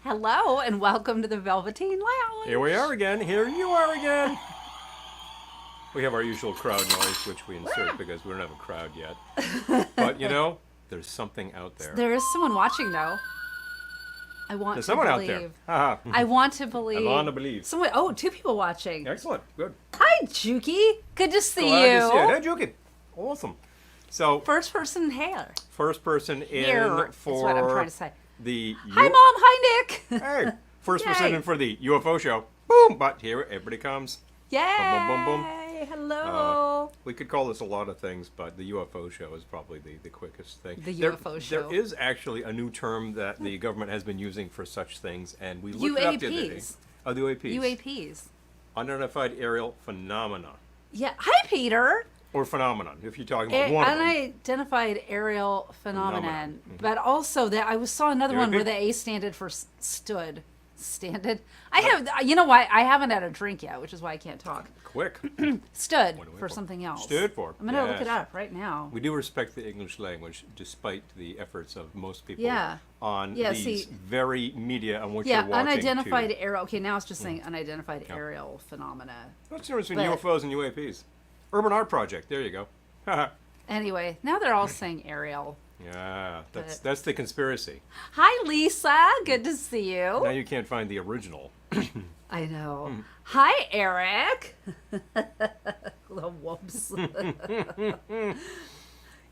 Hello and welcome to the Velveteen Lounge. Here we are again. Here you are again. We have our usual crowd noise, which we insert because we don't have a crowd yet. But you know, there's something out there. There is someone watching, though. I want There's to someone believe. out there. Haha. I want to believe. I want to believe. Someone. Oh, two people watching. Excellent. Good. Hi, Juki. Good to see Glad you. to see you. Hey, Juki. Awesome. So, First person hair. first person in Here is for what I'm trying to say. the Hi, Mom. Hi, Nick. Hey, first person Yay. in for the UFO show. Boom! But here everybody comes. Yay. Boom, boom, boom, boom. Hello. We could call this a lot of things, but the UFO show is probably the quickest thing. The There- UFO show. There is actually a new term that the government has been using for such things, and we looked it up the other day. UAPs. Oh, the UAPs. UAPs. Unidentified aerial phenomena. Yeah. Hi, Peter. Or phenomenon, if you're talking about one of them. Unidentified aerial phenomenon, Phenomenon. but also that I saw another one UAP? where the A standed for stood. Standed. I have, you know why? I haven't had a drink yet, which is why I can't talk. Quick. Stood What do we for for? something else. Stood for. I'm gonna look it Yes. up right now. We do respect the English language, despite the efforts of most people Yeah. on Yeah, these see- very media on which Yeah, you're watching. unidentified aerial. Okay, now it's just saying unidentified Yeah. aerial phenomena. What's the difference between But- UFOs and UAPs? Urban Art Project. There you go. Anyway, now they're all saying aerial. Yeah, But- that's the conspiracy. Hi, Lisa. Good to see Now you. you can't find the original. I know. Hmm. Hi, Eric. The whoops.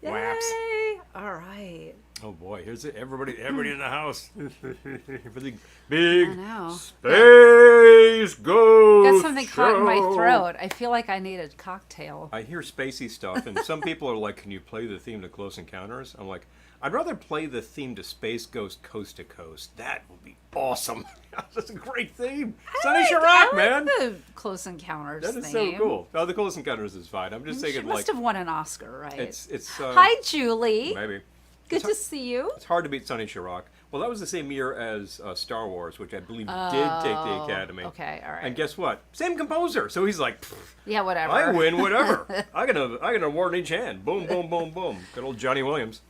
Whaps. Yay! All right. Oh boy, here's it. Everybody in the house. For the big I know. space ghost Got something caught in my show. throat. I feel like I need a cocktail. I hear spacey stuff, and some people are like, "Can you play the theme to Close Encounters?" I'm like, "I'd rather play the theme to Space Ghost Coast to Coast. That would be awesome. That's a great theme. Sonny Chirac, man. The Close Encounters That is theme. so cool. Oh, the Close Encounters is fine. I'm just She thinking must like have won an Oscar, right? it's. Hi, Julie. Maybe. Good to see you. It's hard to beat Sonny Chirac. Well, that was the same year as Star Wars, which I believe did take the Academy. Okay, all right. And guess what? Same composer. So he's like, "Pfft, Yeah, whatever. I win whatever. I get an award in each hand. Boom, boom, boom, boom. Good old Johnny Williams.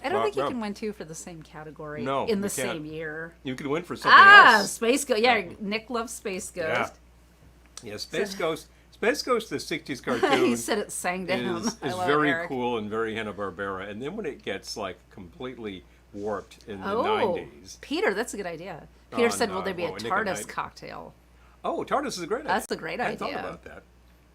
I don't think you Well, can win two for the same category No, in the you can't. same year. You could win for something else. Space Ghost. Yeah, Nick loves Space Yeah. Ghost. Yeah, Space Ghost. Space Ghost, the 60s cartoon, He said it sang to him. is I love very Eric. cool and very Hanna-Barbera. And then when it gets like completely warped in the Oh, 90s. Peter, that's a good idea. Peter Oh, said, no, "Will there be a well, Nick and TARDIS I- cocktail?" Oh, TARDIS is a great idea. That's a great I hadn't idea. thought about that.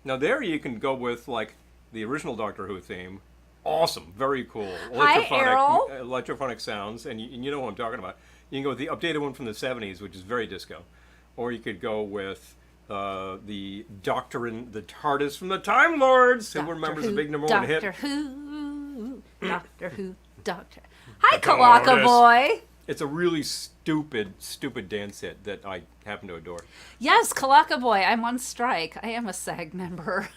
Now there you can go with like the original Doctor Who theme. Awesome, very cool. Hi, Errol. Electrophonic sounds, and you know what I'm talking about. You can go with the updated one from the 70s, which is very disco. Or you could go with the Doctor and the TARDIS from the Time Lords. Who remembers the big number one hit? Doctor Who, Doctor Who, Doctor. Hi, The Kalaka TARDIS. boy. It's a really stupid dance hit that I happen to adore. Yes, Kalaka boy. I'm on strike. I am a SAG member.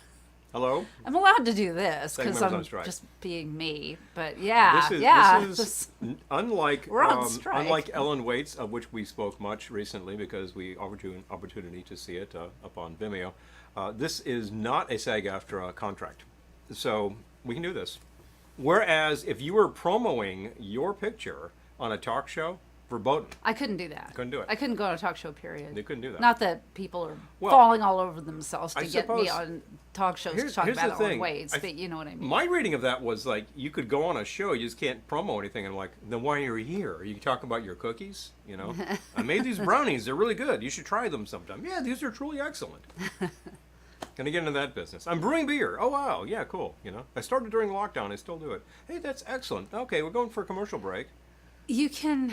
Hello? I'm allowed to do this SAG because members on I'm strike. just being me. But yeah, This is, yeah. this is unlike We're on strike. unlike Ellen Waits, of which we spoke much recently because we offered you an opportunity to see it up on Vimeo. This is not a SAG-AFTRA contract, so we can do this. Whereas if you were promoting your picture on a talk show, verboten. I couldn't do that. Couldn't do it. I couldn't go on a talk show, period. You couldn't do that. Not that people are Well, falling all over themselves to I get me suppose- on talk shows Here's- to talk here's about the Ellen thing. Waits, I- but you know what I mean. My reading of that was like you could go on a show, you just can't promo anything. I'm like, then why are you here? Are you talking about your cookies? You know, I made these brownies. They're really good. You should try them sometime. Yeah, these are truly excellent. Gonna get into that business. I'm brewing beer. Oh wow, yeah, cool. You know, I started during lockdown. I still do it. Hey, that's excellent. Okay, we're going for a commercial break. You can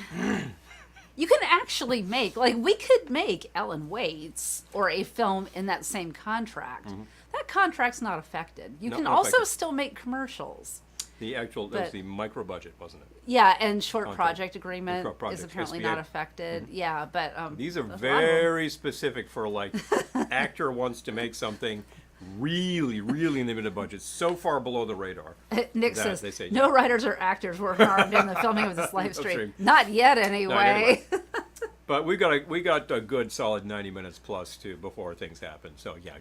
actually make, like, we could make Ellen Waits or a film in that same contract. That contract's not affected. You No, can not also affected. still make commercials. The actual that was But- the micro budget, wasn't it? Yeah, and short Contract. project agreement Short project, is apparently SPA. not affected. Yeah, but These are a lot of them. very specific for like actor wants to make something really, really limited budget, so far below the radar. Nick that says, they say no writers or actors were harmed in the filming of this live stream. stream. Not yet, anyway. But we got a good solid 90 minutes plus too before things happen. So yeah,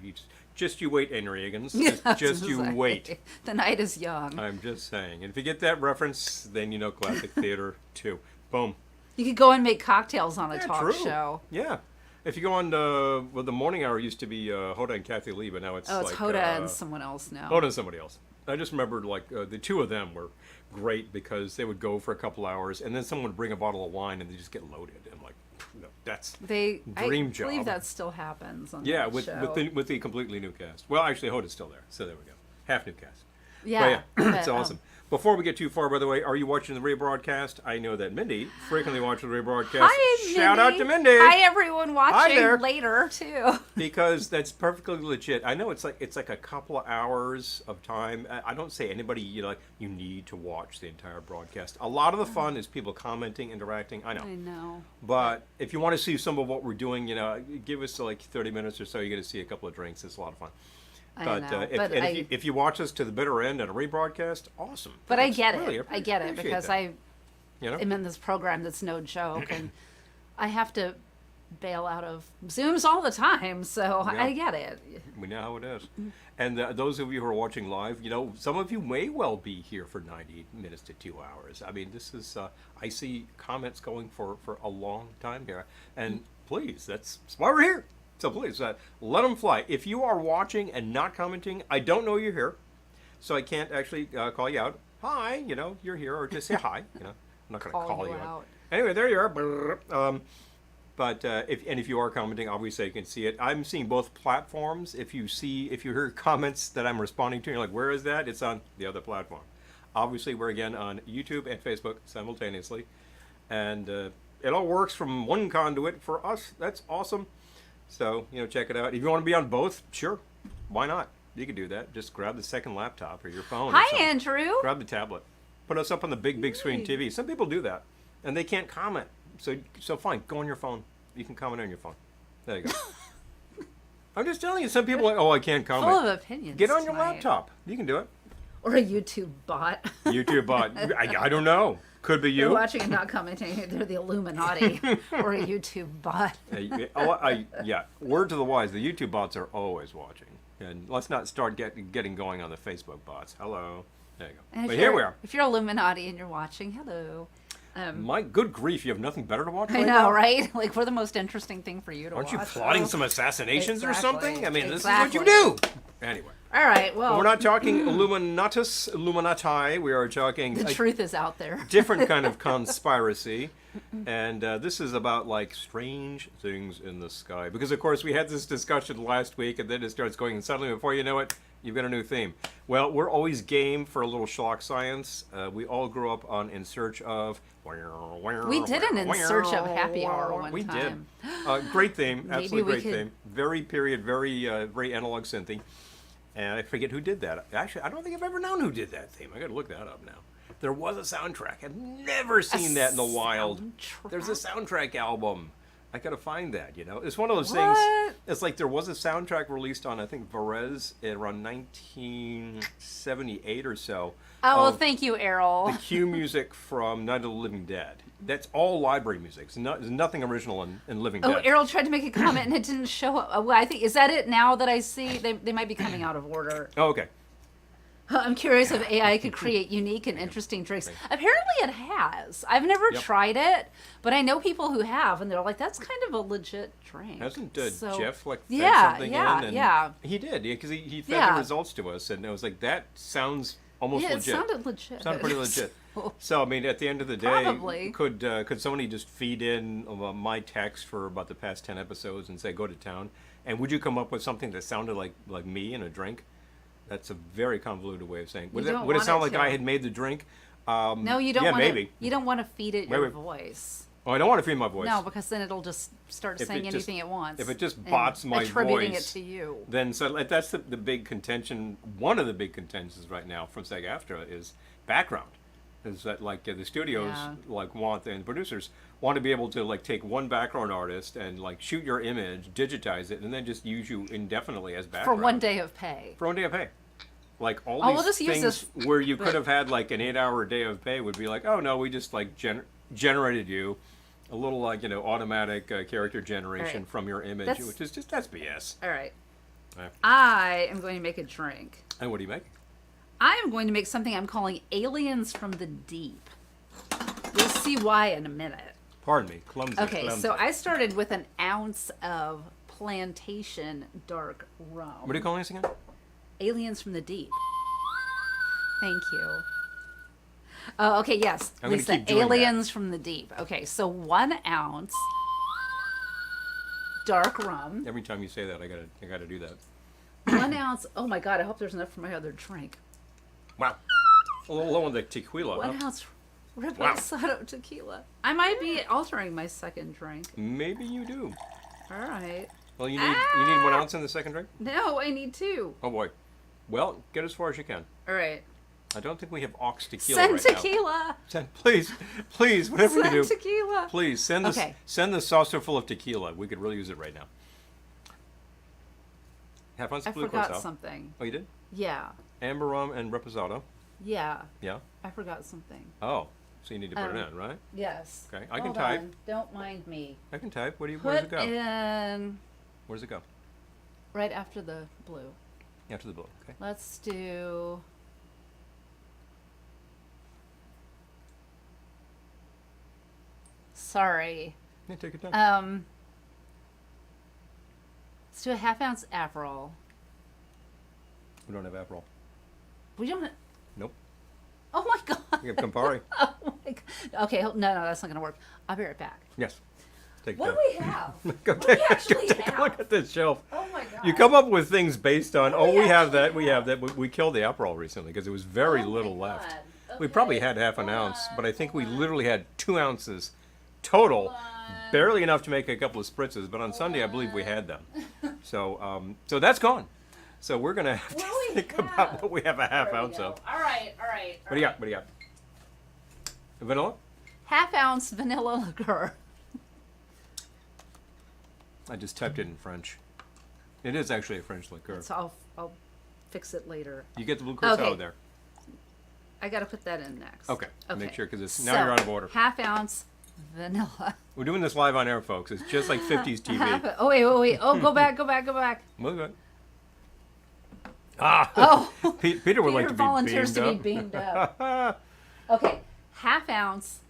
you wait, Henry Higgins. Just you wait. The night is young. I'm just saying. And if you get that reference, then you know classic theater too. Boom. You could go and make cocktails on a Yeah, talk true. show. Yeah. If you go on, the morning hour used to be Hoda and Kathy Lee, but now it's Oh, it's like Hoda and someone else now. Hoda and somebody else. I just remembered like the two of them were great because they would go for a couple hours and then someone would bring a bottle of wine and they just get loaded. And I'm like, no, that's dream job. I believe that still happens on yeah, that with show. with the completely new cast. Well, actually, Hoda's still there, so there we go. Half new cast. Yeah, it's awesome. Before we get too far, by the way, are you watching the rebroadcast? I know that Mindy frequently watches the rebroadcast. Hi, Mindy. Shout out to Mindy. Hi, everyone watching there. later too. Because that's perfectly legit. I know it's like a couple of hours of time. I don't say anybody like you need to watch the entire broadcast. A lot of the fun is people commenting, interacting. I know. I know. But if you want to see some of what we're doing, give us like 30 minutes or so. You get to see a couple of drinks. It's a lot of fun. I know, but If you watch us to the bitter end at a rebroadcast, awesome. But I Thanks. get Really, it. I get it appreciate because that. I You know? am in this program that's no joke, and I have to bail out of Zooms all the time, so Yeah. I get it. We know how it is. And those of you who are watching live, some of you may well be here for 90 minutes to 2 hours. I mean, this is, I see comments going for a long time here. And please, that's why we're here. So please, let them fly. If you are watching and not commenting, I don't know you're here. So I can't actually call you out. Hi, you're here, or just say hi. I'm not going to call you out. Anyway, there you are. But if you are commenting, obviously you can see it. I'm seeing both platforms. If you hear comments that I'm responding to, you're like, where is that? It's on the other platform. Obviously, we're again on YouTube and Facebook simultaneously. And it all works from one conduit for us. That's awesome. So, check it out. If you want to be on both, sure. Why not? You can do that. Just grab the second laptop or your phone. Hi, Andrew. Grab the tablet. Put us up on the big screen TV. Some people do that. And they can't comment. So fine, go on your phone. You can comment on your phone. There you go. I'm just telling you, some people are like, oh, I can't comment. Full of opinions. Get on your tonight. laptop. You can do it. Or a YouTube bot. YouTube bot. I don't know. Could be You're you. watching and not commenting. They're the Illuminati or a YouTube bot. Yeah. Word to the wise, the YouTube bots are always watching. And let's not start getting going on the Facebook bots. Hello. There you go. And But here we are. If you're Illuminati and you're watching, hello. My good grief, you have nothing better to watch I right know, now? right? Like, we're the most interesting thing for you to Aren't watch. you plotting Oh. some assassinations or Exactly. something? I mean, this Exactly. is what you do. Anyway. All right, well. We're not talking Illuminati. We are talking The truth is out there. different kind of conspiracy. And this is about, like, strange things in the sky. Because, of course, we had this discussion last week, and then it starts going, and suddenly, before you know it, you've got a new theme. Well, we're always game for a little schlock science. We all grew up on In Search of... We did an In Search of Happy Hour one we time. did. Great theme. Maybe Absolutely we great could- theme. Very period, very analog synthy. And I forget who did that. Actually, I don't think I've ever known who did that theme. I got to look that up now. There was a soundtrack. I've never seen that in the wild. soundtrack? There's a soundtrack album. I got to find that, It's one of those What? things. It's like there was a soundtrack released on, I think, Varese around 1978 or so. Oh, well, of thank you, Errol. the cue music from Night of the Living Dead. That's all library music. There's nothing original in Living Oh, Dead. Errol tried to make a comment and it didn't show up. Well, I think, is that it now that I see? They might be coming out of order. Oh, okay. I'm curious if AI could create unique and interesting drinks. Apparently it has. I've never Yep. tried it, but I know people who have, and they're like, that's kind of a legit drink. Hasn't So- Jeff fed Yeah, something yeah, in? And yeah. He did, because he fed Yeah. the results to us, and it was like, that sounds almost Yeah, it legit. sounded legit. Sounded pretty legit. So- So, I mean, at the end of the day, Probably. could somebody just feed in my text for about the past 10 episodes and say, go to town? And would you come up with something that sounded like me in a drink? That's a very convoluted way of saying. Would You don't it want sound it like to. I had made the drink? No, you don't yeah, want maybe. to. You don't want to feed it Wait, your wait. voice. Oh, I don't want to feed my voice. No, because then it'll just start If saying it just- anything it wants. if it just and bots my attributing voice, it to you. Then so that's the big contention. One of the big contentions right now from SAG-AFTRA is background. Is that like the studios Yeah. want and the producers want to be able to like take one background artist and like shoot your image, digitize it, and then just use you indefinitely as For background 1 day of pay. For 1 day of pay. Like all Oh, these we'll just use things this, where you but- could have had like an 8-hour day of pay would be like, oh no, we just like generated you a little like automatic character generation Right. from your image, That's- which is just that's BS. All right. Yeah. I am going to make a drink. And what do you make? I am going to make something I'm calling Aliens from the Deep. You'll see why in a minute. Pardon me, clumsy. Okay, clumsy. so I started with an ounce of plantation dark rum. What are you calling this again? Aliens from the Deep. Thank you. Oh, okay, yes. I'm gonna Lisa, keep doing Aliens from the Deep. Okay, so 1 ounce dark rum. Every time you say that, I gotta do that. 1 ounce. Oh my God! I hope there's enough for my other drink. Wow. A little low on the tequila. 1 Huh? ounce reposado tequila. I might be altering my second drink. Maybe you do. All right. Well, you need 1 ounce in the second drink. No, I need 2. Oh boy. Well, get as far as you can. All right. I don't think we have ox tequila Send right tequila. now. Send, please, whatever Send you do, tequila. please send this. Okay. Send the saucer full of tequila. We could really use it right now. Half ounce I of blue forgot curacao. something. Oh, you did? Yeah. Amber rum and reposado. Yeah. Yeah. I forgot something. Oh, so you need to put it in, right? Yes. Okay, I can Hold type. on. Don't mind me. I can type. Where does Put it go? in Where does it go? right after the blue. After the blue. Okay. Let's do. Sorry. Yeah, take your time. Let's do a 1/2 ounce Aperol. We don't have Aperol. We don't. Nope. Oh my God. We have Campari. Oh my God. Okay, no, that's not gonna work. I'll be right back. Yes. Take What that. do we have? Go What do we take, actually take a have? look at this shelf. Oh my God. You come up with things based on, What do we we have actually that, we have have? that. We killed the Aperol recently because there was very Oh my little God. left. Okay, We probably had half an hold ounce, on, but I think we hold on. literally had 2 ounces total. Hold on. Barely enough to make a couple of spritzes, but on Sunday I believe we had them. So, so that's gone. So we're gonna have What to do we think have? about what we have a half There we ounce go. of. All right. What do you got? What do you got? Vanilla? 1/2 ounce vanilla liqueur. I just typed it in French. It is actually a French liqueur. So I'll fix it later. You get the blue curacao Okay. in there. I got to put that in next. Okay. Make sure because So, now you're out of order. 1/2 ounce vanilla. We're doing this live on air, folks. It's just like 50s TV. Oh wait. Oh, go back. Look at Ah. Oh. Peter would like to be volunteers beamed to up. be beamed up. Okay, 1/2 ounce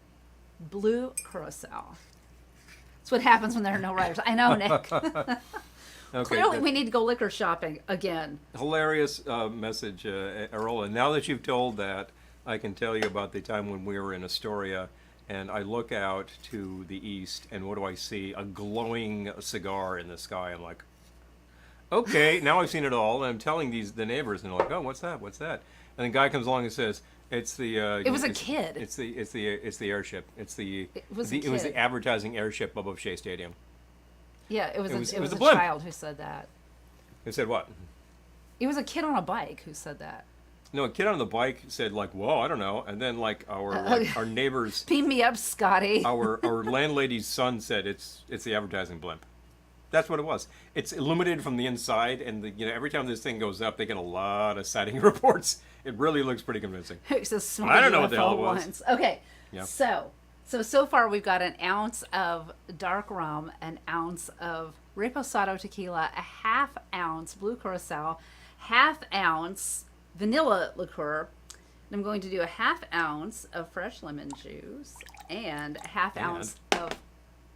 blue curacao. That's what happens when there are no writers. I know, Nick. Okay. Clearly, we need to go liquor shopping again. Hilarious message, Arola. Now that you've told that, I can tell you about the time when we were in Astoria, and I look out to the east, and what do I see? A glowing cigar in the sky. I'm like, okay, now I've seen it all, and I'm telling the neighbors, and they're like, oh, what's that? What's that? And the guy comes along and says, it's the. It was a kid. It's the airship. It was a the kid. advertising airship above Shea Stadium. Yeah, it was it was a a blimp. child who said that. It said what? It was a kid on a bike who said that. No, a kid on the bike said like, "Whoa, I don't know," and then like our neighbors, Beam me up, Scotty. our landlady's son said it's the advertising blimp. That's what it was. It's illuminated from the inside, and every time this thing goes up, they get a lot of sighting reports. It really looks pretty convincing. It's a small I don't know what the hell it UFO was. once. Okay, Yeah. so far we've got an ounce of dark rum, an ounce of reposado tequila, a 1/2 ounce blue curacao, 1/2 ounce vanilla liqueur. And I'm going to do a 1/2 ounce of fresh lemon juice and a 1/2 ounce of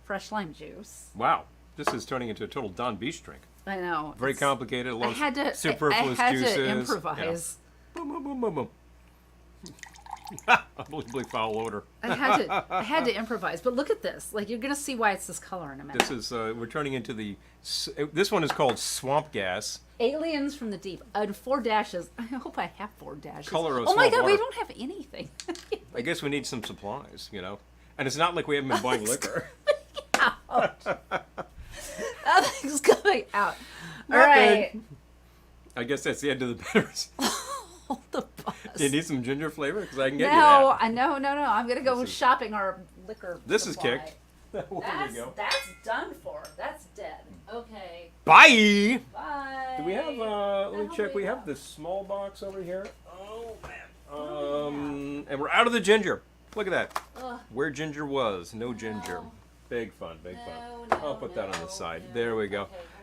fresh lime juice. Wow, this is turning into a total Don Beach drink. I know. Very complicated. A lot I had to of superfluous I had juices. to Yeah. improvise. Boom, boom, boom, boom, boom. Unbelievably foul odor. I had to improvise. But look at this. Like, you're gonna see why it's this color in a minute. This is we're turning into this one is called swamp gas. Aliens from the Deep. 4 dashes. I hope I have 4 dashes. Color of oh my swamp God, we water. don't have anything. I guess we need some supplies, And it's not like we haven't been buying liquor. Nothing's coming out. All Nothing. right. I guess that's the end of the bitters. Hold the bus. Do you need some ginger flavor? Because I can get No, you that. I no. I'm gonna go This is- shopping our liquor. This is supply. kicked. There we go. That's done for. That's dead. Okay. Bye. Bye. Do we have? Let me No, check. We have don't. this small box over here. Oh man. do we And we're out of the ginger. Look at that. Ugh. Where ginger was, no ginger. No. Big fun, big fun. No, I'll put that on no, the side. no. There we go.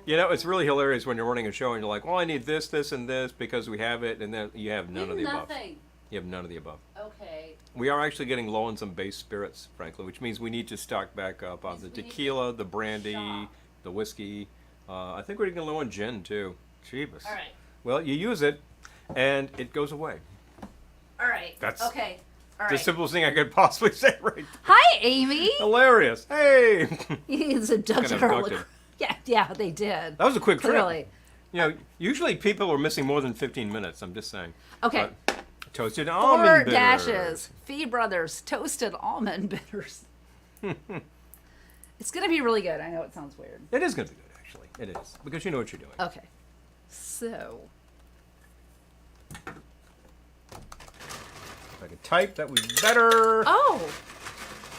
Okay, It's really hilarious when you're running a show and you're like, well, I need this, this, and this because we have it, and then you have none of the above. Nothing. You have none of the above. Oh Okay. We are actually getting low on some base spirits, frankly, which means we need to stock back up on the Means we need tequila, to the brandy, shop. the whiskey. I think we're getting low on gin, too. Jeebus. All right. Well, you use it, and it goes away. All right. That's okay. All The right. simplest thing I could possibly say right. Hi, Amy. Hilarious. Hey! He's abducted Kind of her. abducted. Yeah, they did. That was a quick trip. Clearly. You know, usually people are missing more than 15 minutes, I'm just saying. Okay. But toasted 4 almond bitters. dashes. Fee Brothers toasted almond bitters. It's gonna be really good. I know it sounds weird. It is going to be good, actually. It is. Because you know what you're doing. Okay. So. If I could type, that would be better. Oh.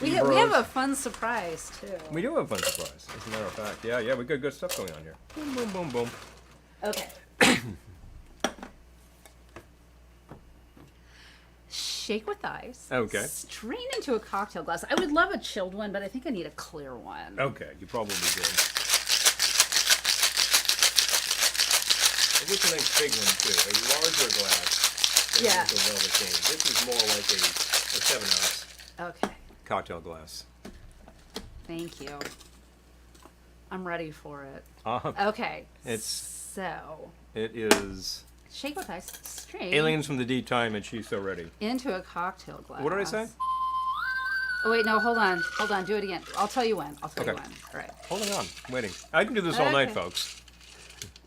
We have Bros. a fun surprise too. We do have a fun surprise, as a matter of fact. Yeah, we got good stuff going on here. Boom, boom, boom, boom. Okay. Shake with ice. Okay. Strain into a cocktail glass. I would love a chilled one, but I think I need a clear one. Okay, you probably did. This is a nice big one, too. A larger glass than Yeah. the Velveteen. This is more like a 7-ounce Okay. cocktail glass. Thank you. I'm ready for it. Uh, Okay. It's- so it is shake with ice. Strain Aliens from the Deep Time, and she's so ready. into a cocktail glass. What did I say? Oh wait, no, hold on. Do it again. I'll tell you when. Okay. All right. Holding on, waiting. I can do this all night, Okay. folks.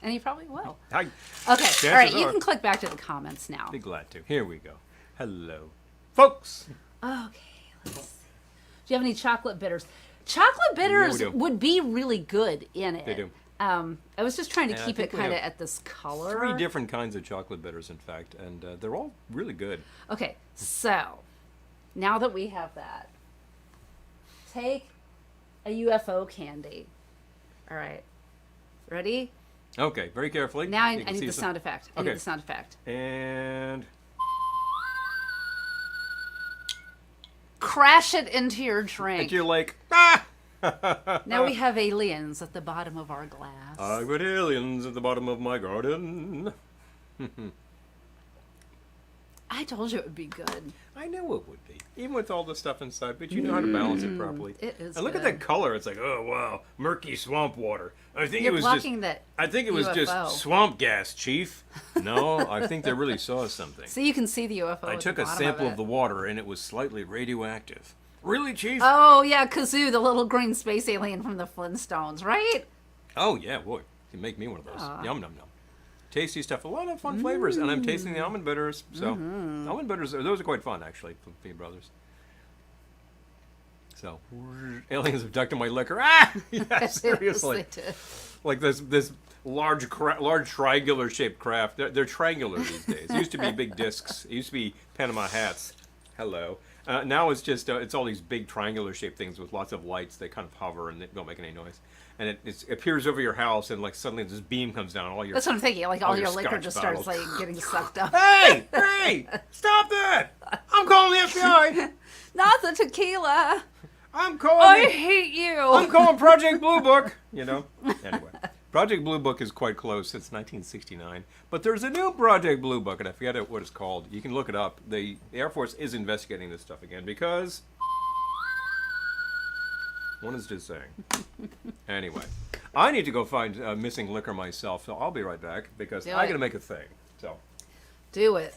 And you probably will. I'd Okay. All right. You are. can click back to the comments now. be glad to. Here we go. Hello, folks. Okay. Let's see. Do you have any chocolate bitters? Chocolate bitters do. would be really good in it. They do. I was just trying to And I keep it think we kind of have at this color. 3 different kinds of chocolate bitters, in fact, and they're all really good. Okay, so now that we have that, take a UFO candy. All right, ready? Okay, very carefully. Now I You can need see the some- sound effect. I Okay. need the sound effect. And Crash it into your drink. and you're like, ah! Now we have aliens at the bottom of our glass. I've got aliens at the bottom of my garden. I told you it would be good. I knew it would be, even with all the stuff inside, but you know how to balance it properly. It is And look at good. that color. It's like, oh wow, murky swamp water. I think You're it was blocking just. that I think it was UFO. just swamp gas, Chief. No, I think they really saw something. So you can see the UFO. I at took the a bottom sample of of the water, and it was slightly radioactive. Really, Chief? Oh yeah, Kazoo, the little green space alien from the Flintstones, right? Oh yeah, boy, you make me one of those. Aw. Yum num num. Tasty stuff. A lot of fun flavors, and I'm tasting the almond bitters. So almond bitters, those are quite fun actually from Fee Brothers. So aliens abducted my liquor. Ah, yeah, seriously. Yes, they did. Like this large triangular shaped craft. They're triangular these days. It used to be big discs. It used to be Panama hats. Hello. Now it's just it's all these big triangular shaped things with lots of lights. They kind of hover and they don't make any noise. And it appears over your house, and like suddenly this beam comes down. All your That's what I'm thinking. Like all all your your liquor Scotch just starts bottles. like getting sucked up. hey, stop that! I'm calling the FBI. Not the tequila. I'm calling. I hate you. I'm calling Project Blue Book. You know. Anyway, Project Blue Book is quite close. Since 1969, but there's a new Project Blue Book, and I forget what it's called. You can look it up. The Air Force is investigating this stuff again because one is just saying. Anyway, I need to go find missing liquor myself, so I'll be right back because Do I it. gotta make a thing. So. Do it.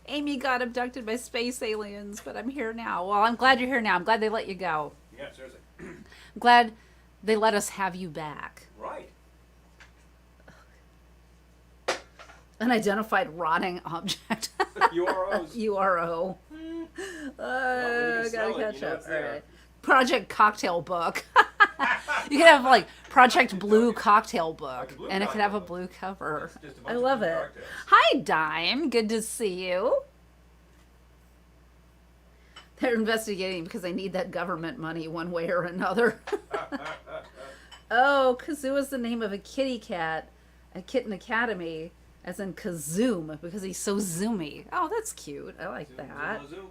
Amy got abducted by space aliens, but I'm here now. Well, I'm glad you're here now. I'm glad they let you go. Yeah, seriously. I'm glad they let us have you back. Right. Unidentified rotting object. UROs. URO. you can Gotta smell it, catch you know up. it's there. All right. Project Cocktail Book. You could have like Project Blue Cocktail Book, Project Blue and it could have a Cocktail blue cover. It's just a bunch I of love blue it. cocktails. Hi, Dime. Good to see you. They're investigating because they need that government money one way or another. Oh, Kazoo is the name of a kitty cat at Kitten Academy, as in Kazoom, because he's so zoomy. Oh, that's cute. I like that. Zoom.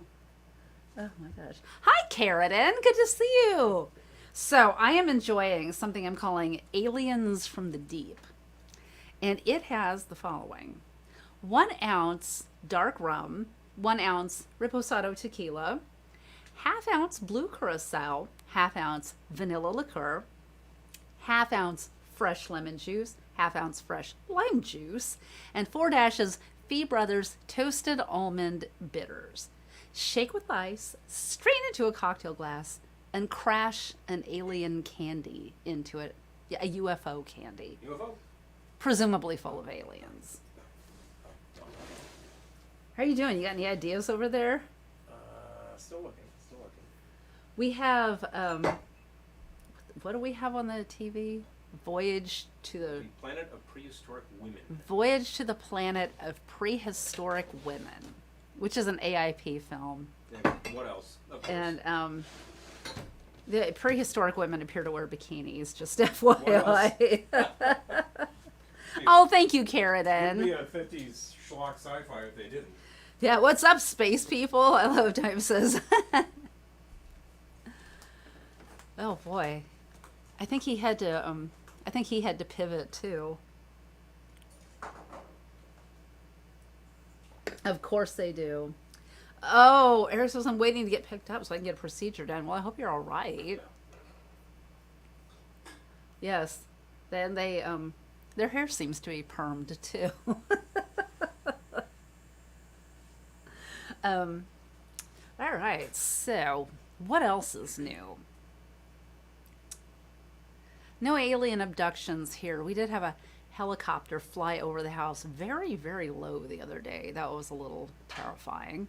Oh my gosh. Hi, Carradine. Good to see you. So, I am enjoying something I'm calling Aliens from the Deep. And it has the following. 1 ounce dark rum, 1 ounce reposado tequila, ½ ounce blue curacao, ½ ounce vanilla liqueur, ½ ounce fresh lemon juice, ½ ounce fresh lime juice, and 4 dashes Fee Brothers toasted almond bitters. Shake with ice, strain into a cocktail glass, and crash an alien candy into it. Yeah, a UFO candy. UFO? Presumably full of aliens. How are you doing? You got any ideas over there? Still looking. We have, what do we have on the TV? Voyage to The Planet of Prehistoric Women. Voyage to the Planet of Prehistoric Women, which is an AIP film. Yeah, what else? Of course. And the prehistoric women appear to wear bikinis, just FYI. Oh, thank you, It'd Carradine. be a 50s schlock sci-fi if they didn't. Yeah, what's up, space people? I love Time Says. Oh boy, I think he had to. I think he had to pivot too. Of course they do. Oh, Eric says I'm waiting to get picked up so I can get a procedure done. Well, I hope you're all right. Yes, then they their hair seems to be permed too. All right, so what else is new? No alien abductions here. We did have a helicopter fly over the house very, very low the other day. That was a little terrifying.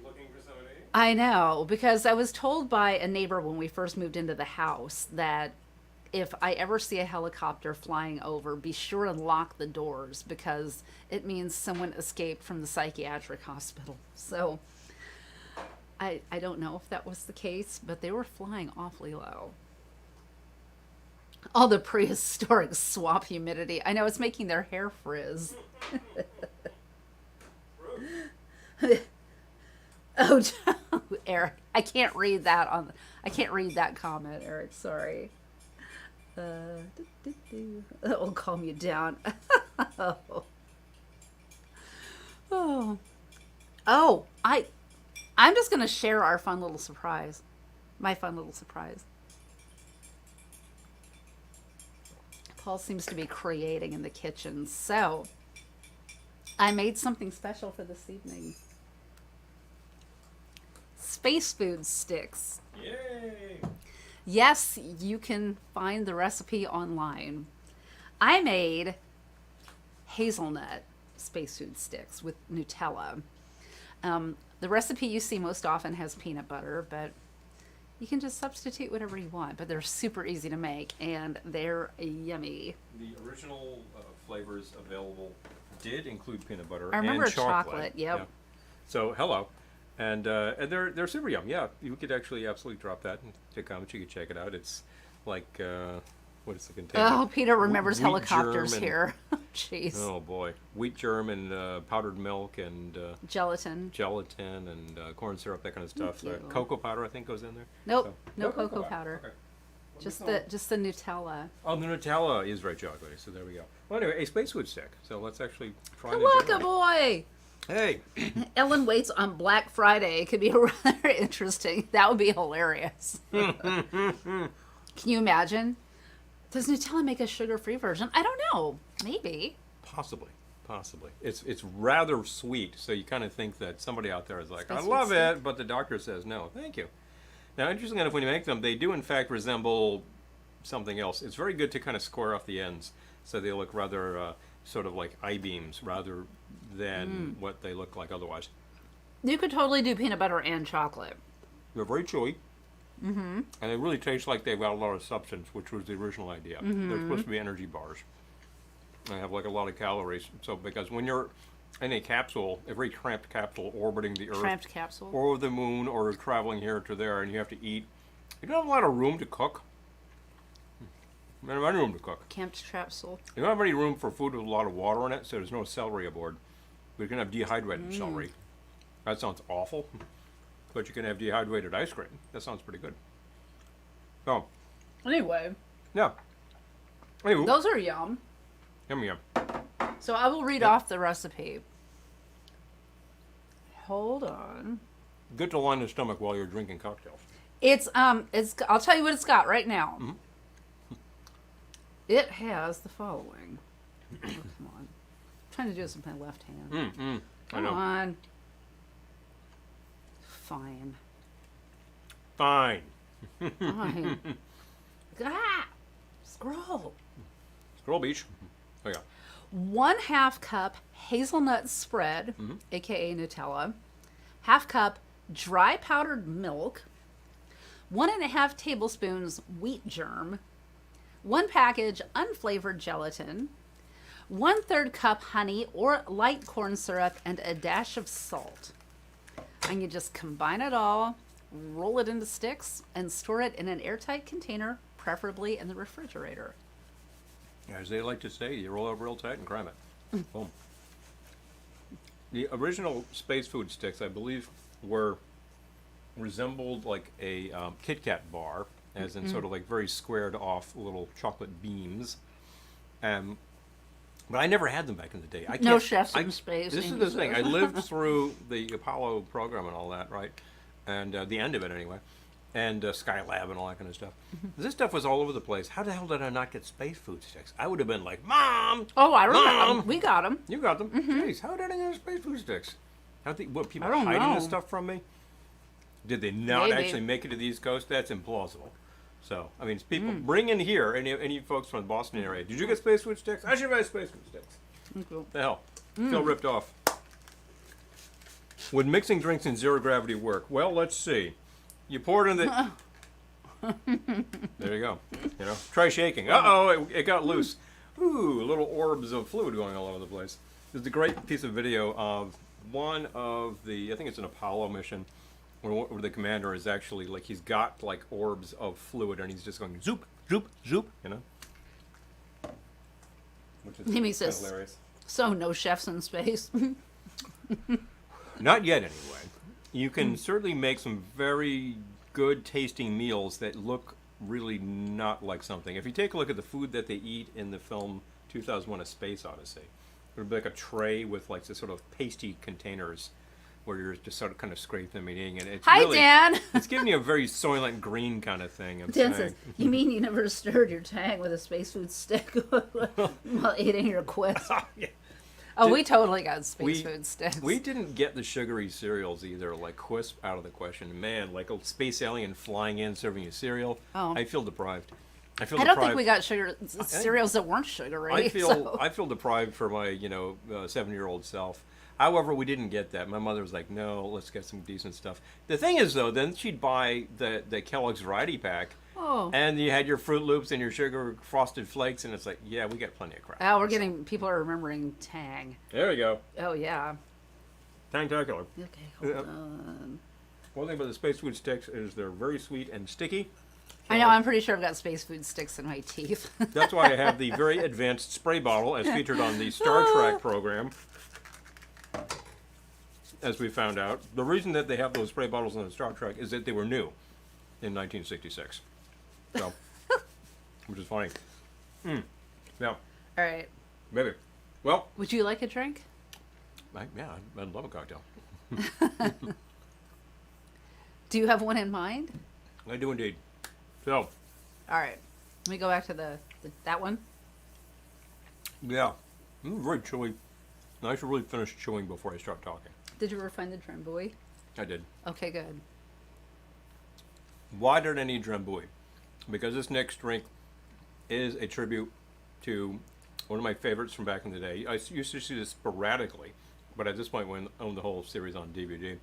Looking for somebody? I know, because I was told by a neighbor when we first moved into the house that if I ever see a helicopter flying over, be sure and lock the doors because it means someone escaped from the psychiatric hospital. So I don't know if that was the case, but they were flying awfully low. All the prehistoric swamp humidity. I know it's making their hair frizz. Oh, Eric, I can't read that I can't read that comment, Eric. Sorry. That will calm you down. Oh, I'm just gonna share our fun little surprise. My fun little surprise. Paul seems to be creating in the kitchen, so I made something special for this evening. Space food sticks. Yay! Yes, you can find the recipe online. I made hazelnut space food sticks with Nutella. The recipe you see most often has peanut butter, but you can just substitute whatever you want. But they're super easy to make, and they're yummy. The original flavors available did include peanut butter I remember and chocolate. Yep. Yeah. So hello, and they're super yum. Yeah, you could actually absolutely drop that into comments. You could check it out. It's like what is the container? Oh, Peter remembers Wheat helicopters germ and- here. Jeez. Oh boy, wheat germ and powdered milk and Gelatin. gelatin and corn syrup, that kind of stuff. Thank you. Cocoa powder, I think, goes in there. Nope, So- no cocoa powder. Okay. Just Let me the Nutella. Oh, the Nutella is very chocolatey, so there we go. Well, anyway, a space food stick. So let's actually try and Welcome, enjoy it. boy. Hey, Ellen waits on Black Friday. It could be rather interesting. That would be hilarious. Can you imagine? Does Nutella make a sugar-free version? I don't know. Maybe. possibly. It's rather sweet, so you kind of think that somebody out there is like, Space I food love stick? it, but the doctor says no, thank you. Now, interestingly enough, when you make them, they do in fact resemble something else. It's very good to kind of square off the ends, so they look rather sort of like I-beams rather than what they look like otherwise. You could totally do peanut butter and chocolate. They're very chewy. Mm-hmm. And they really taste like they've got a lot of substance, which was the original idea. They're supposed to be energy bars. They have like a lot of calories. So because when you're in a capsule, a very cramped capsule orbiting the Earth, Cramped capsule. or the moon, or traveling here to there, and you have to eat, you don't have a lot of room to cook. You don't have any room to cook. Camped capsule. You don't have any room for food with a lot of water in it, so there's no celery aboard. But you can have dehydrated celery. That sounds awful. But you can have dehydrated ice cream. That sounds pretty good. So, Anyway, yeah. Anyway, those are yum. yum yum. So I will read off the recipe. Hold on. Good to line the stomach while you're drinking cocktails. It's I'll tell you what it's got right now. Mm-hmm. It has the following. Oh, come on. I'm trying to do this with my left hand. I know. Come on. Fine. Fine. Fine. Ah! Scroll. Scroll Beach. Oh, yeah. 1/2 cup hazelnut spread, aka Nutella. 1/2 cup dry powdered milk. 1.5 tablespoons wheat germ. 1 package unflavored gelatin. 1/3 cup honey or light corn syrup, and a dash of salt. And you just combine it all, roll it into sticks, and store it in an airtight container, preferably in the refrigerator. As they like to say, you roll it real tight and cram it. Boom. The original Space Food sticks, I believe, resembled like a Kit Kat bar, as in sort of like very squared off little chocolate beams. But I never had them back in the day. No chefs in space. This is the thing. I lived through the Apollo program and all that, right? And the end of it, anyway. And Skylab and all that kind of stuff. This stuff was all over the place. How the hell did I not get Space Food sticks? I would have been like, Mom! Oh, I remember. Mom! We got them. You got them. Jeez, how did I get Space Food sticks? What, people I don't hiding this know. stuff from me? Did they not Maybe. actually make it to the East Coast? That's implausible. So, I mean, people bring in here, any folks from the Boston area, did you get Space Food sticks? I should buy Space Food sticks. Okay. The hell? Feel ripped off. Would mixing drinks in zero gravity work? Well, let's see. You pour it in the... There you go. You know, try shaking. Uh-oh, it got loose. Ooh, little orbs of fluid going all over the place. There's a great piece of video of one of the, I think it's an Apollo mission, where the commander is actually, like, he's got, like, orbs of fluid, and he's just going zoop, zoop, zoop, you know? Which is Amy kinda says- hilarious. So no chefs in space. Not yet, anyway. You can certainly make some very good tasting meals that look really not like something. If you take a look at the food that they eat in the film 2001: A Space Odyssey, it would be like a tray with like this sort of pasty containers where you're just sort of kind of scraping them and eating, and it's Hi, really, Dan. it's giving you a very Soylent Green kind of thing. I'm Dan saying. says, "You mean you never stirred your tang with a space food stick while eating your quest?" Yeah. Oh, we totally got space we- food sticks. We didn't get the sugary cereals either, like Quisp out of the question. Man, like a space alien flying in serving you cereal. Oh. I feel deprived. I I don't think we got cereals that weren't sugary. I feel so- I feel deprived for my 7-year-old self. However, we didn't get that. My mother was like, "No, let's get some decent stuff." The thing is, though, then she'd buy the Kellogg's Variety Pack, Oh. and you had your Fruit Loops and your sugar frosted flakes, and it's like, yeah, we got plenty of crap. Oh, we're getting people are remembering Tang. There we go. Oh yeah. Tangtacular. Okay, hold Yeah. on. One thing about the Space Food sticks is they're very sweet and sticky. I know. I'm pretty sure I've got space food sticks in my teeth. That's why I have the very advanced spray bottle as featured on the Star Trek program. As we found out, the reason that they have those spray bottles on the Star Trek is that they were new in 1966. So, which is funny. Yeah, All right. maybe. Well, Would you like a drink? I'd love a cocktail. Do you have one in mind? I do indeed. So, All right. Let me go back to that one. yeah, very chewy. I should really finish chewing before I start talking. Did you ever find the Drambuie? I did. Okay, good. Why did I need Drambuie? Because this next drink is a tribute to one of my favorites from back in the day. I used to see this sporadically, but at this point we owned the whole series on DVD.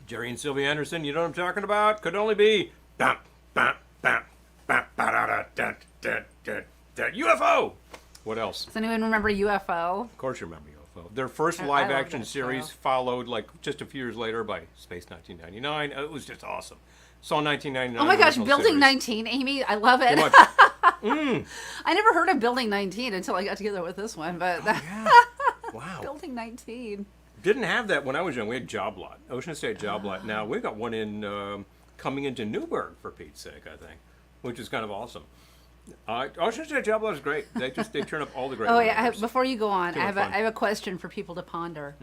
Jerry and Sylvia Anderson, you know what I'm talking about? Could only be UFO! What else? Does anyone remember UFO? Of course you remember UFO. Their first I love live-action that series show. followed like just a few years later by Space 1999. It was just awesome. Saw 1999. Oh my gosh, original Building series. 19, Amy. I love it. Too much. I never heard of Building 19 until I got together with this one, but Yeah. Wow. Building 19. Didn't have that when I was young. We had Job Lot, Ocean State Job Lot. Now we've got one in coming into Newburgh, for Pete's sake, I think, which is kind of awesome. Ocean Jabba is great. They turn up all the great. Oh yeah. flavors. Before you go on, Too I much have fun. I have a question for people to ponder.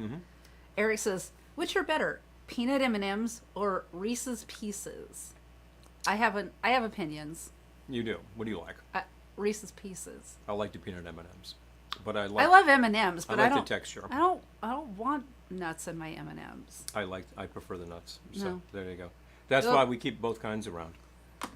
Eric says, "Which are better, peanut M&Ms or Reese's Pieces?" I have opinions. You do. What do you like? Reese's Pieces. I like the peanut M&Ms, but I like I love M&Ms, but I I like don't. the texture. I don't want nuts in my M&Ms. I prefer the nuts. So No. there you go. That's Nope. why we keep both kinds around.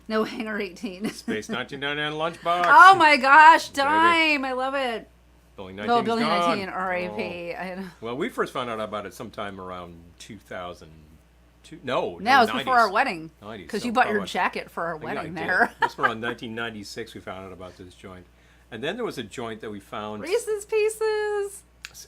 No Hanger 18. Space 1999 lunchbox. Oh my gosh, Baby. Dime! I love it. Building Oh, 19 Building is gone. 19, R.I.P. Oh. Well, we first found out about it sometime around 2002. No, Now it's 90s. before our wedding. 90s, Because so you bought your probably- jacket for our I think I wedding did. there. This was around 1996 we found out about this joint. And then there was a joint that we found Reese's Pieces.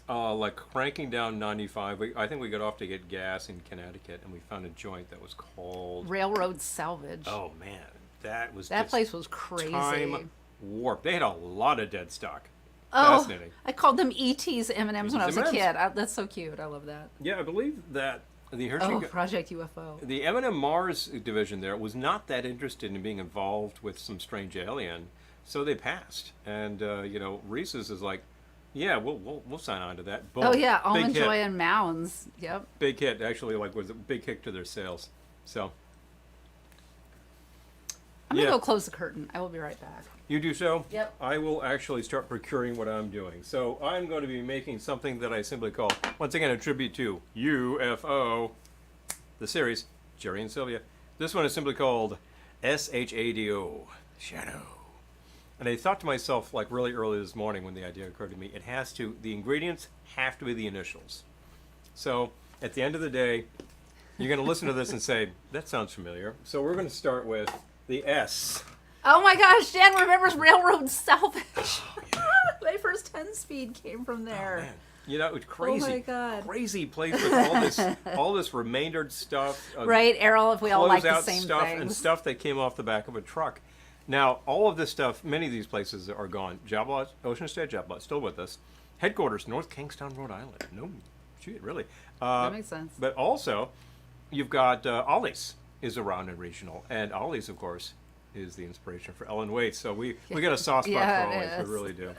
like cranking down 95. I think we got off to get gas in Connecticut and we found a joint that was called Railroad Salvage. Oh man, that was that just place was crazy. time warp. They had a lot of dead stock. Oh, Fascinating. I called them E.T.'s M&Ms when I was a M&Ms. kid. That's so cute. I love that. Yeah, I believe that the Hershey Oh, Project UFO. the M&M Mars division there was not that interested in being involved with some strange alien, so they passed. And Reese's is like, yeah, we'll sign on to that. Boom. Oh yeah, Big Almond hit. Joy and Mounds. Yep. Big hit. Actually, like was a big kick to their sales. So I'm gonna Yeah. go close the curtain. I will be right back. you do so. Yep. I will actually start procuring what I'm doing. So I'm going to be making something that I simply call, once again, a tribute to UFO, the series, Jerry and Sylvia. This one is simply called SHADO, Shadow. And I thought to myself, like really early this morning when the idea occurred to me, the ingredients have to be the initials. So at the end of the day, you're going to listen to this and say, that sounds familiar. So we're going to start with the S. Oh my gosh, Jan remembers Railroad Salvage. My first 10-speed came from there. Man, it's crazy. Oh my God. Crazy place with all this remaindered stuff. Right, Errol, if we all like the closeout same stuff things. and stuff that came off the back of a truck. Now, all of this stuff, many of these places are gone. Ocean State Job Lot, still with us. Headquarters, North Kingstown, Rhode Island. No, shit, really. That makes sense. But also, you've got Ollie's is around and regional. And Ollie's, of course, is the inspiration for Ellen Waite. So we got a soft spot Yeah, for it Ollie's. is. We really do.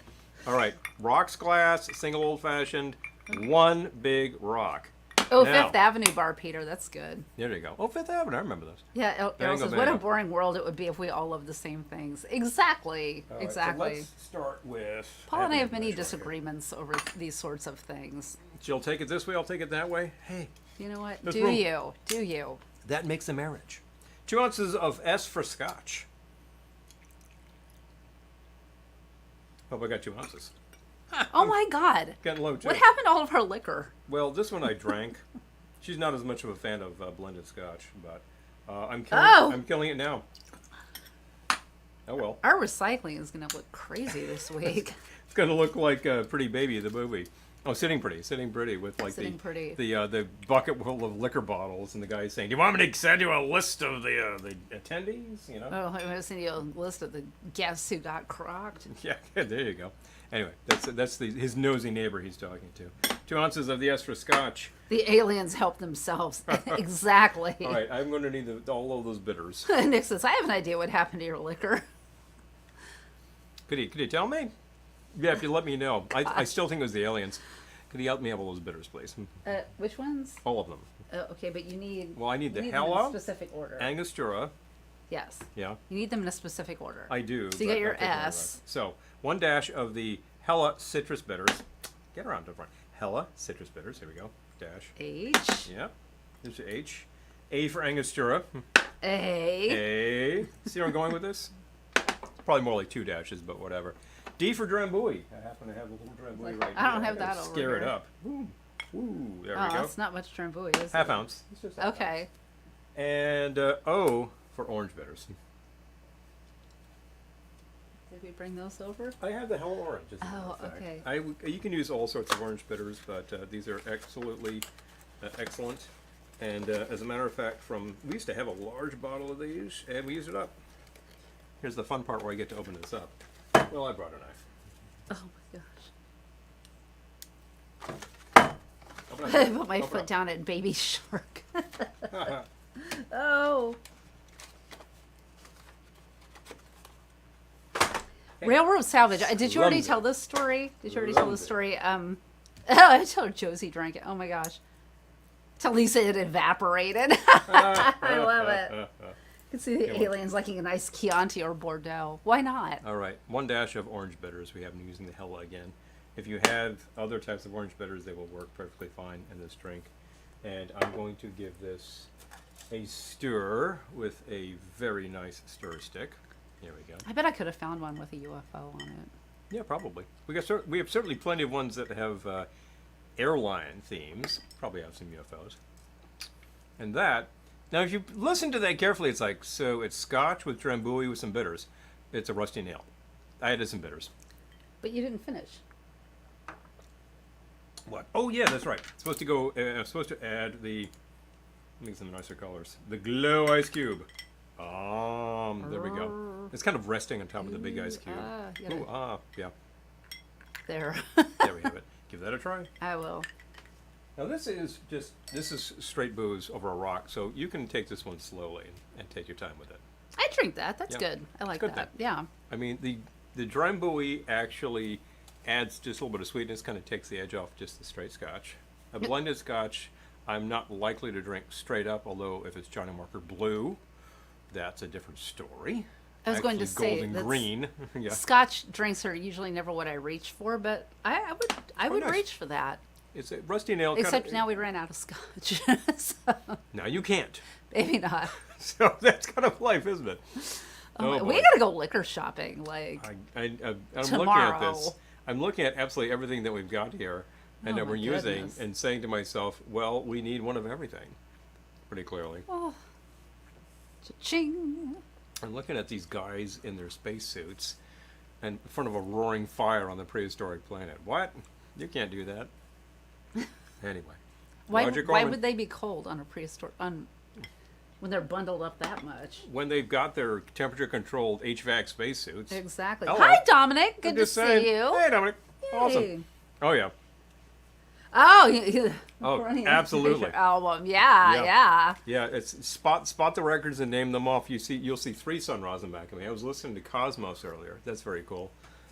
All right, rocks glass, single old-fashioned, one big rock. Oh, Now- Fifth Avenue bar, Peter. That's good. There you go. Oh, Fifth Avenue, I remember those. Yeah, Errol Bingo, says, what a bingo. boring world it would be if we all loved the same things. Exactly. All right, Exactly. So let's start with. Paul and I have many measure here. disagreements over these sorts of things. She'll take it this way, I'll take it that way. Hey, You know what? There's Do room. you? Do you? that makes a marriage. 2 ounces of S for Scotch. Hope I got 2 ounces. Oh my God. Getting low too. What happened to all of our liquor? Well, this one I drank. She's not as much of a fan of blended Scotch, but I'm killing. Oh! I'm killing it now. Oh well. Our recycling is going to look crazy this week. It's gonna look like Pretty Baby, the movie. Oh, Sitting Pretty with like Sitting Pretty. the bucket full of liquor bottles, and the guy saying, "Do you want me to send you a list of the attendees?" You know. Oh, I'm going to send you a list of the guests who got crocked. Yeah, there you go. Anyway, that's his nosy neighbor he's talking to. 2 ounces of the extra Scotch. The aliens help themselves. Exactly. All right, I'm going to need all of those bitters. Nick says, I have an idea what happened to your liquor. Could you tell me? Yeah, if you let me know. I still think it was the aliens. Could you help me have all those bitters, please? Which ones? All of them. Okay, but you need. Well, I need the you them in Hella, a specific order. Angostura. Yes. Yeah, You need them in a specific order. I do. So you but got your I'll take one of S. those. So 1 dash of the Hella citrus bitters. Get around to the front. Hella citrus bitters. Here we go. Dash. H. Yeah. Here's your H. A for Angostura. A. A. See where I'm going with this? Probably more like 2 dashes, but whatever. D for Drambuie. I happen to have a little Drambuie right here. I don't have gotta that over Scare it here. up. Woo. Woo. There Oh, we go. that's not much Drambuie, is Half it? ounce. It's just half Okay. ounce. And O for orange bitters. Did we bring those over? I have the Hella orange. As a matter Oh, of fact. okay. You can use all sorts of orange bitters, but these are absolutely excellent. And as a matter of fact, we used to have a large bottle of these, and we used it up. Here's the fun part where I get to open this up. Well, I brought a knife. Oh my Open gosh. I up. put my Open foot up. down at Baby Shark. Oh. Railroad salvage. Did you already Lumps it. tell this story? Did you already tell this Lumps it. story? I told Josie drank it. Oh my gosh. Tell Lisa it evaporated. I love it. You can see the Okay, well. aliens liking a nice Chianti or Bordeaux. Why not? All right, 1 dash of orange bitters. We have been using the Hella again. If you have other types of orange bitters, they will work perfectly fine in this drink. And I'm going to give this a stir with a very nice stir stick. Here we go. I bet I could have found one with a UFO on it. Yeah, probably. We have certainly plenty of ones that have airline themes. Probably have some UFOs. And that, now if you listen to that carefully, it's like, so it's scotch with Drambuie with some bitters. It's a rusty nail. I added some bitters. But you didn't finish. What? Oh yeah, that's right. Supposed to go. I'm supposed to add the. Let me get some nicer colors. The glow ice cube. There we go. It's kind of resting on top of the big ice cube. Yeah. There. There we have it. Give that a try. I will. Now this is straight booze over a rock, so you can take this one slowly and take your time with it. I drink that. That's Yeah. good. I like Good that. thing. Yeah. I mean, the Drambuie actually adds just a little bit of sweetness, kind of takes the edge off just the straight scotch. A blended scotch, I'm not likely to drink straight up, although if it's Johnny Walker Blue, that's a different story. I was going to Actually, say golden that's- green. Yeah, Scotch drinks are usually never what I reach for, but I would nice. reach for that. it's a rusty nail. Except now we ran out of scotch. So now you can't. maybe not. So that's kind of life, isn't it? Oh, we boy. gotta go liquor shopping. Like I'm looking tomorrow. at this. I'm looking at absolutely everything that we've got here and Oh, that my we're using goodness. and saying to myself, well, we need one of everything, pretty clearly. oh, cha-ching. I'm looking at these guys in their spacesuits and in front of a roaring fire on the prehistoric planet. What? You can't do that. Anyway. Why Roger why Corman. would they be cold on a prehistoric when they're bundled up that much? When they've got their temperature-controlled HVAC spacesuits. Exactly. Hello. Hi, Dominic. I'm Good to just saying. see you. Hey, Dominic. Awesome. Hey. Oh, yeah. Oh, Oh, running absolutely. your album. Yeah, Yeah. yeah. Yeah, it's spot the records and name them off. You'll see 3 Sun Rosin back of me. I was listening to Cosmos earlier. That's very cool.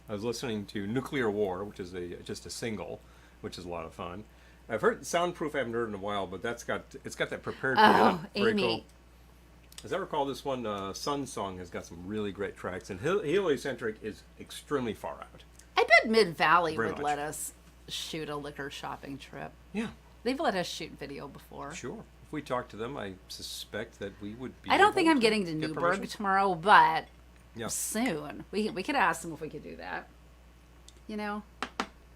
I was listening to Nuclear War, which is just a single, which is a lot of fun. I've heard Soundproof. I haven't heard in a while, but it's got that prepared. Oh, very Amy. cool. As I recall, this one Sun Song has got some really great tracks, and Heliocentric is extremely far out. I bet Mid Valley Very would much. let us shoot a liquor shopping trip. Yeah, They've let us shoot video before. sure. If we talk to them, I suspect that we would be. I don't able think I'm getting to get Newburgh permission. tomorrow, but Yeah. soon we could ask them if we could do that. You know,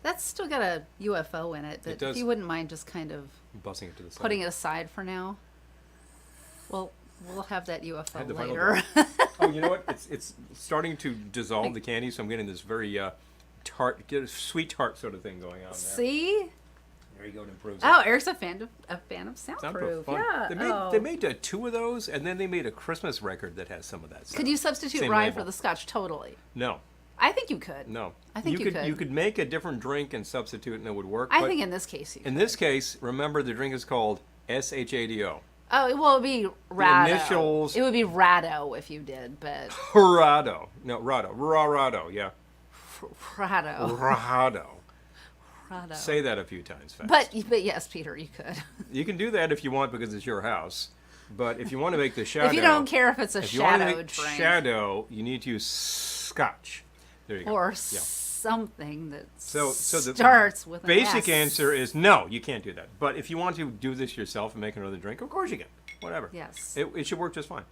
that's still got a UFO in it. But does. if you wouldn't mind just kind of Bussing it to the side. putting it aside for now, well, we'll have that Had UFO the final later. Oh, you know what? It's starting to dissolve the candy, so I'm getting this very sweet tart sort of thing going on there. See? There you go. It improves. Oh, Eric's a fan of Soundproof. Soundproof. Fun. Yeah. They made 2 of those, and then they made a Christmas record that has some of that. Could you substitute Same rye label. for the scotch? Totally. No, I think you could. no. I think you could. You could make a different drink and substitute, and it would work. I but think in this case you in could. this case, remember the drink is called SHADO. Oh, well, it would be Rado. initials- It would be Rado if you did, but Rado. No, Rado. Yeah. Rado. Rado. Rado. Say that a few times fast. But yes, Peter, you could. You can do that if you want because it's your house. But if you want to make the shadow, If you don't care if it's a if you want to shadow make drink shadow, you need to use scotch. There you go. or Yeah. something that So the starts with an basic S. answer is no, you can't do that. But if you want to do this yourself and make another drink, of course you can. Whatever. Yes. It should work just fine.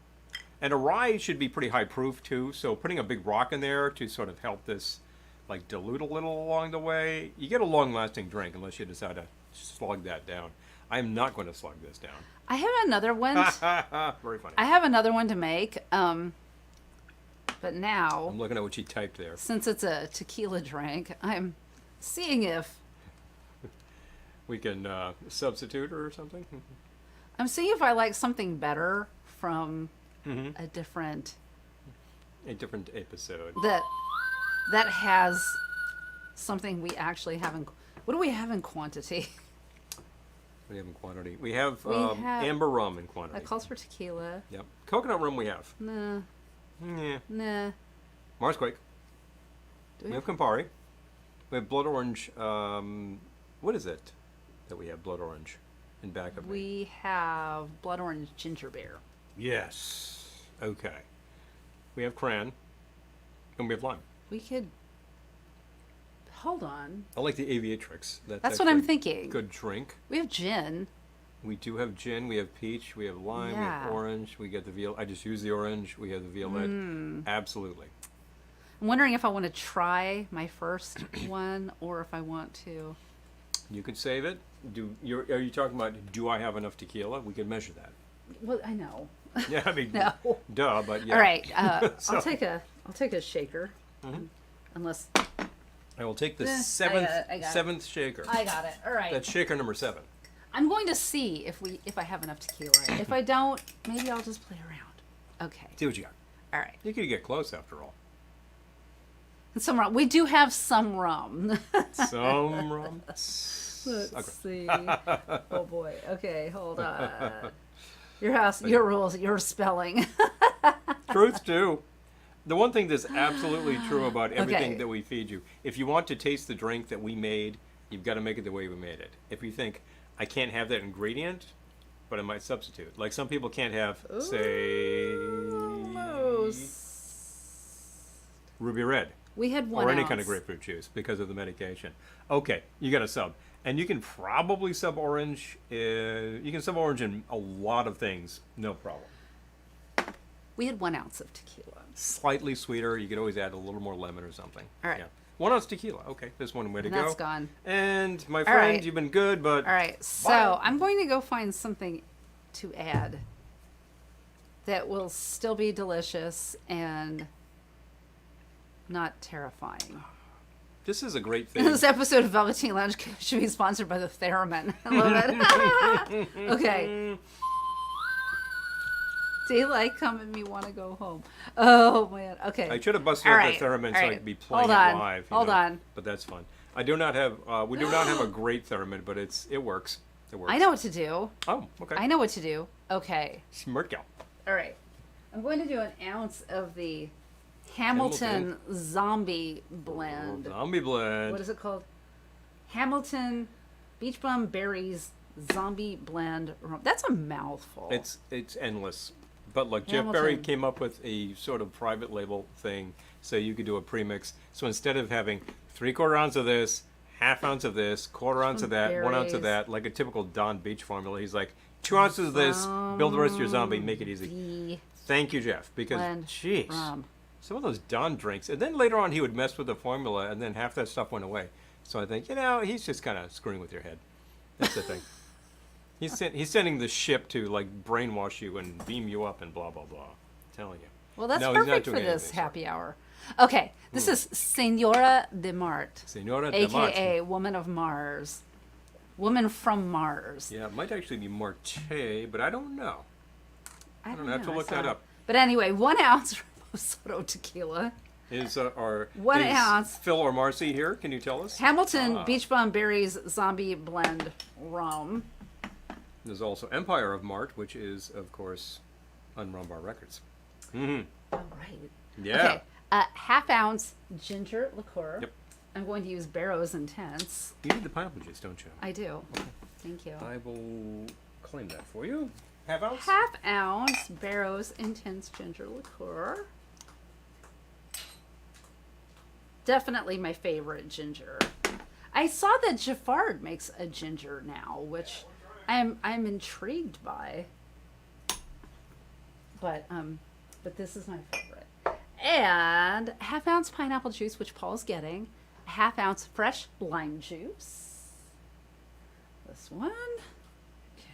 And a rye should be pretty high proof too. So putting a big rock in there to sort of help this like dilute a little along the way, you get a long lasting drink unless you decide to slug that down. I'm not going to slug this down. I have another one. Very funny. I have another one to make. But now, I'm looking at what she typed there. since it's a tequila drink, I'm seeing if We can substitute or something. I like something better from Mm-hmm. a different A different episode. that has something we actually have in. What do we have in quantity? We have in quantity. We have, have- amber rum in quantity. That calls for tequila. Yep. Coconut rum we have. Nah, Yeah. nah. Marsquake. Do We have Campari. We have blood orange. What is it that we have blood orange in back of me? We have blood orange ginger beer. Yes. Okay. We have cran. And we have lime. We could. Hold on. I like the aviatrix. That's what I'm thinking. Good drink. We have gin. We do have gin. We have peach. We have lime. We Yeah. have orange. We get the viol. I just use the orange. We have the violet. Absolutely. I'm wondering if I want to try my first one or if I want to. You could save it. Are you talking about? Do I have enough tequila? We could measure that. Well, I know. Yeah, I mean, No. duh. But yeah. All right. So- I'll take a shaker. Unless I will take the I seventh got it. seventh shaker. I got it. All right. That's shaker number 7. I'm going to see if I have enough tequila. If I don't, maybe I'll just play around. Okay. See what you got. All right. You could get close after all. Some rum. We do have some rum. Some rum. Let's Okay. see. Oh boy. Okay, hold on. Your house, your rules, your spelling. Truth too. The one thing that's absolutely true about everything Okay. that we feed you, if you want to taste the drink that we made, you've got to make it the way we made it. If you think, I can't have that ingredient, but I might substitute. Like some people can't have, say, ruby red We had one or ounce. any kind of grapefruit juice because of the medication. Okay, you got to sub. And you can probably sub orange. You can sub orange in a lot of things, no problem. We had 1 ounce of tequila. Slightly sweeter. You could always add a little more lemon or something. All right. Yeah. 1 ounce tequila. Okay, there's one way to And go. that's gone. And my friend, right. you've been good, but All right. So Bye. I'm going to go find something to add that will still be delicious and not terrifying. this is a great thing. This episode of Velveteen Lounge should be sponsored by the Theremin. I love it. Okay. Daylight come and me want to go home. Oh man. Okay. I should have busted All out right, the theremin so all I right. could be playing Hold on, it live. hold on. But that's fun. I do not have. We do not have a great theremin, but it works. It works. I know what to do. Oh, okay. I know what to do. Okay. Smart gal. All right. I'm going to do an ounce of the Hamilton Zombie Blend. Zombie blend. What is it called? Hamilton Beach Bum Berries Zombie Blend. That's a mouthful. It's endless. But look, Jeff Berry Hamilton. came up with a sort of private label thing so you could do a premix. So instead of having 3/4 ounce of this, half ounce of this, 1/4 ounce of that, 1 ounce of Berries. that, like a typical Don Beach formula, he's like, 2 ounces of this, build the rest of your zombie, make it easy. The Thank you, Jeff, because, blend jeez, rum. some of those Don drinks. And then later on he would mess with the formula and then half that stuff went away. So I think, he's just kind of screwing with your head. That's the thing. He's sending the ship to like brainwash you and beam you up and blah blah blah. I'm telling you. Well, that's No, he's not perfect for doing this anything, sorry. happy hour. Okay, this is Senora de Marte, Senora de Marte. aka Woman of Mars, Woman from Mars. Yeah, it might actually be Marte, but I don't know. I don't know, I have to look saw that it. up. But anyway, 1 ounce Reposado tequila, Is 1 is ounce. Phil or Marcy here? Can you tell us? Hamilton Beach Bum Berries Zombie Blend rum. There's also Empire of Mart, which is, of course, on Rumbar Records. Mm-hmm. All right. Yeah. Okay, half ounce ginger liqueur. Yep. I'm going to use Barrow's Intense. You need the pineapple juice, don't you? I do. Thank you. I will claim that for you. Half ounce? Half ounce Barrow's Intense ginger liqueur. Definitely my favorite ginger. I saw that Giffard makes a ginger now, which I'm intrigued by. But this is my favorite. And half ounce pineapple juice, which Paul's getting. A half ounce fresh lime juice. This one. Okay.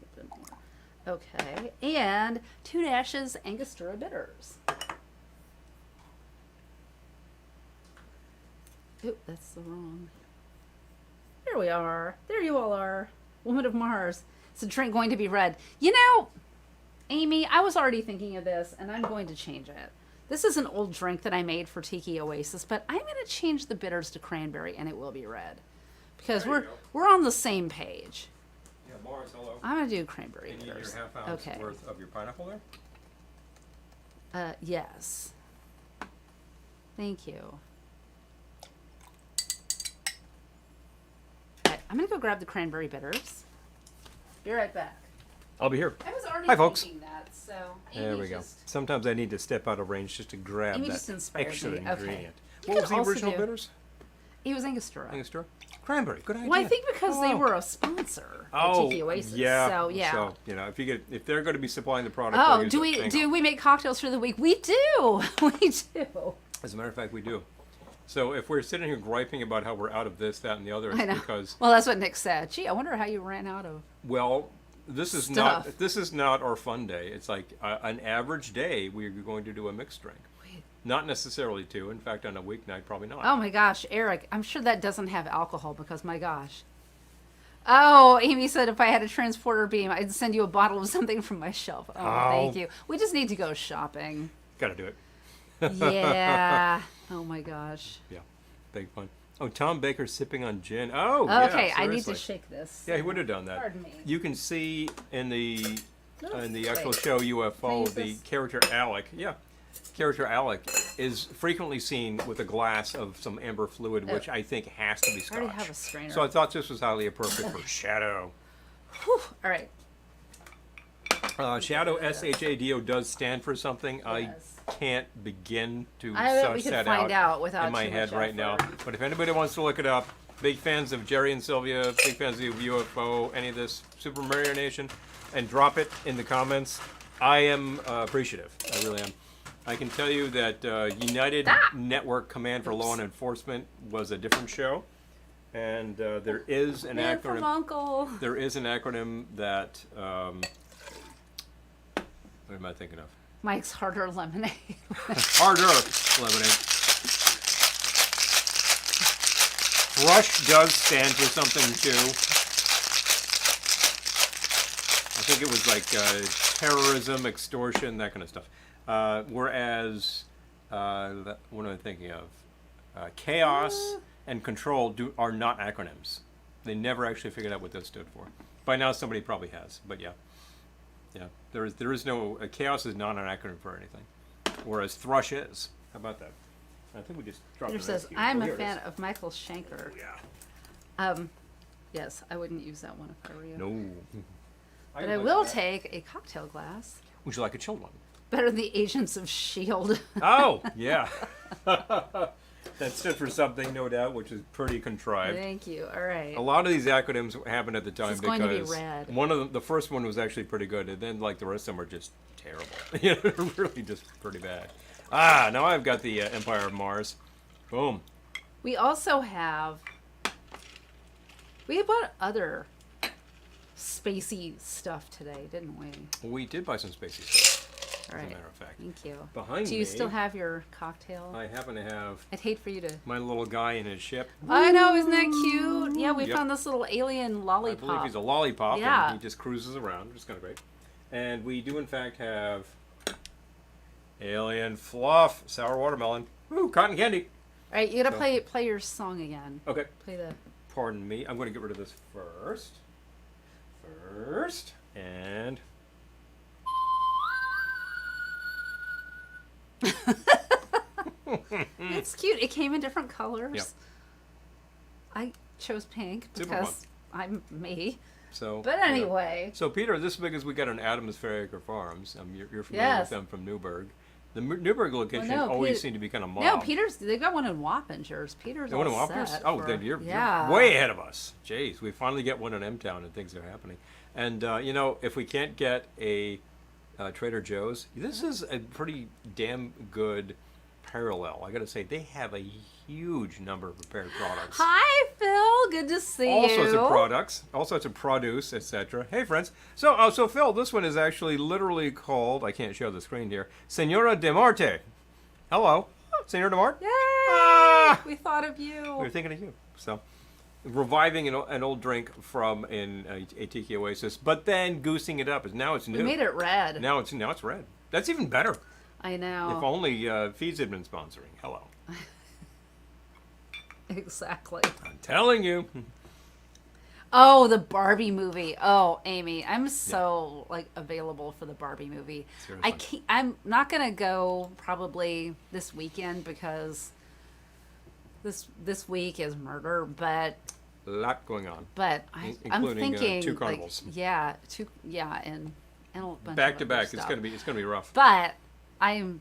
A bit more. Okay. And 2 dashes Angostura bitters. Oop, that's the wrong. There we are. There you all are. Woman of Mars. It's a drink going to be red. You know, Amy, I was already thinking of this, and I'm going to change it. This is an old drink that I made for Tiki Oasis, but I'm going to change the bitters to cranberry, and it will be red. Because There you go. we're on the same page. Yeah, Mars, hello. I'm going to do cranberry You need your bitters. half ounce Okay. worth of your pineapple there? Yes. Thank you. Okay, I'm gonna go grab the cranberry bitters. Be right back. I'll be here. I was already Hi, folks. thinking that, so There Amy we go. just- Sometimes I need to step out of range just to grab Amy that just inspired extra me. Okay. ingredient. You What could was the also original do- bitters? It was Angostura. Angostura? Cranberry. Good idea. Well, I think because they Oh. were a sponsor at Oh, Tiki Oasis. yeah. So yeah. So if they're going to be supplying the product. Oh, they'll use do it. we Hang do on. we make cocktails for the week? We do. We do. As a matter of fact, we do. So if we're sitting here griping about how we're out of this, that, and the other, I it's know. because Well, that's what Nick said. Gee, I wonder how you ran out of. well, this is Stuff. not our fun day. It's like an average day. We're going to do a mixed drink. Wait. Not necessarily two. In fact, on a weeknight, probably not. Oh my gosh, Eric, I'm sure that doesn't have alcohol because my gosh. Oh, Amy said if I had a transporter beam, I'd send you a bottle of something from my shelf. Oh, thank you. We just need to go shopping. Got to do it. Yeah. Oh my gosh. Yeah, big fun. Oh, Tom Baker sipping on gin. Oh, Okay, yeah, I need to seriously. shake this. Yeah, he would have done that. Pardon me. You can see in the actual Wait. show Can I UFO use the this? character Alec. Yeah, character Alec is frequently seen with a glass of some amber fluid, which I think has to be I scotch. already have a strainer. So I thought this was highly appropriate for Shadow. Whew. All right. Shadow SHADO does stand for something. I Yes. can't begin to I bet we suss could that find out without in my too head much right now. effort. But if anybody wants to look it up, big fans of Jerry and Sylvia, big fans of UFO, any of this Super Mario Nation, and drop it in the comments. I am appreciative. I really am. I can tell you that United Network Command for Law and Enforcement was a different show, and there is an Man from acronym. Uncle. There is an acronym that. What am I thinking of? Mike's Harder Lemonade. Harder lemonade. Rush does stand for something too. I think it was like terrorism, extortion, that kind of stuff. Whereas, what am I thinking of? Chaos and control are not acronyms. They never actually figured out what that stood for. By now, somebody probably has, but yeah. Yeah, there is no chaos is not an acronym for anything, whereas thrush is. How about that? I think we just dropped Peter the says, rescue. I'm Oh, a here it fan is. of Michael Schenker. Yeah. Yes, I wouldn't use that one if I were you. No. But I will take a cocktail glass. Would you like a chilled one? Better than the Agents of S.H.I.E.L.D. Oh, yeah. That stood for something, no doubt, which is pretty contrived. Thank you. All right. A lot of these acronyms happened at the time is going to be because red. one of the first one was actually pretty good, and then like the rest of them are just terrible. You know, really just pretty bad. Ah, now I've got the Empire of Mars. Boom. We also have. We bought other spacey stuff today, didn't we? We did buy some spacey stuff, All as right. a matter of fact. Thank you. Behind Do you me, still have your cocktail? I happen to have I'd hate for you to. my little guy in his ship. I know, isn't that cute? Yeah, we Yep. found this little alien lollipop. I believe he's a lollipop, Yeah. and he just cruises around, which is kind of great. And we do, in fact, have alien fluff, sour watermelon, ooh, cotton candy. All right, you gotta So- play your song again. Okay, Play the. pardon me. I'm going to get rid of this first. And It's cute. It came in different colors. Yep. I chose pink Super because I'm me. so. But yeah. anyway, So Peter, this is because we got an Adams Farraker Farms. You're familiar Yes. with them from Newburgh. The Newburgh location no, always Peter- seem to be kind of mob. no, Peter's. They got one in Wappingers. Peter's You want all to Wappers? set Oh, for- then you're yeah. way ahead of us. Jeez, we finally get one in M-Town and things are happening. And, you know, if we can't get a Trader Joe's, this is a pretty damn good parallel. I got to say, they have a huge number of prepared products. Hi, Phil. Good to see All you. sorts of products, all sorts of produce, etc. Hey, friends. So Phil, this one is actually literally called, I can't show the screen here, Senora de Marte. Hello, Senora de Marte. Yay! Ah! We thought of you. We were thinking of you. So, reviving an old drink from a Tiki Oasis, but then goosing it up. Now it's new. We made it red. Now it's red. That's even better. I know. If only Feeds had been sponsoring. Hello. Exactly. I'm telling you. Oh, the Barbie movie. Oh, Amy, I'm so like available for the Barbie movie. Seriously. I'm not gonna go probably this weekend because this week is murder, A lot going on. I'm Including, thinking two like, carnivals. and a bunch Back of to other back. It's stuff. gonna be rough. But I'm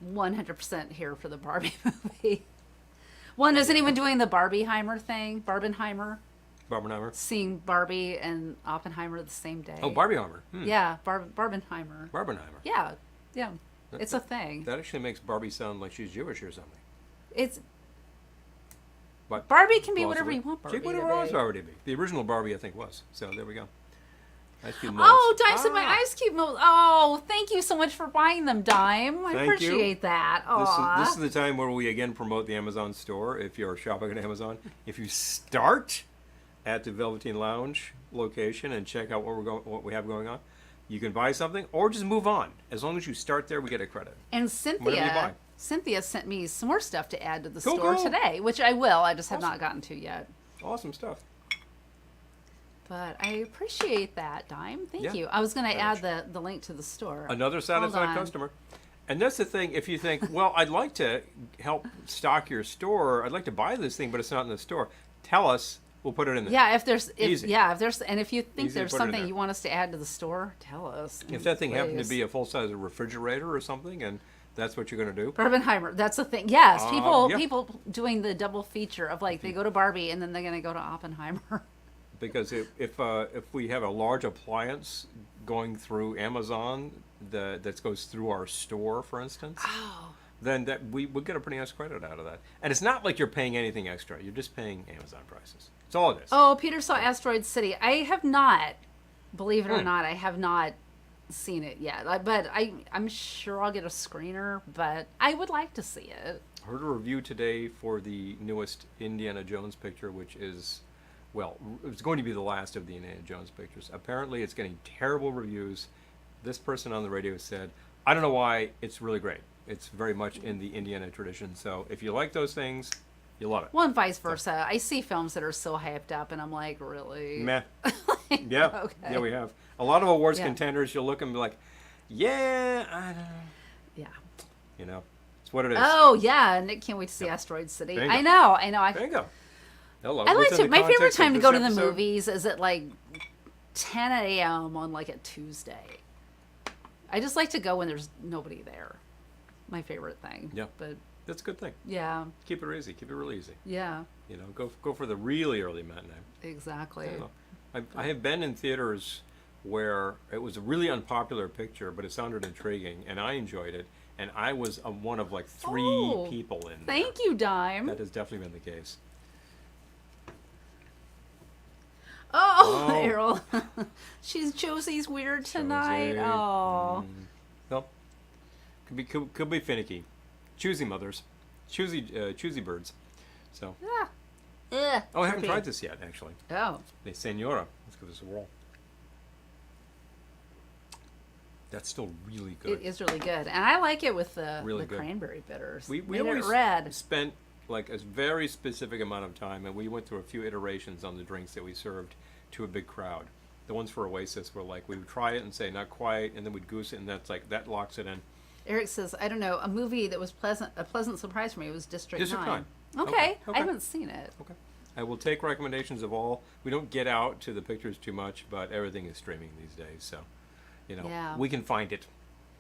100% here for the Barbie movie. One, isn't even doing the Barbieheimer thing, Barbenheimer, Barbenheimer. seeing Barbie and Oppenheimer the same day. Oh, Barbieheimer. Yeah, Barbenheimer. Barbenheimer. Yeah, yeah, it's a thing. That actually makes Barbie sound like she's Jewish or something. It's But Barbie can be possibly. whatever you want Barbie She whatever to wants be. Barbie to be. The original Barbie, I think, was. So there we go. Ice Cube molds. Oh, Dime said my ice cube molds. Oh, thank you so much for buying them, Dime. I Thank you. appreciate that. This is Aw. the time where we again promote the Amazon store. If you're shopping at Amazon, if you start at the Velveteen Lounge location and check out what we have going on, you can buy something or just move on. As long as you start there, we get a credit. And Whatever you buy. Cynthia sent me some more stuff to add to the Cool, store cool. today, which I will. I just have Awesome. not gotten to yet. Awesome stuff. But I appreciate that, Dime. Thank Yeah, you. I was going to very add much. the link to the store. Another satisfied on. customer. And that's the thing. If you think, well, I'd like to help stock your store. I'd like to buy this thing, but it's not in the store. Tell us. We'll put it in there. Yeah, if there's Easy. and if you think Easy to there's put it in something there. you want us to add to the store, tell us. If that thing happened to please. be a full-size refrigerator or something, and that's what you're going to do. Barbenheimer, that's the thing. Yes, Yeah. people doing the double feature of like they go to Barbie and then they're gonna go to Oppenheimer. Because if we have a large appliance going through Amazon that goes through our store, for instance, then that we would get a pretty nice credit out of that. And it's not like you're paying anything extra. You're just paying Amazon prices. That's all it is. Oh, Peter saw Asteroid City. I have not, believe it or Hmm. not, I have not seen it yet. But I'm sure I'll get a screener. But I would like to see it. Heard a review today for the newest Indiana Jones picture, which is, well, it's going to be the last of the Indiana Jones pictures. Apparently, it's getting terrible reviews. This person on the radio said, I don't know why, it's really great. It's very much in the Indiana tradition. So if you like those things, you love it. Well, and vice versa. I see films that are so hyped up, and I'm like, really? Meh. Yeah. Okay. Yeah, we have. A lot of awards Yeah. contenders, you'll look and be like, yeah, I don't know. Yeah. You know, it's what it is. Oh yeah, Nick can't wait to see Yep. Asteroid City. There you I go. know. There you go. Hello. I like Within to. the My favorite context of time to this go to the episode, movies is at like 10 a.m. on like a Tuesday. I just like to go when there's nobody there. My favorite thing. Yeah. But That's a good thing. yeah, Keep it easy. Keep it real easy. yeah, You know, go for the really early matinee. exactly. I don't know. I have been in theaters where it was a really unpopular picture, but it sounded intriguing, and I enjoyed it. And I was one of like three Oh, people in there. Thank you, Dime. That has definitely been the case. Oh, Oh. Errol. She's Josie's weird tonight. Josie. Oh. No, could be finicky. Choosy mothers, choosy birds. So, Ah. Ugh, oh, I haven't trippy. tried this yet, actually. Oh. The Senora. Let's give this a whirl. That's still really good. It is really good, and I like it with the Really the good. cranberry bitters. We Made always it red. spent like a very specific amount of time, and we went through a few iterations on the drinks that we served to a big crowd. The ones for Oasis were like we would try it and say not quite, and then we'd goose it, and that's like that locks it in. Eric says, I don't know, a movie that was a pleasant surprise for me was District District 9. 9. Okay. Okay, I okay. haven't seen it. Okay. I will take recommendations of all. We don't get out to the pictures too much, but everything is streaming these days, so you know Yeah. we can find it.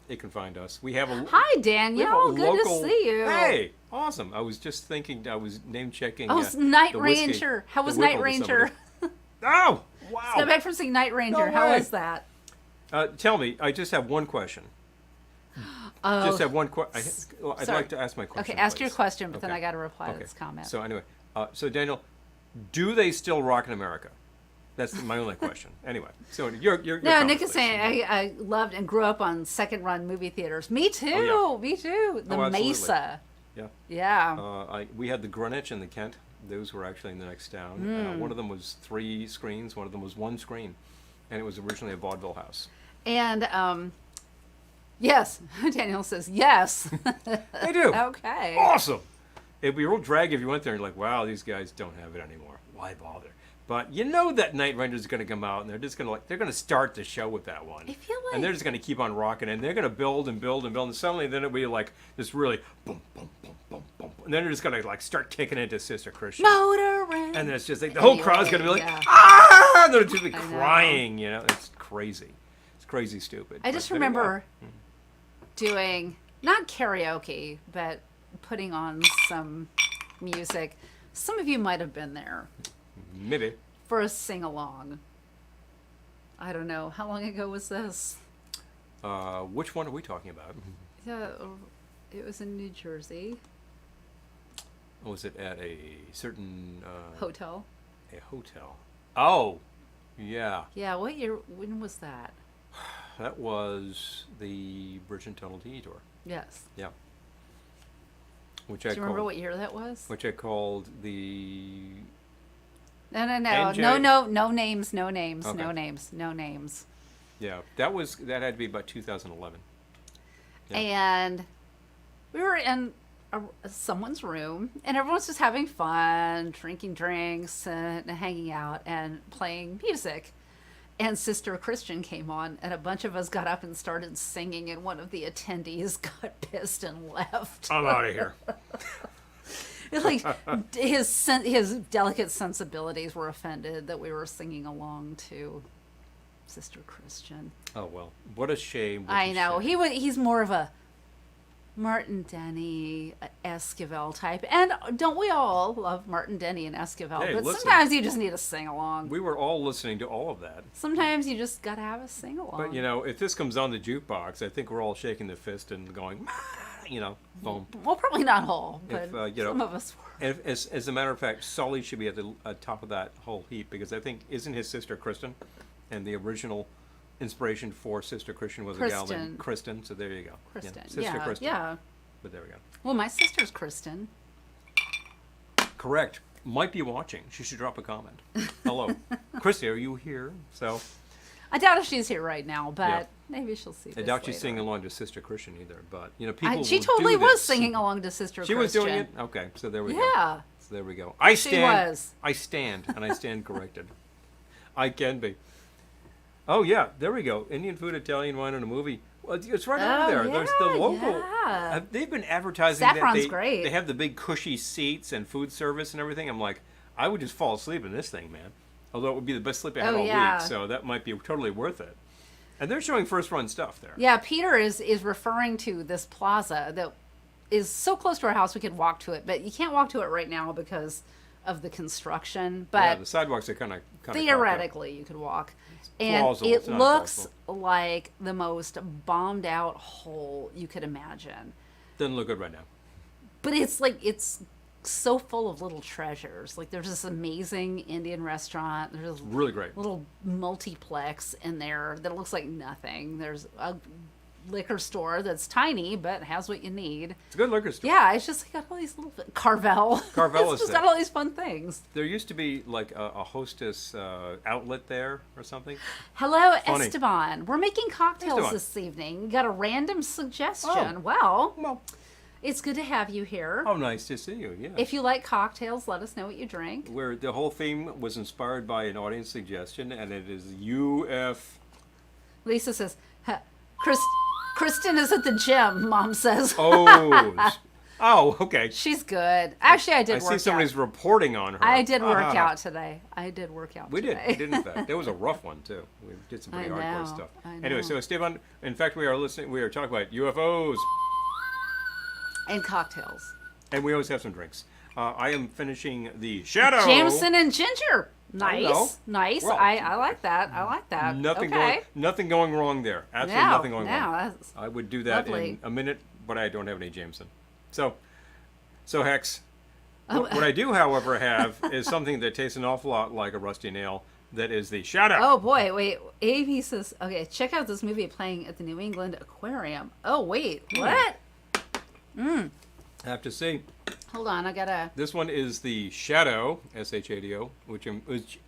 It can find us. We have a Hi, we have Danielle. a Good local- to see you. Hey, awesome! I was just thinking. I was name checking. Oh, Night the whiskey- Ranger. How the was whipple Night to Ranger? somebody. Oh, wow! Got back from seeing Night Ranger. No How way. was that? Tell me. I just have one question. Oh, Just have one question. I'd sorry. like to ask my question. okay, ask your please. question, but then Okay. I got to reply to Okay. this comment. So anyway, so Daniel, do they still rock in America? That's my only question. Anyway, so you're No, comment, Nick is please. saying I loved and grew up on second run movie theaters. Me too. Oh, yeah. Me too. The Oh, absolutely. Mesa. Yeah. Yeah. We had the Greenwich and the Kent. Those were actually in the next town. Hmm. One of them was 3 screens. One of them was 1 screen, and it was originally a vaudeville house. And yes, Daniel says yes. They do. Okay. Awesome. It'd be a real drag if you went there and you're like, wow, these guys don't have it anymore. Why bother? But that Night Ranger's going to come out, and they're just going to they're going to start the show with that one. I feel like, and they're just going to keep on rocking, and they're going to build and build and build, and suddenly then it'll be like this really boom, boom, boom, boom, boom, and then they're just going to like start kicking into Sister Christian. Motorin. And then it's just like the whole crowd's going to be like, yeah. ah! And they're just be crying, It's crazy. It's crazy stupid. I just remember doing, not karaoke, but putting on some music. Some of you might have been there. Maybe. For a sing-along. I don't know. How long ago was this? Which one are we talking about? Yeah, it was in New Jersey. Was it at a certain... hotel. A hotel. Oh, yeah. Yeah, what year? When was that? That was the Bridge and Tunnel Tour. Yes. Yeah. Do you remember what year that was? Which I called the... No NJ. no names, no names, Okay. no names, no names. Yeah, that had to be about 2011. Yeah. And we were in someone's room, and everyone's just having fun, drinking drinks and hanging out and playing music. And Sister Christian came on, and a bunch of us got up and started singing, and one of the attendees got pissed and left. I'm out of here. It's like his delicate sensibilities were offended that we were singing along to Sister Christian. Oh, well, what a shame. I know. He's more of a Martin Denny, Esquivel type. And don't we all love Martin Denny and Esquivel? Hey, but listen. sometimes you just need to sing along. We were all listening to all of that. Sometimes you just got to have a sing along. But, if this comes on the jukebox, I think we're all shaking the fist and going, boom. Well, probably not all, but If, some of us were. As a matter of fact, Sully should be at the top of that whole heap, because I think, isn't his sister Kristen? And the original inspiration for Sister Christian was a gal named Kristen, so there you go. Kristen, Sister Kristen. yeah. But there we go. Well, my sister's Kristen. Correct. Might be watching. She should drop a comment. Hello. Christy, are you here? So I doubt if she's here right now, but Yeah. maybe she'll see this I doubt she's later. singing along to Sister Christian either. But, people She will totally do was this. singing along to Sister She Christian. was doing it? Okay, so there we go. Yeah. So there we go. I stand. was. I stand, and I stand corrected. I can be. Oh, yeah, there we go. Indian food, Italian wine, and a movie. Well, it's right over there. There's the local. Yeah. They've been advertising Saffron's that great. they have the big cushy seats and food service and everything. I'm like, I would just fall asleep in this thing, man. Although it would be the best sleep I had all yeah. week, so that might be totally worth it. And they're showing first-run stuff there. Yeah, Peter is referring to this plaza that is so close to our house we could walk to it, but you can't walk to it right now because of the construction. But Yeah, the sidewalks are kind of theoretically you could walk. And plausible. it It's not looks plausible. like the most bombed out hole you could imagine. Doesn't look good right now. But it's so full of little treasures. Like there's this amazing Indian restaurant. There's this Really great. little multiplex in there that looks like nothing. There's a liquor store that's tiny but has what you need. It's a good liquor store. Yeah, it's just got all these little Carvel. Carvel it's is just there. got all these fun things. There used to be like a Hostess outlet there or something. Hello, Funny. Esteban. We're making cocktails Esteban. this evening. You got a random suggestion. Oh. Well, it's good to have you here. Oh, nice to see you. Yeah. If you like cocktails, let us know what you drink. Where the whole theme was inspired by an audience suggestion, and it is UF. Lisa says, Kristen is at the gym, Mom says. Oh, okay. She's good. Actually, I did I work see somebody's out. reporting on her. I did work out today. I did work out We today. did. We did, in fact. That was a rough one, too. We did some pretty I hardcore know, stuff. I Anyway, know. so Esteban, in fact, we are talking about UFOs. And cocktails. And we always have some drinks. I am finishing the Shadow. Jameson and ginger. Nice. no. Nice. Well, I like that. I like that. Okay. Nothing going wrong there. Absolutely No, nothing going no, wrong. that's I would do that lovely. in a minute, but I don't have any Jameson. So Hex, what I do, however, have is something that tastes an awful lot like a rusty nail. That is the Shadow. Oh boy, wait. Amy says, okay, check out this movie playing at the New England Aquarium. Oh wait, what? I have to see. Hold on, I gotta. This one is the Shadow, SHADO, which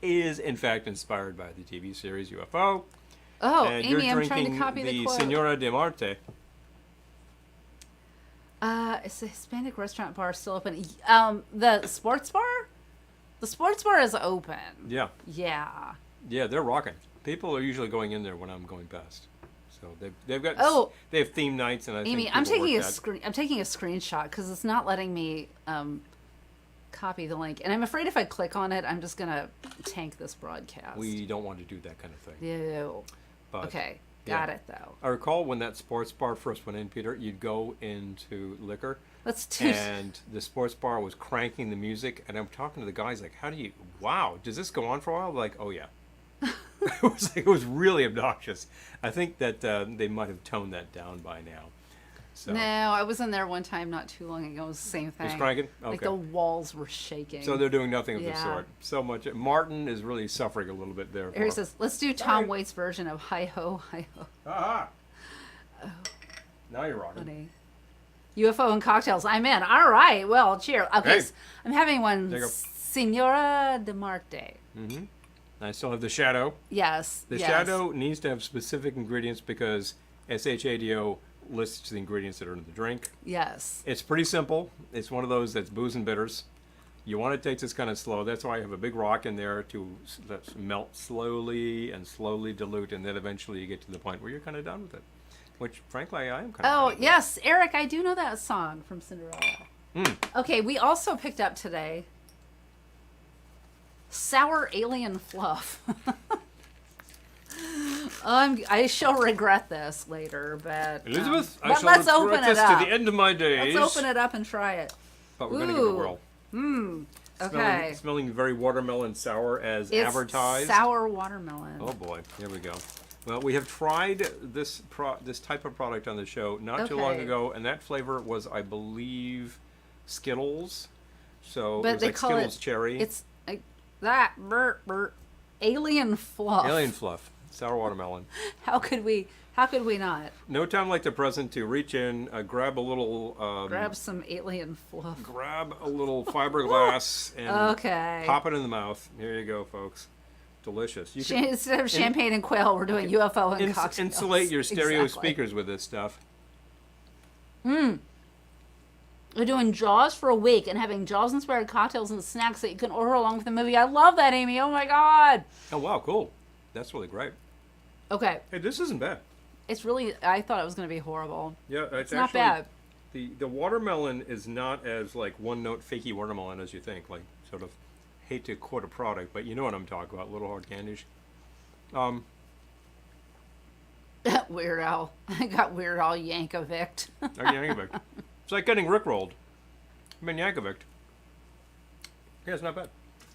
is in fact inspired by the TV series UFO. Oh, and Amy, you're I'm trying to drinking copy the quote. Senora de Marte. It's a Hispanic restaurant bar still open. The sports bar? The sports bar is open. Yeah. Yeah. Yeah, they're rocking. People are usually going in there when I'm going past. So they've got they have theme nights, and I Amy, think I'm people taking work a that. screen. I'm taking a screenshot because it's not letting me copy the link, and I'm afraid if I click on it, I'm just gonna tank this broadcast. We don't want to do that kind of thing. Ew. But, Okay, yeah. got it though. I recall when that sports bar first went in, Peter, you'd go into liquor, Let's do. and the sports bar was cranking the music, and I'm talking to the guys like, how do you, wow, does this go on for a while? Like, oh yeah. It was really obnoxious. I think that they might have toned that down by now. So. No, I was in there one time not too long ago. It was the same thing. It's cranking? Okay. Like the walls were shaking. So they're doing nothing of the Yeah. sort. So much. Martin is really suffering a little bit there. Here he For- says, let's do Tom Waits' version of Hi Ho, Hi Ho. Aha! Now you're rocking. Funny. UFO and cocktails. I'm in. All right. Well, cheer. Okay. Hey. So I'm having one There you go. Senora de Marte. Mm-hmm. I still have the shadow. Yes. The yes. shadow needs to have specific ingredients because SHADO lists the ingredients that are in the drink. Yes. It's pretty simple. It's one of those that's booze and bitters. You want to take this kind of slow. That's why I have a big rock in there to let melt slowly and slowly dilute, and then eventually you get to the point where you're kind of done with it. Which, frankly, I am kind of. Oh, done with. yes. Eric, I do know that song from Cinderella. Mm. Okay. We also picked up today Sour Alien Fluff. I shall regret this later, but Elizabeth, I but shall let's regret open this it up. to the end of my days. Let's open it up and try it. But we're going to give it a Ooh. whirl. Okay. Smelling very watermelon sour as It's advertised. sour watermelon. Oh boy, here we go. Well, we have tried this type of product on the show not too long Okay. ago, and that flavor was, I believe, Skittles. So But it was they like call Skittles it cherry. It's like that alien fluff. Alien fluff, sour watermelon. How could we not No time like the present to reach in, grab a little, grab some alien fluff? grab a little fiberglass and Okay. pop it in the mouth. Here you go, folks. Delicious. You can Instead of champagne and quail, we're doing UFO and cocktails. insulate your stereo Exactly. speakers with this stuff. We're doing Jaws for a week and having Jaws-inspired cocktails and snacks that you can order along with the movie. I love that, Amy. Oh my god. Oh wow, cool. That's really great. Okay, Hey, this isn't bad. it's really. I thought it was going to be horrible. Yeah, It's not bad. The watermelon is not as like one note fakey watermelon as you think. Like sort of hate to quote a product, but you know what I'm talking about. Little hard candies. Weird Al. I got Weird Al Yankovic. Yankovic. It's like getting rickrolled. I mean Yankovic. Yeah, it's not bad.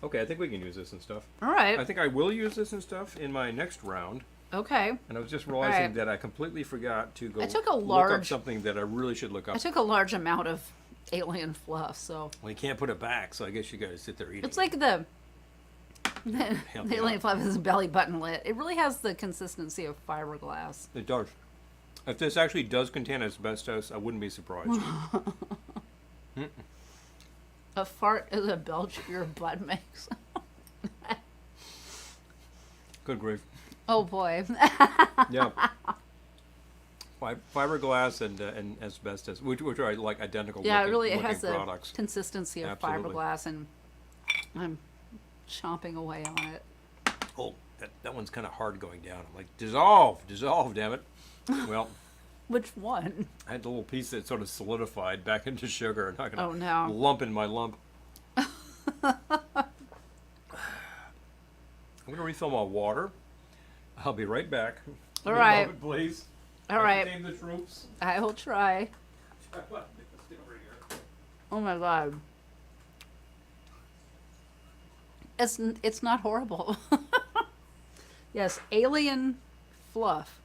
Okay, I think we can use this and stuff. All right. I think I will use this and stuff in my next round. Okay. And I was just realizing Right. that I completely forgot to go I took a look up large- something that I really should look up. I took a large amount of alien fluff, so Well, you can't put it back, so I guess you gotta sit there eating. it's like the Help me alien out. fluff is a belly button lit. It really has the consistency of fiberglass. It does. If this actually does contain asbestos, I wouldn't be surprised. A fart is a belch your butt makes. Good grief. Oh boy. Yeah. Fiberglass and asbestos, which are like identical Yeah, it looking, really it looking has the products. consistency of Absolutely. fiberglass, and I'm chomping away on it. Oh, that one's kind of hard going down. I'm like, dissolve, damn it. Well, Which one? I had the little piece that sort of solidified back into sugar. I'm not Oh, gonna no. lump in my lump. I'm gonna refill my water. I'll be right back. All Give me a right. moment, please. All right. Name the troops. I will try. Oh my god. It's not horrible. Yes, alien fluff.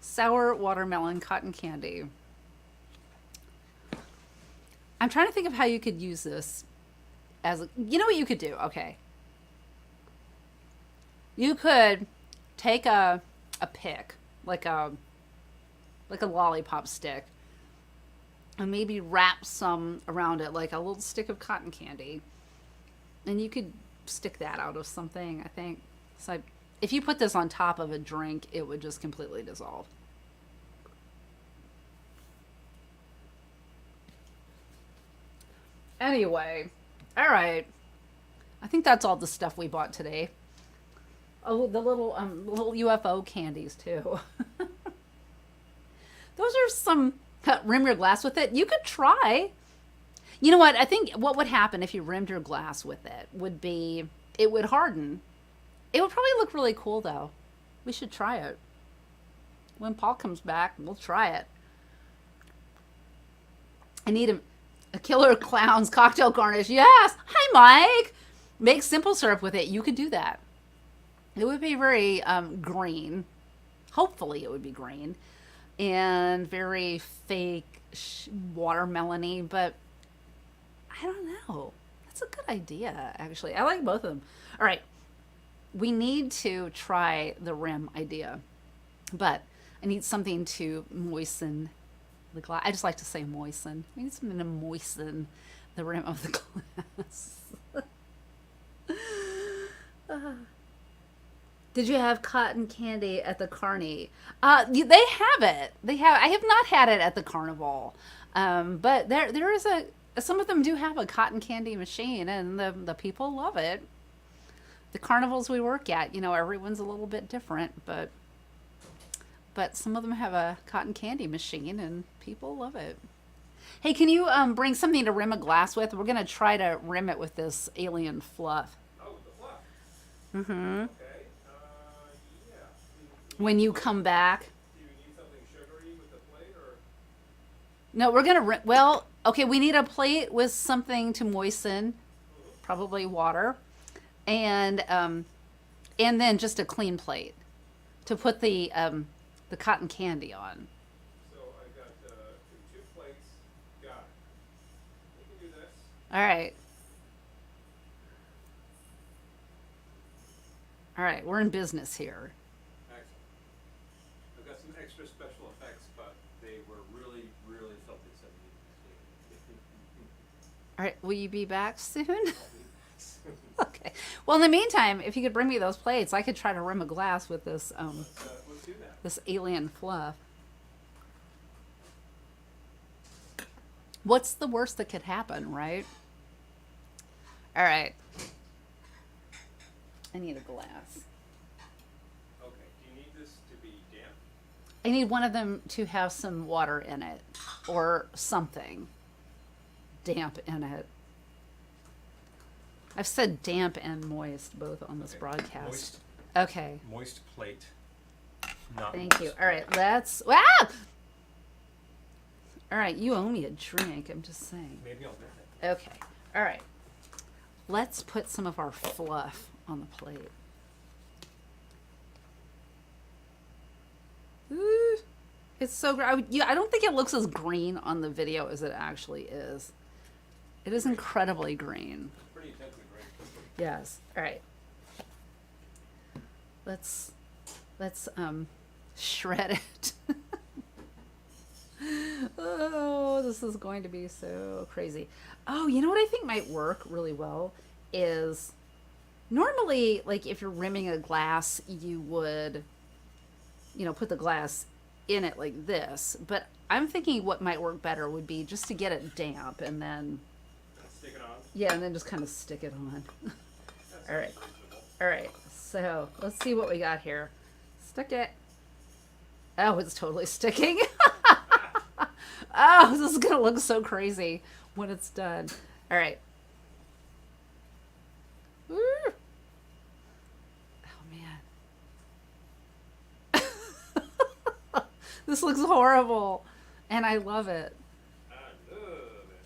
Sour watermelon cotton candy. I'm trying to think of how you could use this as you know what you could do, okay. You could take a pick, like a lollipop stick, and maybe wrap some around it, like a little stick of cotton candy. And you could stick that out of something, I think. So if you put this on top of a drink, it would just completely dissolve. Anyway, all right. I think that's all the stuff we bought today. Oh, the little UFO candies too. Those are some rim your glass with it. You could try. You know what? I think what would happen if you rimmed your glass with it would be it would harden. It would probably look really cool though. We should try it. When Paul comes back, we'll try it. I need a killer clown's cocktail garnish. Yes. Hi, Mike. Make simple syrup with it. You could do that. It would be very green. Hopefully it would be green. And very fake watermelon-y. But I don't know. That's a good idea, actually. I like both of them. All right. We need to try the rim idea. But I need something to moisten the glass. I just like to say moisten. We need something to moisten the rim of the glass. Did you have cotton candy at the Carney? They have it. They have. I have not had it at the carnival, but there is a. Some of them do have a cotton candy machine, and the people love it. The carnivals we work at, everyone's a little bit different, but some of them have a cotton candy machine, and people love it. Hey, can you bring something to rim a glass with? We're gonna try to rim it with this alien fluff. Oh, the fluff. Mm-hmm. Okay. Yeah. When you come back. Do you need something sugary with the plate, or? No, we're gonna. Well, okay. We need a plate with something to moisten, probably water, and then just a clean plate to put the cotton candy on. So I got two plates. Got it. We can do this. All right. All right, we're in business here. Excellent. I've got some extra special effects, but they were really, really something. All right, will you be back soon? Okay. Well, in the meantime, if you could bring me those plates, I could try to rim a glass with this Let's do that. this alien fluff. What's the worst that could happen, right? All right. I need a glass. Okay. Do you need this to be damp? I need one of them to have some water in it or something damp in it. I've said damp and moist both on this Okay. broadcast. Moist. Okay. Moist plate. Not Thank you. moist. All right, let's. Wow! All right, you owe me a drink. I'm just saying. Maybe I'll do that. Okay. All right. Let's put some of our fluff on the plate. Ooh, it's so great. I don't think it looks as green on the video as it actually is. It is incredibly green. Pretty intensely green. Yes. All right. Let's shred it. Oh, this is going to be so crazy. Oh, you know what I think might work really well is normally, like, if you're rimming a glass, you would, put the glass in it like this. But I'm thinking what might work better would be just to get it damp and then, Stick it on. yeah, and then just kind of stick it on. That's All right. reasonable. All right, so let's see what we got here. Stick it. Oh, it's totally sticking. Oh, this is going to look so crazy when it's done. All right. Woo. Oh, man. This looks horrible, and I love it.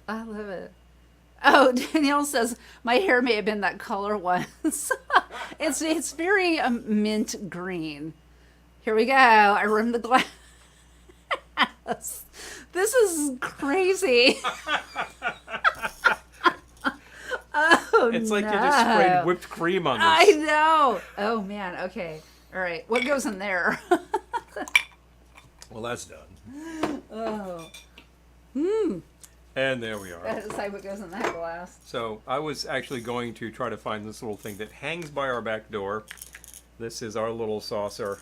I love it. Oh, Danielle says my hair may have been that color once. It's very mint green. Here we go. I rimmed the glass. This is crazy. Oh, It's like no. you just sprayed whipped cream on this. I know. Oh man. Okay. All right. What goes in there? Well, that's done. Oh. And there we are. Gotta decide what goes in that glass. So I was actually going to try to find this little thing that hangs by our back door. This is our little saucer.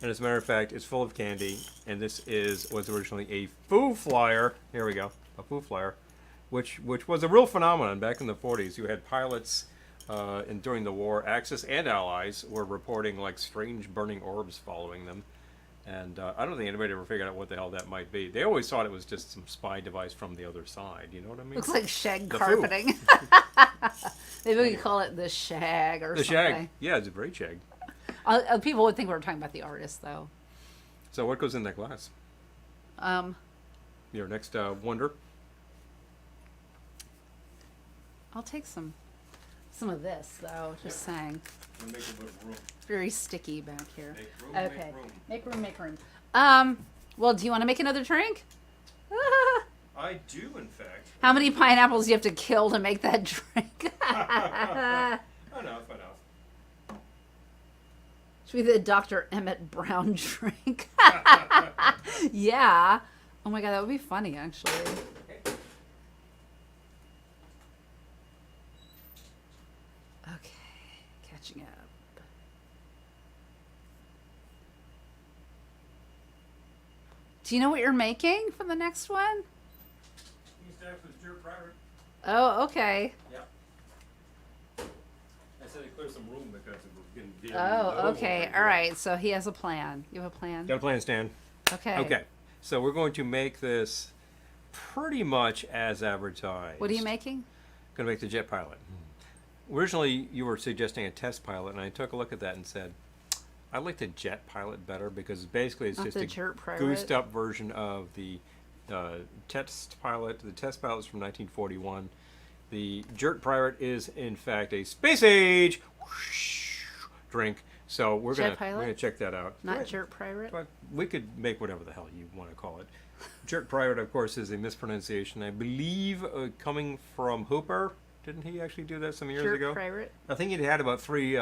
And as a matter of fact, it's full of candy. And this was originally a foo flyer. Here we go. A foo flyer. Which was a real phenomenon back in the 40s. You had pilots and during the war, Axis and Allies were reporting like strange burning orbs following them. And I don't think anybody ever figured out what the hell that might be. They always thought it was just some spy device from the other side. You know what I mean? Looks like shag The carpeting. Maybe we could call it the shag or The something. shag. Yeah, it's a great shag. People would think we were talking about the artist, though. So what goes in that glass? Your next wonder? I'll take some of this, though. Just saying. We'll make a bit of room. Very sticky back here. Make room, Okay. make room. Make room. Well, do you want to make another drink? I do, in fact. How many pineapples do you have to kill to make that drink? Enough. Should be the Dr. Emmett Brown drink. Yeah. Oh my god, that would be funny, actually. Okay, catching up. Do you know what you're making for the next one? Oh, okay. Yep. I said to clear some room because it was getting dim. Oh, okay. All right. So he has a plan. You have a plan? Got a plan, Stan. Okay. Okay. So we're going to make this pretty much as advertised. What are you making? Going to make the jet pilot. Originally, you were suggesting a test pilot, and I took a look at that and said, I like the jet pilot better because basically it's Not just the a jerk pirate. goosed up version of the test pilot. The test pilot is from 1941. The Jerk Pirate is in fact a space age drink. So we're gonna check that out. Not Right. jerk pirate. But we could make whatever the hell you want to call it. Jerk Pirate, of course, is a mispronunciation. I believe coming from Hooper. Didn't he actually do that some years Jerk ago? pirate. I think he had about three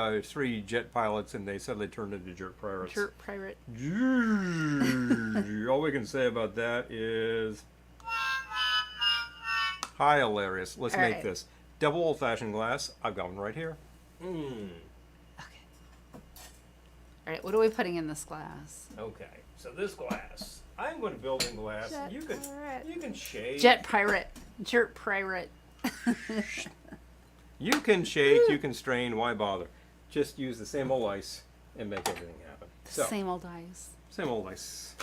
jet pilots, and they suddenly turned into Jerk Pirates. Jerk pirate. All we can say about that is hi, hilarious. Let's All make right. this double old-fashioned glass. I've got one right here. Okay. All right. What are we putting in this glass? Okay, so this glass, I'm going to build in glass. Jet You pirate. can shade. Jet pirate. Jerk pirate. You can shake. You can strain. Why bother? Just use the same old ice and make everything happen. So Same old eyes. same old ice.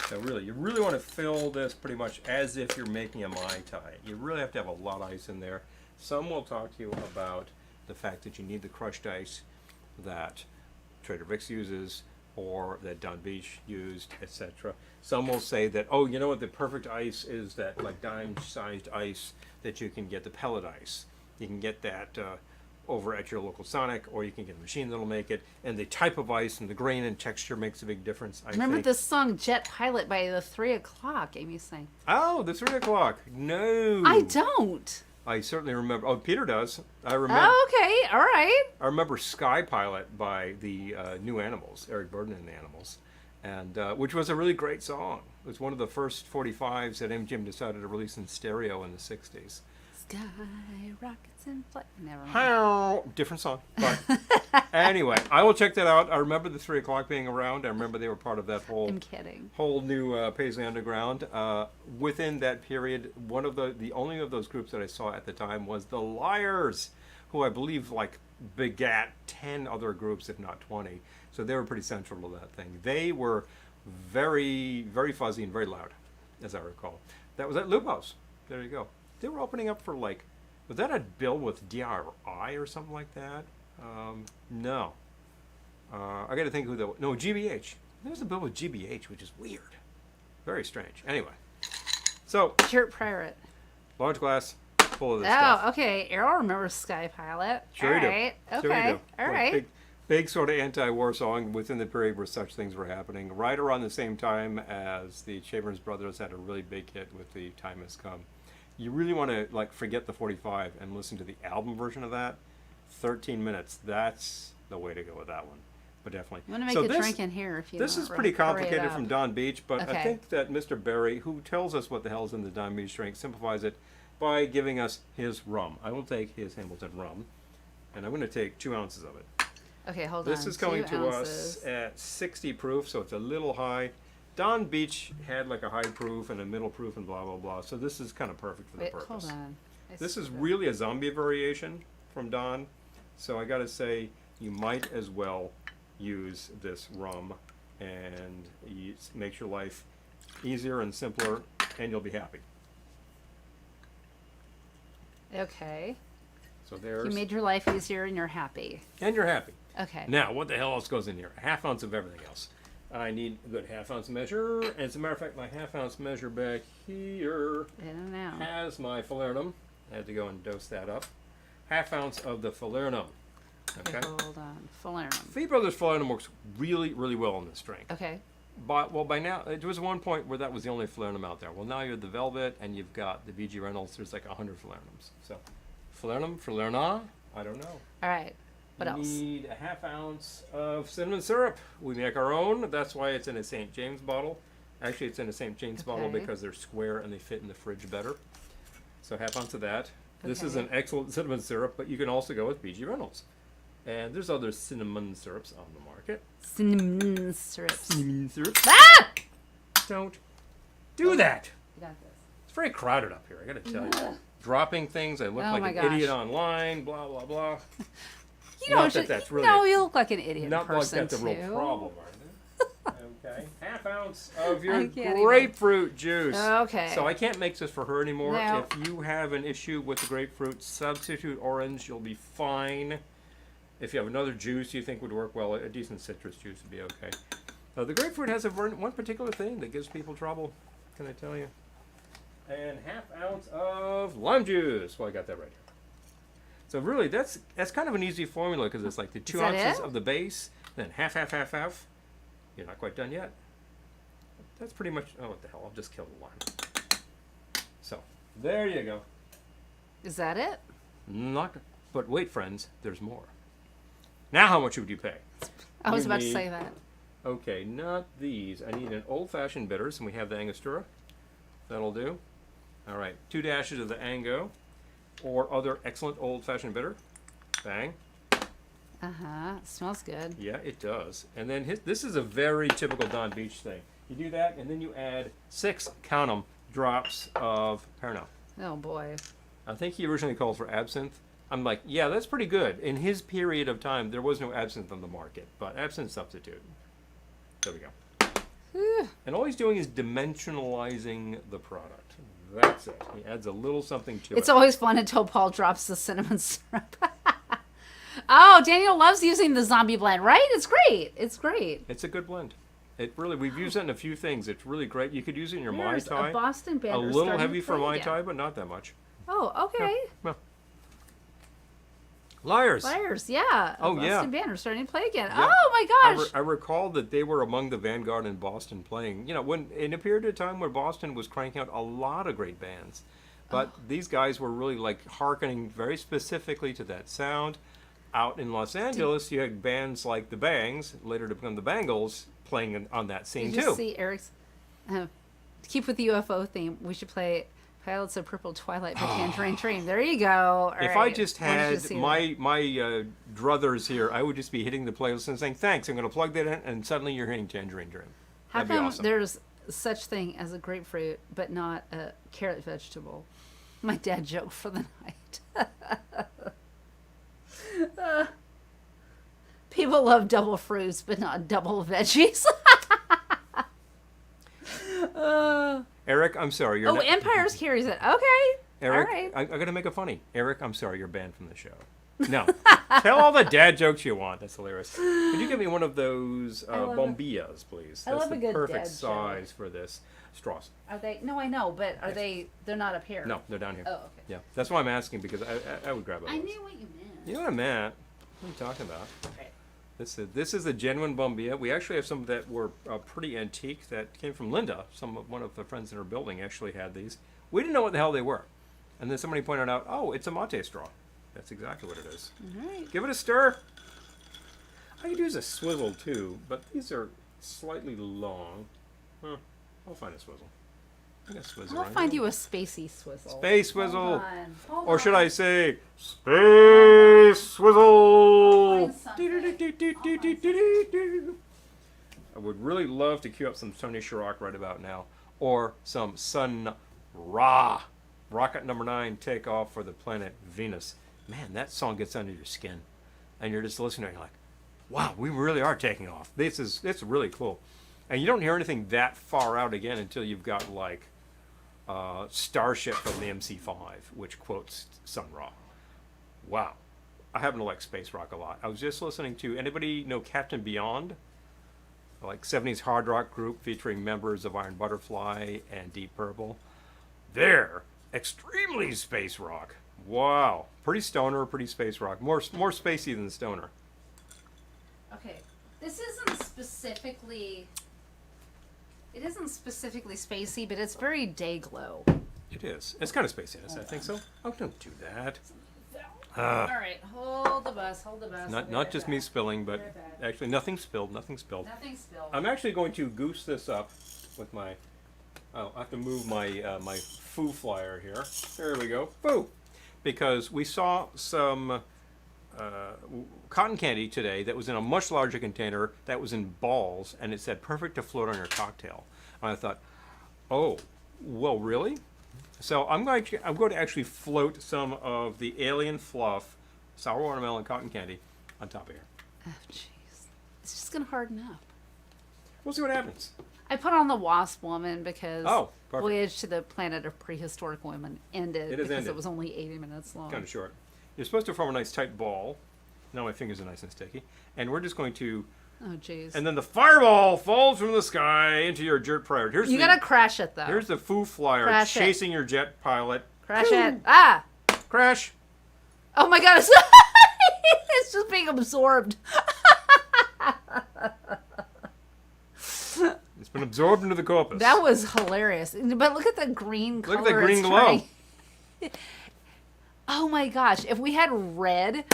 So really, you really want to fill this pretty much as if you're making a Mai Tai. You really have to have a lot of ice in there. Some will talk to you about the fact that you need the crushed ice that Trader Vic's uses or that Don Beach used, etc. Some will say that, oh, you know what, the perfect ice is that like dime-sized ice that you can get, the pellet ice. You can get that over at your local Sonic, or you can get a machine that'll make it. And the type of ice and the grain and texture makes a big difference, I Remember think. this song Jet Pilot by the 3 o'clock, Amy's saying. Oh, the 3 o'clock. No. I don't. I certainly remember. Oh, Peter does. I remember. Oh, okay. All right. I remember Sky Pilot by the New Animals, Eric Burden and the Animals, and which was a really great song. It was one of the first 45s that MGM decided to release in stereo in the 60s. Sky rockets in flight. Never mind. How different song, but anyway, I will check that out. I remember the 3 o'clock being around. I remember they were part of that I'm kidding. whole new Paisley Underground. Within that period, one of the only of those groups that I saw at the time was the Liars, who I believe like begat 10 other groups, if not 20. So they were pretty central to that thing. They were very, very fuzzy and very loud, as I recall. That was at Lupo's. There you go. They were opening up for like, was that a bill with DRI or something like that? No. I got to think who the, no, GBH. There was a bill with GBH, which is weird. Very strange. Anyway. So, Jerk Pirate. large glass full of this Oh, stuff. okay. Errol remembers Sky Pilot. Sure All you right. do. Okay. Sure you do. All Like right. big sort of anti-war song within the period where such things were happening. Right around the same time as the Chambers Brothers had a really big hit with The Time Has Come. You really want to like forget the 45 and listen to the album version of that. 13 minutes. That's the way to go with that one. But definitely. I'm gonna make So a this- drink in here if you. This want. is pretty Hurry it complicated up. from Don Beach, but I Okay. think that Mr. Berry, who tells us what the hell's in the Don Beach drink, simplifies it by giving us his rum. I will take his Hamilton rum, and I'm going to take 2 ounces of it. Okay, hold on. This is coming 2 to ounces. us at 60 proof, so it's a little high. Don Beach had like a high proof and a middle proof and blah blah blah. So this is kind of perfect for the Wait, purpose. hold on. This is really a zombie variation from Don. So I gotta say, you might as well use this rum, and makes your life easier and simpler, and you'll be happy. Okay. So there's. You made your life easier and you're happy. And you're happy. Okay. Now, what the hell else goes in here? A half ounce of everything else. I need a good half ounce measure. And as a matter of fact, my half ounce measure back here I don't know. has my falernum. I had to go and dose that up. Half ounce of the falernum. Okay. Hold on. Falernum. Fee Brothers falernum works really, really well in this drink. Okay. By now, there was one point where that was the only falernum out there. Well, now you're the Velvet, and you've got the VG Reynolds. There's like 100 falernums. So, falerna, I don't know. All right. What else? We need a half ounce of cinnamon syrup. We make our own. That's why it's in a St. James bottle. Actually, it's in a St. James bottle Okay. because they're square and they fit in the fridge better. So half ounce of that. This is Okay. an excellent cinnamon syrup, but you can also go with VG Reynolds. And there's other cinnamon syrups on the market. Cinnamon syrups. Cinnamon syrups. Ah! Don't do that. You got this. It's very crowded up here, I gotta tell you. Dropping things, I look Oh like my an gosh. idiot online, blah, blah, blah. You Not don't. that that's really No, you look like an idiot Not like person that's a real too. problem, aren't it? Okay. Half ounce of your I can't even. grapefruit juice. Okay. So I can't make this for her anymore. No. If you have an issue with the grapefruit, substitute orange. You'll be fine. If you have another juice you think would work well, a decent citrus juice would be okay. The grapefruit has one particular thing that gives people trouble. Can I tell you? And half ounce of lime juice. Well, I got that right here. So really, that's kind of an easy formula because it's like the 2 that ounces it? of the base, then half. You're not quite done yet. That's pretty much. Oh, what the hell? I'll just kill the lime. So there you go. Is that it? Not. But wait, friends. There's more. Now, how much would you pay? I was You about to need- say that. Okay, not these. I need an old-fashioned bitters, and we have the Angostura. That'll do. All right, 2 dashes of the Ango, or other excellent old-fashioned bitter. Bang. Smells good. Yeah, it does. And then this is a very typical Don Beach thing. You do that, and then you add 6, count 'em, drops of Pernod. Oh boy. I think he originally called for absinthe. I'm like, yeah, that's pretty good. In his period of time, there was no absinthe on the market, but absinthe substitute. There we go. Whew. And all he's doing is dimensionalizing the product. That's it. He adds a little something to It's it. always fun until Paul drops the cinnamon syrup. Oh, Daniel loves using the zombie blend, right? It's great. It's great. It's a good blend. It really, we've used it in a few things. It's really great. You could use it in your Mai There's Tai. a Boston banner A little starting heavy to for play Mai again. Tai, but not that much. Oh, okay. Well. Liars. Liars, yeah. Oh, Boston yeah. banner starting to play again. Yeah. Oh my gosh. I recall that they were among the vanguard in Boston playing. You know, when in a period of time where Boston was cranking out a lot of great bands, but these guys were really like hearkening very specifically to that sound. Out in Los Angeles, you had bands like the Bangs, later to become the Bangles, playing on that scene Did you too. see Eric's? To keep with the UFO theme, we should play Pilots of Purple Twilight by Tangerine Dream. There you go. All If right. I just Wanted you to had see my druthers here, I would just be hitting the playlist and saying, thanks, I'm going to plug that in, and suddenly you're hitting Tangerine Dream. How That'd be come awesome. there's such thing as a grapefruit, but not a carrot vegetable? My dad joke for the night. People love double fruits, but not double veggies. Eric, I'm sorry. You're Oh, not, Empires carries it. Okay. Eric, All right. I'm going to make it funny. Eric, I'm sorry, you're banned from the show. No. Tell all the dad jokes you want. That's hilarious. Could you give me one of those love bombillas, please? I That's love the a good perfect dad size for this. Straws. Are they? No, I know, but are Yes. they're not up here. No, they're down here. Oh, okay. Yeah, that's why I'm asking, because I would grab one I of those. knew what you meant. You know what I meant? What are you talking about? Right. This is a genuine bombilla. We actually have some that were pretty antique that came from Linda. One of the friends in her building actually had these. We didn't know what the hell they were. And then somebody pointed out, oh, it's a mate straw. That's exactly what it is. All right. Give it a stir. I could use a swizzle too, but these are slightly long. Huh, I'll find a swizzle. I got a swizzle I'll right find here. you a spacey swizzle. Space swizzle. Hold Or should on. I say, space swizzle? I'll find something. I would really love to cue up some Tony Sharrock right about now, or some Sun Ra. Rocket number 9, take off for the planet Venus. Man, that song gets under your skin, and you're just listening, and you're like, wow, we really are taking off. It's really cool, and you don't hear anything that far out again until you've got like Starship from the MC5, which quotes Sun Ra. Wow, I happen to like space rock a lot. I was just listening to, anybody know Captain Beyond? Like 70s hard rock group featuring members of Iron Butterfly and Deep Purple. They're extremely space rock. Wow, pretty stoner, pretty space rock. More spacey than stoner. Okay, this isn't specifically. It isn't specifically spacey, but it's very day glow. It is. It's kind of spacey, I think so. Oh, don't do that. All right, hold the bus. Not just me spilling, but actually nothing spilled. Nothing spilled. I'm actually going to goose this up with my. Oh, I have to move my my foo flyer here. There we go. Foo! Because we saw some cotton candy today that was in a much larger container that was in balls, and it said perfect to float on your cocktail. And I thought, oh, well, really? So I'm going to actually float some of the Alien Fluff sour watermelon cotton candy on top of here. Oh, jeez. It's just going to harden up. We'll see what happens. I put on the Wasp Woman because perfect. Voyage to the Planet of Prehistoric Women ended because it was only 80 minutes long. Kind of short. You're supposed to form a nice tight ball. Now my fingers are nice and sticky. And we're just going to... Oh, jeez. And then the fireball falls from the sky into your jet pilot. You gotta crash it, though. Here's the foo flyer chasing your jet pilot. Crash it. Ah! Crash. Oh my god, it's just being absorbed. It's been absorbed into the corpus. That was hilarious. But look at the green color. Look at the green glow. Oh my gosh. If we had red,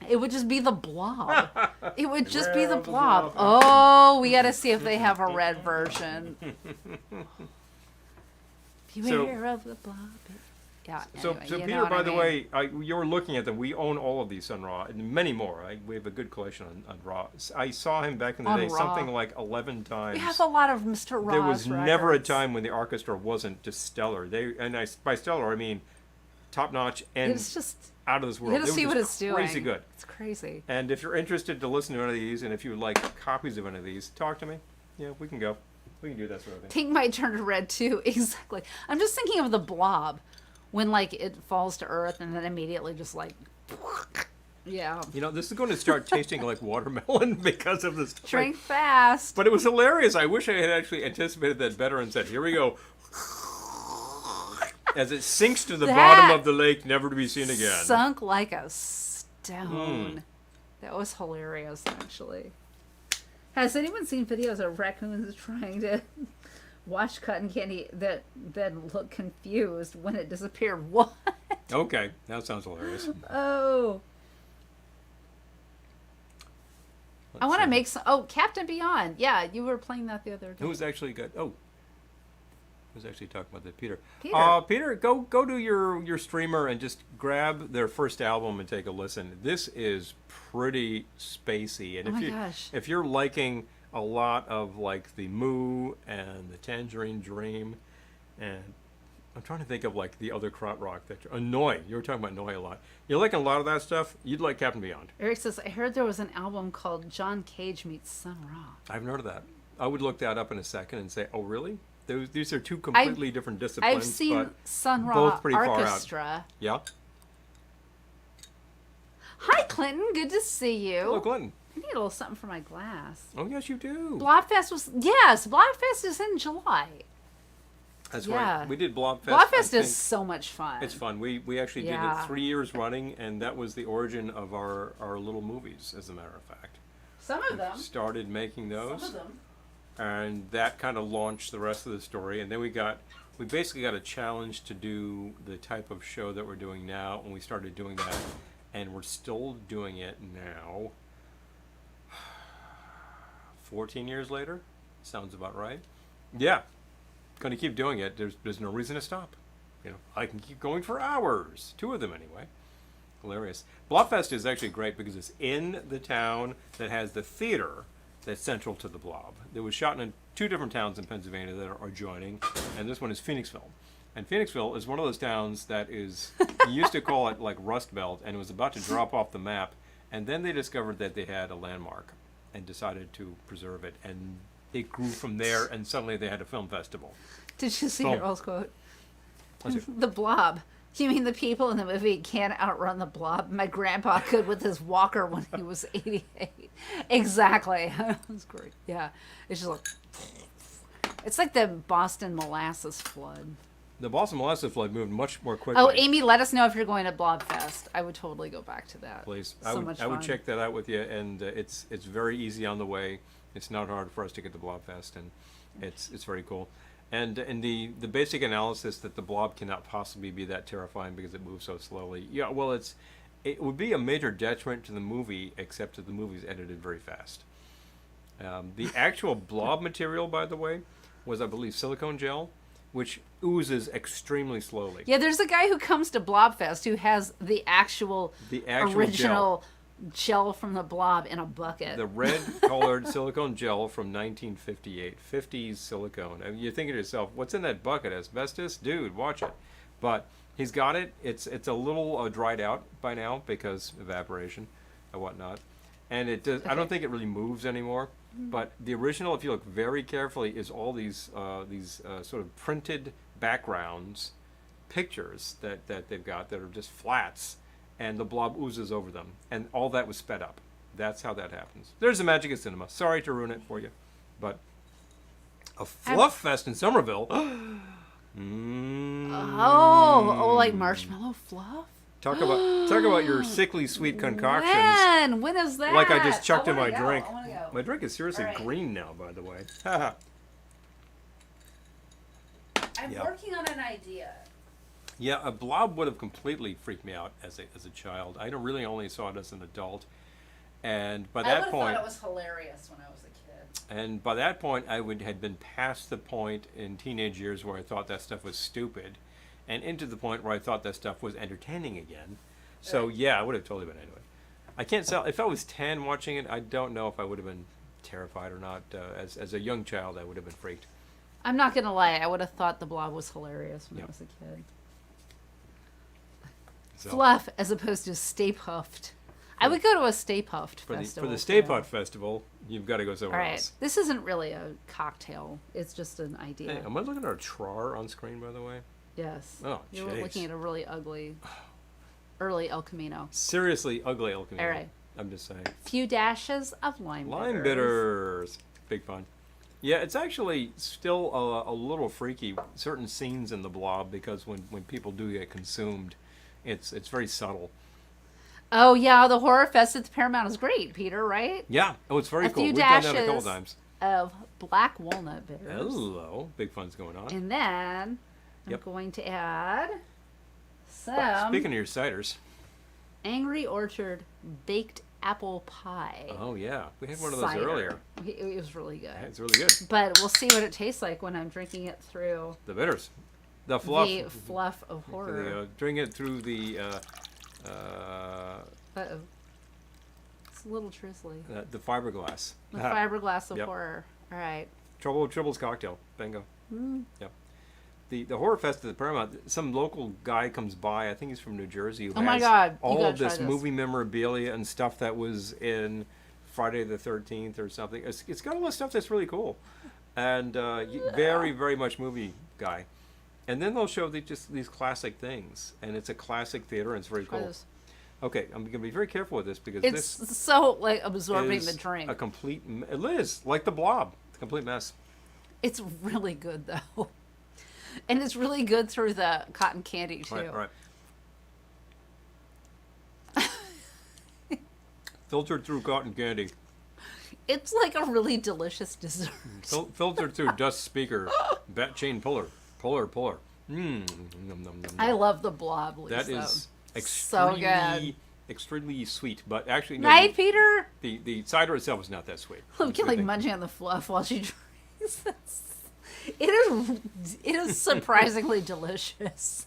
it would just be the blob. It would just be the blob. Oh, we gotta see if they have a red version. Beware of the blob. Yeah. So Peter, by the way, you were looking at them. We own all of these Sun Ra and many more. We have a good collection on Ra. I saw him back in the day something like 11 times. We have a lot of Mr. Ra's There was never a records. time when the orchestra wasn't just stellar. By stellar I mean top notch and It's just out of this world. you gotta see what it's crazy doing. Crazy good. It's crazy. And if you're interested to listen to one of these, and if you would like copies of one of these, talk to me. Yeah, we can go. We can do that sort of thing. Pink might turn to red too. Exactly. I'm just thinking of the blob when like it falls to earth and then immediately just like yeah. You know, this is going to start tasting like watermelon because of this. Drink fast. But it was hilarious. I wish I had actually anticipated that better and said, here we go. As it sinks to the bottom of the lake, never to be seen again. Sunk like a stone. That was hilarious, actually. Has anyone seen videos of raccoons trying to watch cotton candy that then look confused when it disappeared? What? Okay, that sounds hilarious. Oh. I want to make some. Oh, Captain Beyond. Yeah, you were playing that the other day. Who was actually good? Oh. Who's actually talking about that? Peter. Peter. Peter, go to your streamer and just grab their first album and take a listen. This is pretty spacey, and if you're liking a lot of like the Moo and the Tangerine Dream, and I'm trying to think of like the other krautrock rock that Annoy. You were talking about Annoy a lot. You're liking a lot of that stuff. You'd like Captain Beyond. Eric says, I heard there was an album called John Cage Meets Sun Ra. I haven't heard of that. I would look that up in a second and say, oh really? These are two completely different disciplines. I've seen but Sun Ra both pretty Orchestra. Far out. Yeah. Hi, Clinton. Good to see you. Hello, Clinton. I need a little something for my glass. Oh yes, you do. Blobfest is in July. That's right. We did Blobfest. Blobfest is so much fun. It's fun. We actually did it 3 years running, and that was the origin of our little movies, as a matter of fact. Some of them. Started making those. Some of them. And that kind of launched the rest of the story. And then we basically got a challenge to do the type of show that we're doing now, and we started doing that, and we're still doing it now. 14 years later, sounds about right. Yeah, going to keep doing it. There's no reason to stop. You know, I can keep going for hours. 2 of them anyway. Hilarious. Blobfest is actually great because it's in the town that has the theater that's central to the Blob. It was shot in two different towns in Pennsylvania that are joining, and this one is Phoenixville. And Phoenixville is one of those towns that is, you used to call it like Rust Belt, and it was about to drop off the map, and then they discovered that they had a landmark and decided to preserve it, and it grew from there, and suddenly they had a film festival. Did you see Boom. Earl's quote? Let's see. The Blob. You mean the people in the movie can't outrun the Blob? My grandpa could with his walker when he was 88. Exactly. That was great. Yeah. It's just like, it's like the Boston molasses flood. The Boston molasses flood moved much more quickly. Oh, Amy, let us know if you're going to Blobfest. I would totally go back to that. Please. So much I would fun. check that out with you, and it's very easy on the way. It's not hard for us to get to Blobfest, and it's very cool. And the basic analysis that the Blob cannot possibly be that terrifying because it moves so slowly. Yeah, well, it would be a major detriment to the movie, except that the movie's edited very fast. The actual Blob material, by the way, was, I believe, silicone gel, which oozes extremely slowly. Yeah, there's a guy who comes to Blobfest who has the actual original gel from the Blob in a bucket. The red-colored silicone gel from 1958. 50s silicone. I mean, you're thinking to yourself, what's in that bucket? Asbestos? Dude, watch it. But he's got it. It's a little dried out by now because evaporation and whatnot. And it does. I don't think it really moves anymore. But the original, if you look very carefully, is all these sort of printed backgrounds, pictures that they've got that are just flats, and the Blob oozes over them, and all that was sped up. That's how that happens. There's the magic of cinema. Sorry to ruin it for you, but a fluff fest in Somerville. Oh, like marshmallow fluff? Talk about your sickly sweet concoctions. When is that? Like I just chucked in my wanna go. drink. I wanna go. My drink is seriously All right. green now, by the way. I'm Yeah. working on an idea. Yeah, a Blob would have completely freaked me out as a child. I really only saw it as an adult, and by that point, I would have thought it was hilarious when I was a kid. and by that point, had been past the point in teenage years where I thought that stuff was stupid, and into the point where I thought that stuff was entertaining again. So yeah, I would have totally been into it. I can't tell if I was 10 watching it. I don't know if I would have been terrified or not. As a young child, I would have been freaked. I'm not gonna lie. I would have thought the Blob was hilarious when I Yep. was a kid. So, Fluff as opposed to Stay Puffed. I would go to a Stay Puffed for festival. the Stay too. Puft Festival, you've got to go All somewhere right. else. This isn't really a cocktail. It's just an idea. Hey, am I looking at a Trar on screen, by the way? Yes. Oh, You're jeez. looking at a really ugly, early El Camino. Seriously ugly El Camino. All right. I'm just saying. Few dashes of lime bitters. Lime bitters. Big fun. Yeah, it's actually still a little freaky, certain scenes in the Blob, because when people do get consumed, it's very subtle. Oh yeah, the Horror Fest at the Paramount is great, Peter. Right? Yeah. Oh, it's very A cool. few We've done that a couple dashes. times. Of black walnut bitters. Hello. Big fun's going on. And then Yep. I'm going to add some Speaking of your ciders. Angry Orchard baked apple pie. Oh, yeah. We had one of those cider. earlier. It was really good. It's really good. But we'll see what it tastes like when I'm drinking it through The bitters. The fluff. the fluff of horror. Drink it through the Uh-oh. It's a little drizzly. the fiberglass. The fiberglass of Yep. horror. All right. Trouble's cocktail. Bingo. Yep. The Horror Fest at the Paramount, some local guy comes by, I think he's from New Jersey, who Oh my has God, you all gotta of this try this. movie memorabilia and stuff that was in Friday the 13th or something. It's got a lot of stuff that's really cool. And very, very much movie guy. And then they'll show just these classic things. And it's a classic theater, and it's very Try cool. this. Okay, I'm going to be very careful with this because It's this so like absorbing is the drink. a complete... It is, like the Blob. It's a complete mess. It's really good though. And it's really good through the cotton candy too. Right. Filtered through cotton candy. It's like a really delicious dessert. Filtered through dust speaker. Bat chain puller. Puller. Nom, nom, nom, nom. I love the Blob, Lisa. That is So good. extremely sweet. But actually, no, Right, Peter? the cider itself is not that sweet. Look, you're like munching on the fluff while she drinks. It is surprisingly delicious.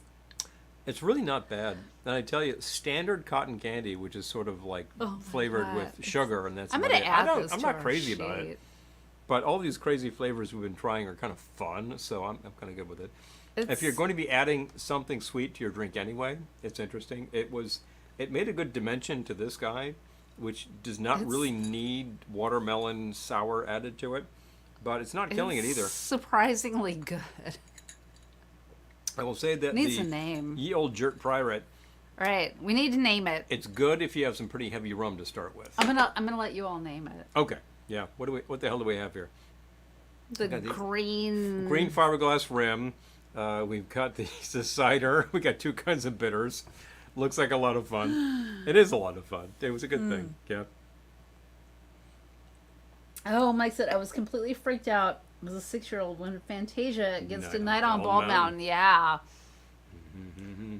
It's really not bad. And I tell you, standard cotton candy, which is sort of like Oh my flavored God. with sugar, and that's I'm about gonna it. add this I'm to not our crazy about it. sheet. But all these crazy flavors we've been trying are kind of fun, so I'm kind of good with it. If you're It's going to be adding something sweet to your drink anyway, it's interesting. It made a good dimension to this guy, which does not It's- really need watermelon sour added to it, but it's not killing it it's either. surprisingly good. I will say that Needs the a name. Ye Old Jert Priorat, All right, we need to name it. it's good if you have some pretty heavy rum to start with. I'm gonna let you all name it. Okay, yeah. What the hell do we have here? The got these- green. Green fiberglass rim. We've got the cider. We got two kinds of bitters. Looks like a lot of fun. It is a lot of fun. It was a good thing. Yeah. Oh, Mike said I was completely freaked out. I was a 6-year-old when Fantasia gets Night to on Night on Bald Bald Mountain. Mountain. Yeah.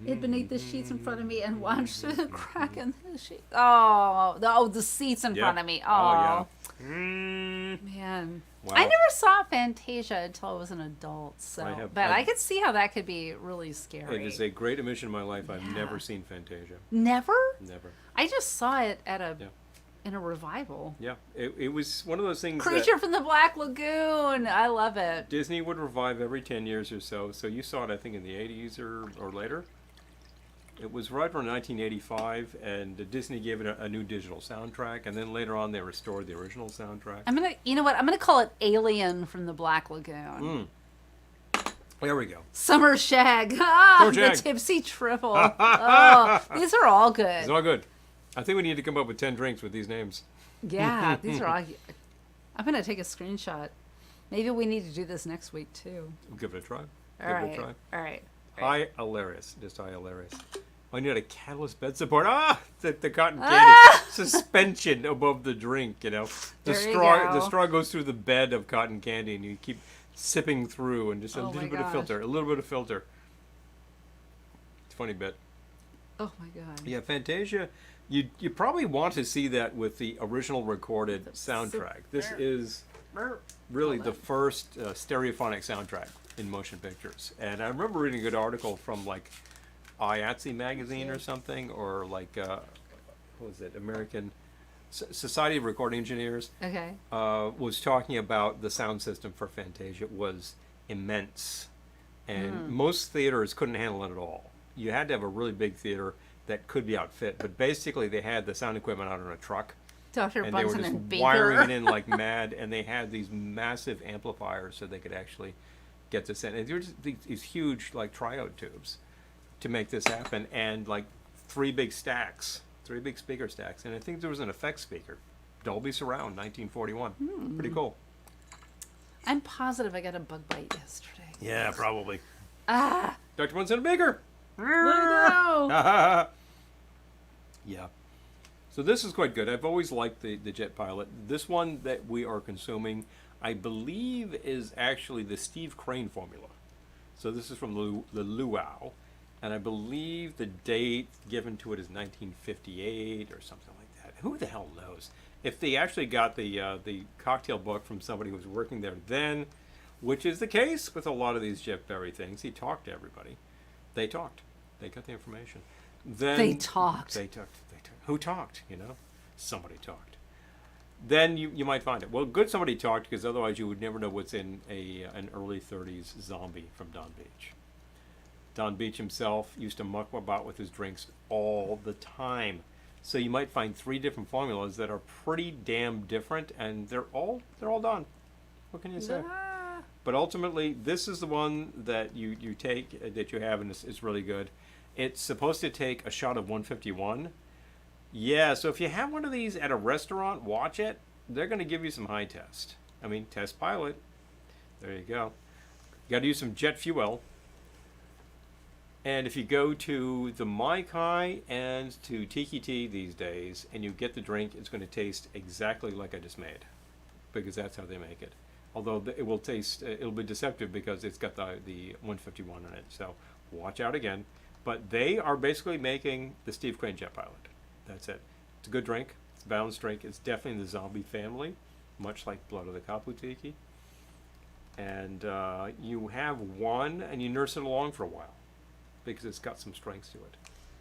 Hid beneath the sheets in front of me and watched through the crack in the sheet. The seats in Yeah. front of me. Oh, yeah. Mm. man. Wow. I never saw Fantasia until I was an adult, so I've- I could see how that could be really scary. It is a great omission in my life. I've never seen Fantasia. Never? Never. I just saw it at Yeah. in a revival. Yeah. It was one of those things Creature that from the Black Lagoon. I love it. Disney would revive every 10 years or so. So you saw it, I think, in the 80s or later. It was right around 1985, and Disney gave it a new digital soundtrack, and then later on they restored the original soundtrack. You know what? I'm gonna call it Alien from the Black Lagoon. There we go. Summer Shag. Ah, Summer the Shag. Tipsy Triple. Oh, these are all good. It's all good. I think we need to come up with 10 drinks with these names. Yeah, these are all. I'm gonna take a screenshot. Maybe we need to do this next week too. We'll give it a try. All Give right. it a try. All right. Hi, hilarious. Just hi, hilarious. I need a catalyst bed support. The cotton candy suspension above the drink. You know, the There you straw. The go. straw goes through the bed of cotton candy, and you keep sipping through, and just a Oh little my bit of gosh. filter. A little bit of filter. It's a funny bit. Oh my god. Yeah, Fantasia. You probably want to see that with the original recorded soundtrack. This is really the first stereophonic soundtrack in motion pictures. And I remember reading a good article from like IATSE magazine or something, or like what was it, American Society of Recording Engineers, Okay. was talking about the sound system for Fantasia was immense, and most theaters couldn't handle it at all. You had to have a really big theater that could be outfit, but basically they had the sound equipment out on a truck, Dr. and they were Bunsen just and Baker. wiring it in like mad, and they had these massive amplifiers so they could actually get this in. And there were just these huge like triode tubes to make this happen, and like three big speaker stacks, and I think there was an effects speaker, Dolby Surround, 1941. Pretty cool. I'm positive I got a bug bite yesterday. Yeah, probably. Ah. Dr. Bunsen and Baker. No. Yeah. So this is quite good. I've always liked the Jet Pilot. This one that we are consuming, I believe, is actually the Steve Crane formula. So this is from the Luau, and I believe the date given to it is 1958 or something like that. Who the hell knows? If they actually got the cocktail book from somebody who was working there then, which is the case with a lot of these Jeff Berry things, he talked to everybody. They talked. They got the information. Then They talked. They talked. Who talked? You know, somebody talked. Then you might find it. Well, good somebody talked, because otherwise you would never know what's in an early 30s zombie from Don Beach. Don Beach himself used to muck about with his drinks all the time. So you might find 3 different formulas that are pretty damn different, and they're all done. What can you say? Ah. But ultimately, this is the one that you take, that you have, and it's really good. It's supposed to take a shot of 151. Yeah, so if you have one of these at a restaurant, watch it. They're going to give you some high test. I mean, test pilot. There you go. You got to use some jet fuel. And if you go to the Mai Kai and to Tiki Tea these days, and you get the drink, it's going to taste exactly like I just made, because that's how they make it. Although it will taste, it'll be deceptive because it's got the 151 in it. So watch out again. But they are basically making the Steve Crane Jet Pilot. That's it. It's a good drink. It's a balanced drink. It's definitely in the zombie family, much like Blood of the Kapu Tiki. And you have one, and you nurse it along for a while. because it's got some strengths to it.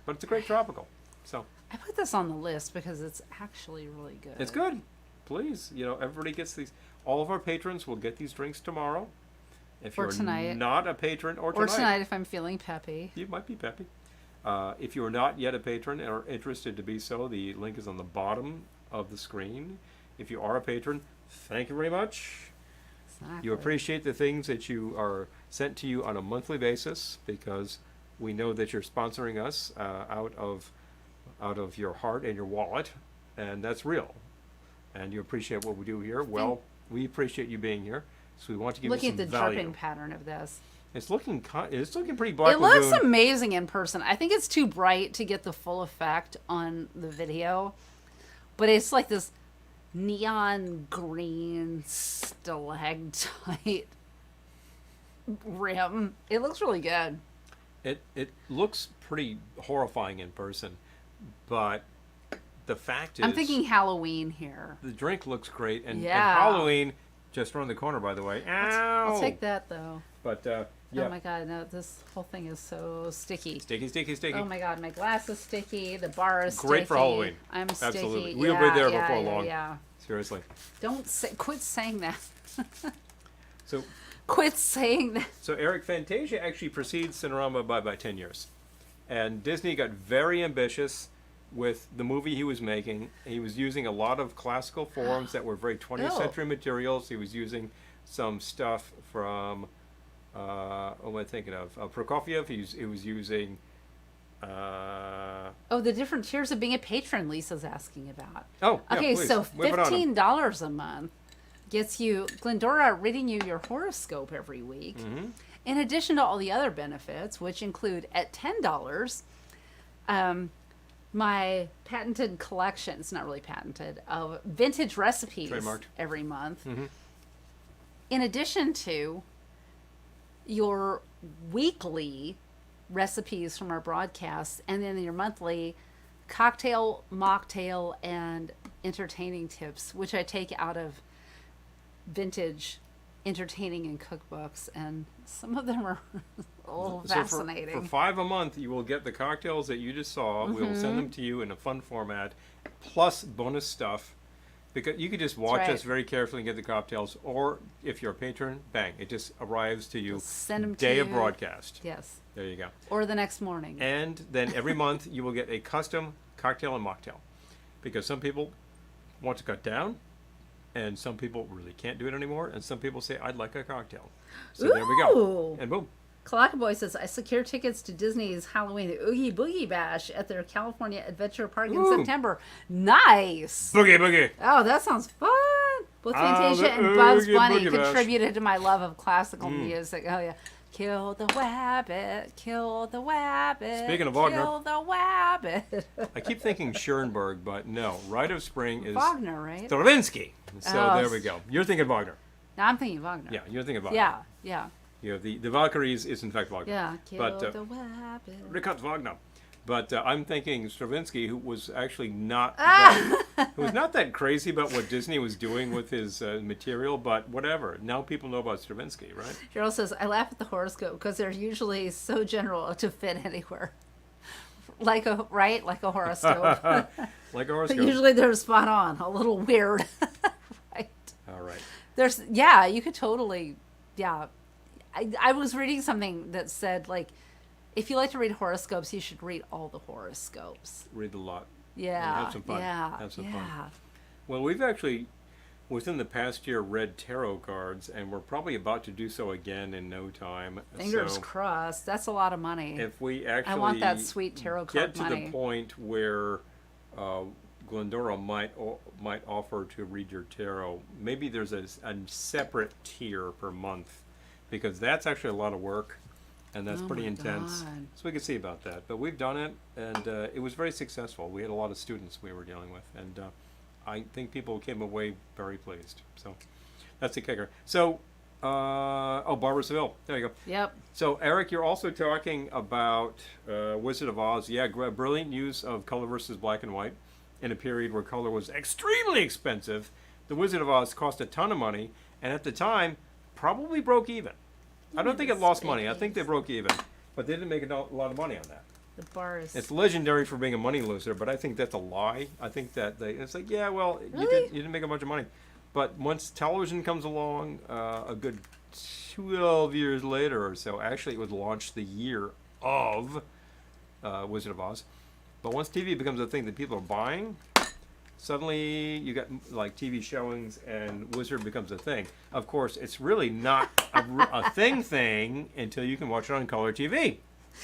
But it's a great tropical. So I put this on the list because it's actually really good. it's good. Please, everybody gets these. All of our patrons will get these drinks tomorrow. If Or you're tonight. not a patron, or Or tonight if I'm feeling peppy. you might be peppy. If you are not yet a patron or interested to be so, the link is on the bottom of the screen. If you are a patron, thank you very much. Exactly. You appreciate the things that you are sent to you on a monthly basis, because we know that you're sponsoring us out of your heart and your wallet, and that's real. And you appreciate what we do here. Well, we appreciate you being here, so we want to give you some Looking at the value. dripping pattern of this. It's looking pretty Black It looks Lagoon. amazing in person. I think it's too bright to get the full effect on the video, but it's like this neon green stalactite rim. It looks really good. It looks pretty horrifying in person, but the fact is, I'm thinking Halloween here. the drink looks great, and Yeah. Halloween just around the corner, by the way. Ow! I'll take that though. But yeah, Oh my god, no, this whole thing is so sticky. sticky. Oh my god, my glass is sticky. The bar is Great sticky. for Halloween. I'm sticky. Absolutely. We'll be there before long. Yeah. Seriously. Quit saying that. So Quit saying that. Eric, Fantasia actually precedes Cinerama by 10 years, and Disney got very ambitious with the movie he was making. He was using a lot of classical forms that were very 20th Ew. century materials. He was using some stuff from, what am I thinking of? Prokofiev. He was using, Oh, the different tiers of being a patron Lisa's asking about. oh, yeah, Okay, please, so whip it on 'em. $15 a month gets you Glendora reading you your horoscope every week. Mm-hmm. In addition to all the other benefits, which include at $10, my patented collection, it's not really patented, of vintage recipes Trademarked. every month. Mhm. In addition to your weekly recipes from our broadcasts, and then your monthly cocktail, mocktail, and entertaining tips, which I take out of vintage entertaining and cookbooks, and some of them are a little So fascinating. for $5 a month, you will get the cocktails that you just saw. We will Mm-hmm. send them to you in a fun format, plus bonus stuff. Because you could just watch right. us very carefully and get the cocktails, or if you're a patron, bang, it just arrives to you. Just send 'em to day of you. broadcast. Yes. There you go. Or the next morning. And then every month you will get a custom cocktail and mocktail, because some people want to cut down, and some people really can't do it anymore, and some people say, I'd like a cocktail. So there we go. Ooh. And boom. Kalaka Boy says, I secured tickets to Disney's Halloween Oogie Boogie Bash at their California Adventure Park in Ooh. September. Nice. Boogie, boogie. Oh, that sounds fun. Both Fantasia the and Bugs Oogie Bunny Boogie Bash. contributed to my love of classical music. Oh, yeah. Kill the wabbit, kill the wabbit. Speaking of Wagner. Kill the wabbit. I keep thinking Schoenberg, but no. Rite of Spring is Wagner, right? Stravinsky. So Oh, there we go. You're thinking Wagner. Now I'm thinking Wagner. Yeah, you're thinking Wagner. Yeah, yeah. You know, the Valkyries is in fact Wagner. Yeah, kill But, the wabbit. Richard Wagner. But I'm thinking Stravinsky, who was actually not who was not that crazy about what Disney was doing with his material, but whatever. Now people know about Stravinsky, right? Cheryl says, I laugh at the horoscope because they're usually so general to fit anywhere. Like a horoscope. Like a But horoscope. usually they're spot on, a little weird. Right. All right. You could totally, I was reading something that said, like, if you like to read horoscopes, you should read all the horoscopes. Read a lot. Yeah. Have some fun. Yeah. Have some yeah. fun. Well, we've actually, within the past year, read tarot cards, and we're probably about to do so again in no time. Fingers So crossed. That's a lot of money. if we actually I want that sweet tarot card get to money. the point where Glendora might offer to read your tarot, maybe there's a separate tier per month, because that's actually a lot of work, and that's Oh pretty my intense. God. So we can see about that. But we've done it, and it was very successful. We had a lot of students we were dealing with, and I think people came away very pleased. So that's the kicker. So, Barbara Seville. There you go. Yep. So, Eric, you're also talking about Wizard of Oz. Yeah, brilliant use of color versus black and white in a period where color was extremely expensive. The Wizard of Oz cost a ton of money, and at the time, probably broke even. I don't think it lost money. I think they broke even. but they didn't make a lot of money on that. The bars. It's legendary for being a money loser, but I think that's a lie. I think that it's like, yeah, well, Really? you didn't make a bunch of money. But once television comes along, a good 12 years later or so, actually it was launched the year of Wizard of Oz. But once TV becomes a thing that people are buying, suddenly you got like TV showings and Wizard becomes a thing. Of course, it's really not a thing until you can watch it on color TV.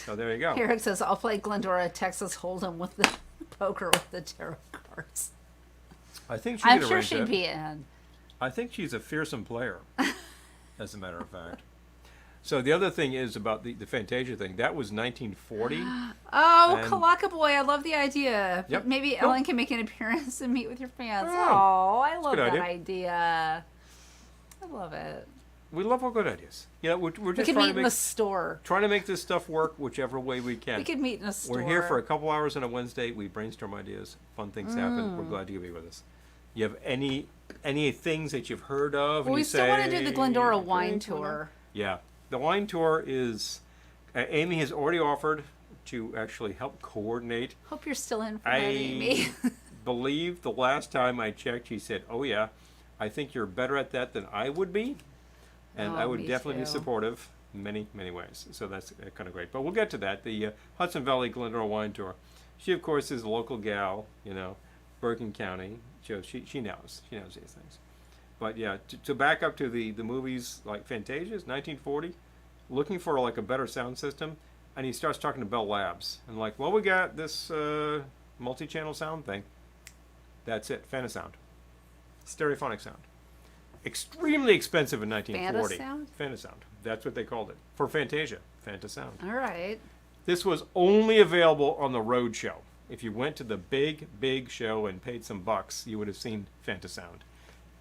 So there you go. Eric says, I'll play Glendora Texas Hold'em with the poker with the tarot cards. I think I'm sure she'd be in. I think she's a fearsome player, as a matter of fact. So the other thing is about the Fantasia thing. That was 1940. Oh, And- Kalaka Boy, I love the idea. Yep. Maybe Cool. Ellen can make an appearance and meet with your fans. Yeah. Oh, I love good that idea. idea. I love it. We love all good ideas. Yeah, we're We just could trying meet to in make the store. trying to make this stuff work whichever way we can. We could meet in a store. We're here for a couple hours on a Wednesday. We brainstorm ideas. Fun things happen. We're glad you can be with us. You have any things that you've heard of? Well, and we you still want to do the say, Glendora wine "Great, why not?" tour. Yeah, the wine tour is. Amy has already offered to actually help coordinate. Hope you're still in for that, Amy. believe the last time I checked, she said, "Oh yeah, I think you're better at that than I would be, and I Oh, would me definitely be too. supportive in many ways." So that's kind of great. But we'll get to that. The Hudson Valley Glendora Wine Tour. She of course is a local gal, Bergen County. So she knows these things. But yeah, to back up to the movies like Fantasia's 1940, looking for like a better sound system, and he starts talking to Bell Labs and like, well, we got this multi-channel sound thing. That's it, Fantasound, stereophonic sound. Extremely expensive in 1940. Fantasound? Fantasound. That's what they called it for Fantasia. Fantasound. All right. This was only available on the road show. If you went to the big show and paid some bucks, you would have seen Fantasound.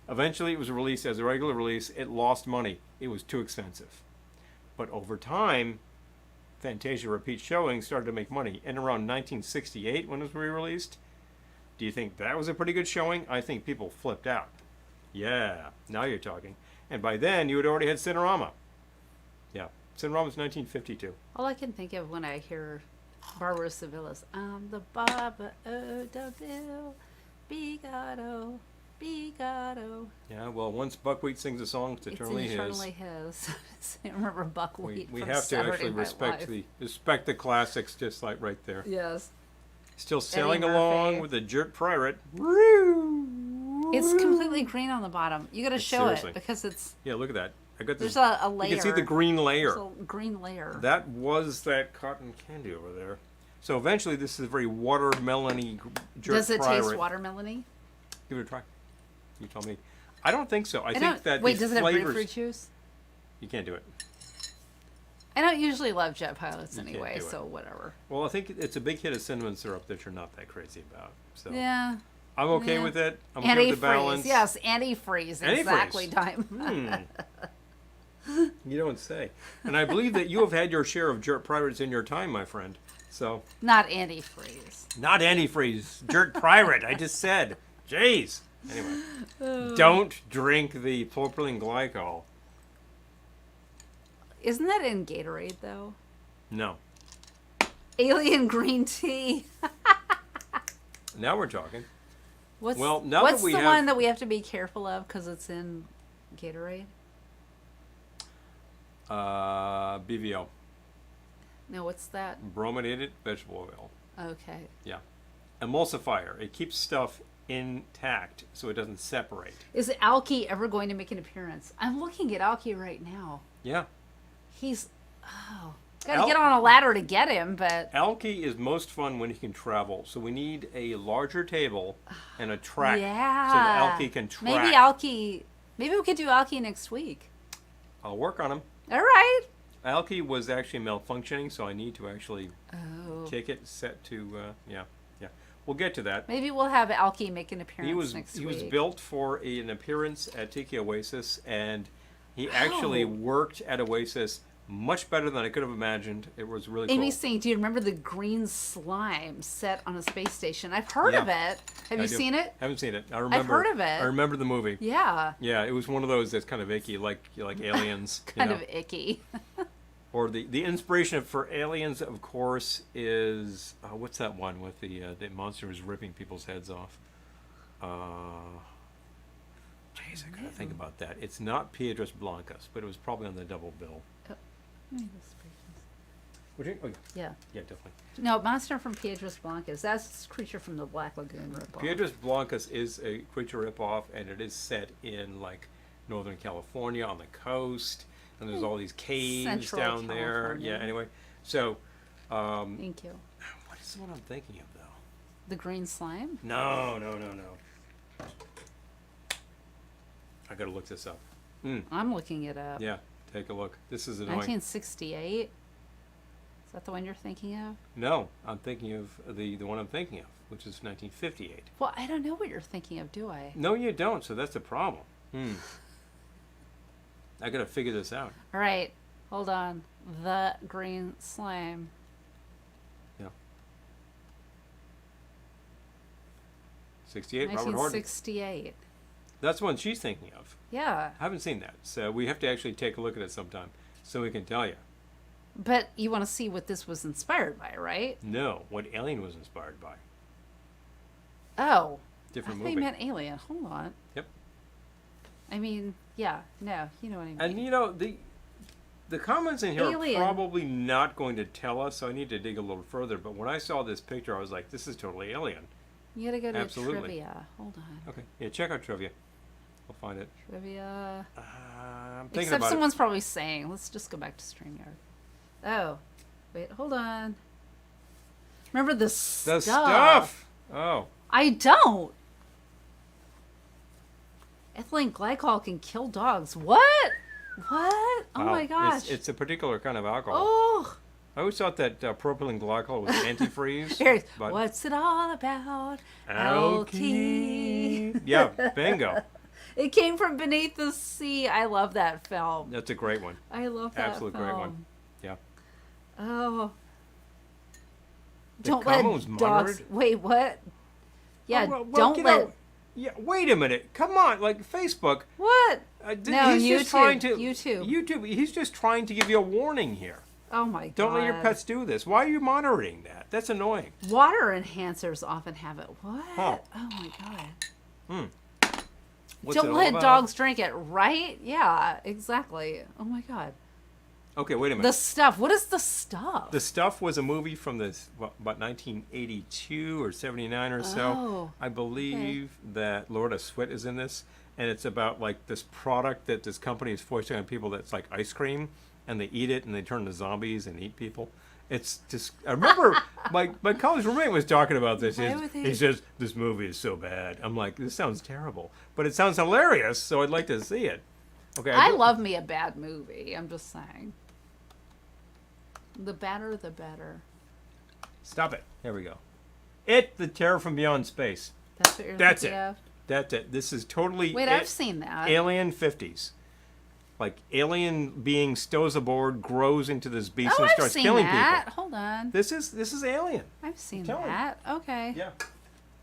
Eventually, it was released as a regular release. It lost money. It was too expensive. But over time, Fantasia repeat showings started to make money. And around 1968, when it was re-released, do you think that was a pretty good showing? I think people flipped out. Yeah, now you're talking. And by then, you had already had Cinerama. Yeah, Cinerama was 1952. All I can think of when I hear Barbara Sevilla's, I'm the Barbara O-W, Bigotto, Bigotto. Yeah, well, once Buckwheat sings a song, it's eternally his. Eternally his. I remember Buckwheat We from have to Saturday actually Night Live. respect the classics, just like right there. Yes. Still sailing Murphy. along with the jerk pirate. It's completely green on the bottom. You got to show Seriously. it because it's Yeah, look at that. I got this. there's a layer. You can see the green layer. There's a green layer. That was that cotton candy over there. So eventually, this is a very watermelony jerk Does it pirate. taste watermelony? Give it a try. You tell me. I don't think so. I think don't- that wait, the does it have flavors. grapefruit juice? You can't do it. I don't usually love jet pilots You can't anyway, do it. so whatever. Well, I think it's a big hit of cinnamon syrup that you're not that crazy about. So Yeah. I'm okay Yeah. with it. I'm okay with the balance. Antifreeze. Yes, antifreeze. Antifreeze. Exactly time. You don't say. And I believe that you have had your share of jerk pirates in your time, my friend. So Not antifreeze. not antifreeze, jerk pirate. I just said. Jeez. Anyway, don't drink the propylene glycol. Isn't that in Gatorade though? No. Alien green tea. Now we're talking. What's Well, now what's that we the have- one that we have to be careful of because it's in Gatorade? BVO, No, what's that? brominated vegetable oil. Okay. Yeah. Emulsifier. It keeps stuff intact so it doesn't separate. Is Alki ever going to make an appearance? I'm looking at Alki right now. Yeah. He's gotta get on a ladder to get him, but Alki is most fun when he can travel, so we need a larger table and a track so yeah. that Alki can track. Maybe we could do Alki next week. I'll work on him. All right. Alki was actually malfunctioning, so I need to actually Oh. kick it, set to, yeah. We'll get to that. Maybe we'll have Alki make an appearance He was next he week. was built for an appearance at Tiki Oasis, and he actually worked at Oasis much better than I could have imagined. It was really cool. Amy's saying, do you remember the green slime set on a space station? I've heard of it. Have I you do. seen it? Haven't seen it. I remember. heard of it. I remember the movie. Yeah. Yeah, it was one of those that's kind of icky, like aliens. Kind of icky. Or the inspiration for Aliens, of course, is what's that one with the monster who's ripping people's heads off? Jeez, I gotta think about that. It's not Piedras Blancas, but it was probably on the double bill. Would you? Oh, Yeah. yeah, definitely. No, Monster from Piedras Blancas. That's Creature from the Black Lagoon ripoff. Piedras Blancas is a creature ripoff, and it is set in like Northern California on the coast, and there's all these caves Central down there. California. Yeah. Anyway, so Thank you. what is the one I'm thinking of though? The green slime? No. I gotta look this up. I'm looking it up. Yeah, take a look. This is annoying. 1968? Is that the one you're thinking of? No, I'm thinking of the one I'm thinking of, which is 1958. Well, I don't know what you're thinking of, do I? No, you don't. So that's the problem. I gotta figure this out. All right, hold on. The green slime. Yeah. 68. Robert Horton. 1968. That's the one she's thinking of. Yeah, I haven't seen that, so we have to actually take a look at it sometime, so we can tell you. but you want to see what this was inspired by, right? No, what Alien was inspired by. Oh, Different I thought movie. you meant Alien. Hold on. Yep. I mean, yeah, no, you know what I mean. And you know the comments in here Alien. are probably not going to tell us, so I need to dig a little further. But when I saw this picture, I was like, "This is totally Alien." You gotta go to Absolutely. trivia. Hold on. Okay, yeah, check out trivia. We'll find it. Trivia. I'm thinking Except about someone's probably saying, let's just go back to StreamYard. Oh, wait, hold on. Remember the it. The stuff? stuff. Oh, I don't. Ethylene glycol can kill dogs. What? What? Oh wow. my gosh. It's a particular kind of alcohol. Oh. I always thought that propylene glycol was antifreeze. Here's, but what's it all about? alkene. Yeah, bingo. It came from Beneath the Sea. I love that film. That's a great one. I love that Absolute film. great one. Yeah. Oh. The Don't let Commons dogs. monitored? Wait, what? Yeah, Oh, well, don't you let. know, yeah, wait a minute. Come on, like Facebook. What? No, he's just trying to YouTube. YouTube. He's just trying to give you a warning here. Oh my god. Don't let your pets do this. Why are you monitoring that? That's annoying. Water enhancers often have it. What? Huh. Oh my god. What's Don't it all let about? dogs drink it, right? Yeah, exactly. Oh my god. Okay, wait a minute. The Stuff. What is The Stuff? The Stuff was a movie from about 1982 or 79 or so. Oh, I believe that Loretta Swit is in this, and it's about like this product that this company is foisting on people that's like ice cream, and they eat it and they turn to zombies and eat people. It's just, I remember my college roommate was talking about this. Why would they- He says, this movie is so bad. I'm like, this sounds terrible, but it sounds hilarious, so I'd like to see it. Okay. I love me a bad movie. I'm just saying. The better, the better. Stop it. Here we go. It, the Terror from Beyond Space. That's what you're That's thinking it. of? That's it. This is totally Wait, I've seen that. Alien 50s. Like alien being stows aboard, grows into this beast Oh, and I've starts seen killing that. people. Hold on. This is Alien. I've seen telling you. that. Okay. Yeah.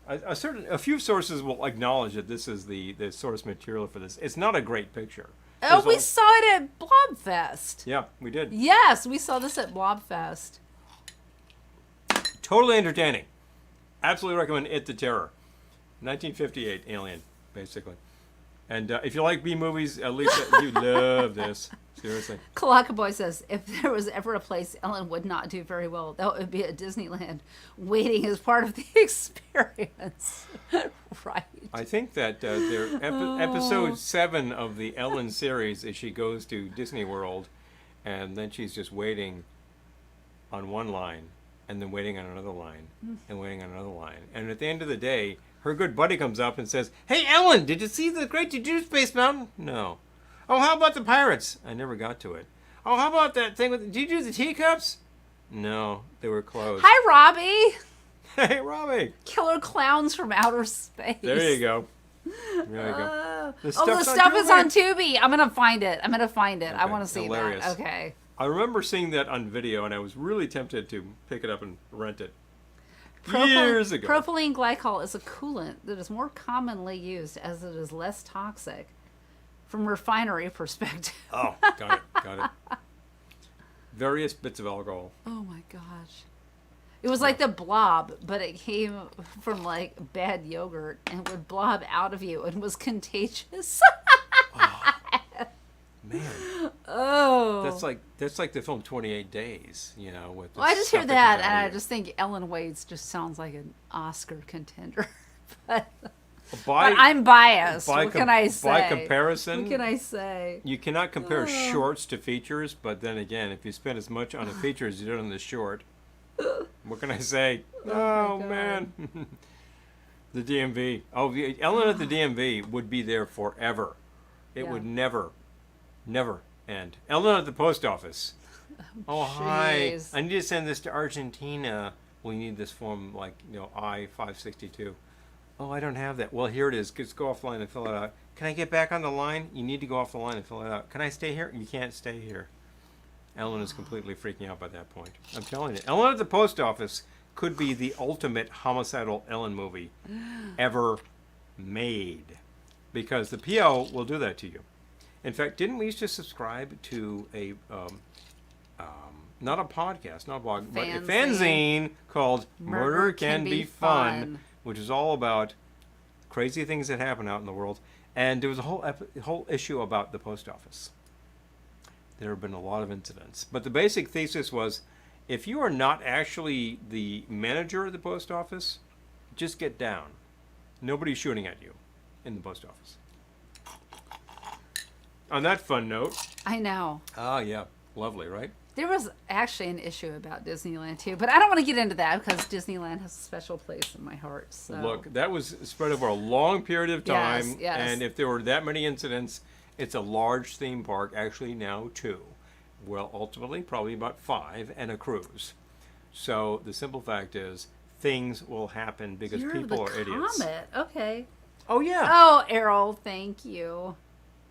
A few sources will acknowledge that this is the source material for this. It's not a great picture. Oh, There's we all- saw it at Blobfest. Yeah, we did. Yes, we saw this at Blobfest. Totally entertaining. Absolutely recommend It, the Terror. 1958 Alien, basically. And if you like B movies, at least you love this. Seriously. Kalaka Boy says, if there was ever a place Ellen would not do very well, that would be at Disneyland. Waiting is part of the experience. Right. I think that their episode 7 of the Ellen series is she goes to Disney World, and then she's just waiting on one line, and then waiting on another line, and waiting on another line. And at the end of the day, her good buddy comes up and says, "Hey, Ellen, did you see the Great Deep Space Mountain?" "No." "Oh, how about the pirates?" "I never got to it." "Oh, how about that thing with... Did you do the teacups?" "No, they were closed." Hi, Robbie. Hey, Robbie. Killer clowns from outer space. There you go. There you go. The stuff is on Tubi. I'm gonna find it. I Okay, want to see hilarious. that. Okay. I remember seeing that on video, and I was really tempted to pick it up and rent it. Years ago. Propylene glycol is a coolant that is more commonly used as it is less toxic from refinery perspective. Oh, got it. various bits of alcohol. Oh my gosh. It was like the blob, but it came from like bad yogurt and would blob out of you and was contagious. Man, Oh. that's like the film 28 Days, you know. With the Well, I just hear stuff that, comes and out I of you. just think Ellen Wade's just sounds like an Oscar contender. but, By, but I'm biased. by What com- can I say? By comparison, What can I say? you cannot compare shorts to features. But then again, if you spend as much on the feature as you did on the short, what can I say? Oh my God. man, the DMV. Oh, Ellen at the DMV would be there forever. It Yeah. would never end. Ellen at the post office. Oh, hi. Jeez. I need to send this to Argentina. We need this form, like, I-562. Oh, I don't have that. Well, here it is. Just go offline and fill it out. Can I get back on the line? You need to go off the line and fill it out. Can I stay here? You can't stay here. Ellen is completely freaking out by that point. I'm telling you. Ellen at the post office could be the ultimate homicidal Ellen movie ever made. Because the PO will do that to you. In fact, didn't we used to subscribe to a, not a podcast, not a blog, but a fanzine called Murder Can Be Fun, which is all about crazy things that happen out in the world. And there was a whole issue about the post office. There have been a lot of incidents. But the basic thesis was, if you are not actually the manager of the post office, just get down. Nobody's shooting at you in the post office. On that fun note. I know. Ah, yeah. Lovely, right? There was actually an issue about Disneyland too, but I don't want to get into that because Disneyland has a special place in my heart. So. Look, that was spread over a long period of time. Yes. And if there were that many incidents, it's a large theme park, actually now 2. Well, ultimately, probably about 5, and a cruise. So the simple fact is, things will happen because You're people the are idiots. Comet. Okay. Oh, yeah. Oh, Errol, thank you.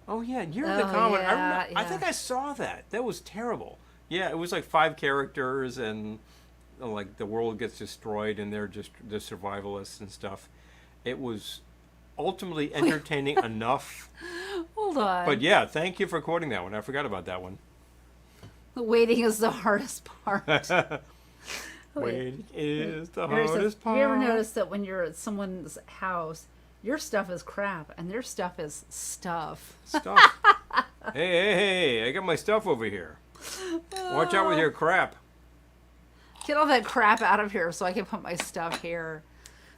Oh, yeah. You're the Oh, Comet. yeah, I yeah. think I saw that. That was terrible. Yeah, it was like 5 characters, and like the world gets destroyed, and they're just the survivalists and stuff. It was ultimately entertaining enough. Hold on. But yeah, thank you for quoting that one. I forgot about that one. The waiting is the hardest part. Waiting is the Harry says, hardest part. Have you ever noticed that when you're at someone's house, your stuff is crap and their stuff is stuff? Stuff. Hey, I got my stuff over here. Watch out with your crap. Get all that crap out of here so I can put my stuff here.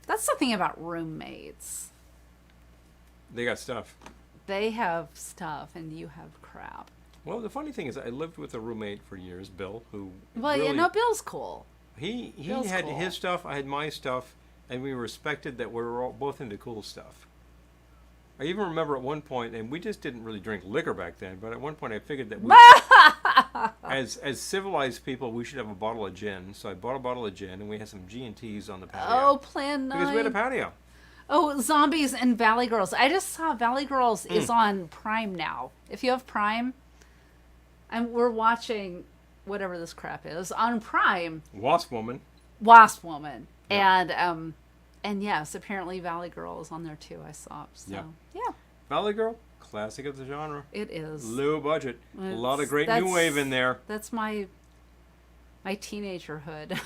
That's something about roommates. They got stuff. They have stuff and you have crap. Well, the funny thing is, I lived with a roommate for years, Bill, who Well, really, yeah, no, Bill's cool. he Bill's had cool. his stuff, I had my stuff, and we respected that we were all both into cool stuff. I even remember at one point, and we just didn't really drink liquor back then, but at one point I figured that we, as civilized people, we should have a bottle of gin. So I bought a bottle of gin, and we had some G&Ts on the patio. Oh, Plan 9. because we had a patio. Oh, Zombies and Valley Girls. I just saw Valley Girls is on Prime now. If you have Prime, we're watching whatever this crap is on Prime. Wasp Woman. Wasp Woman. Yeah. And yes, apparently Valley Girl is on there too. I saw. So yeah, Valley Girl, classic of the genre. it is. Low budget. A lot of great That's- new wave in there. That's my teenagerhood.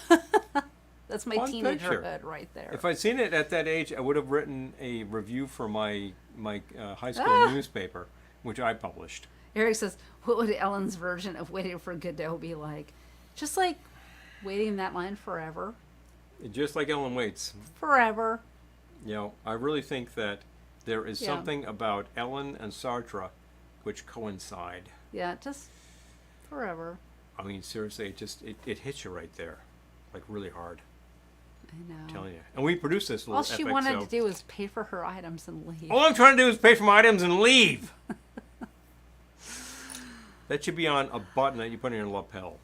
That's my Fun picture. teenagerhood right there. If I'd seen it at that age, I would have written a review for my high school newspaper, which I published. Eric says, what would Ellen's version of Waiting for Godot be like? Just like waiting in that line forever. Just like Ellen waits. Forever. You know, I really think that there is Yeah. something about Ellen and Sartre which coincide. Yeah, just forever. I mean, seriously, it hits you right there, like really hard. I know. I'm telling you. And we produced this little All she epic, wanted so to do was pay for her items and leave. all I'm trying to do is pay for my items and leave. That should be on a button that you put in your lapel.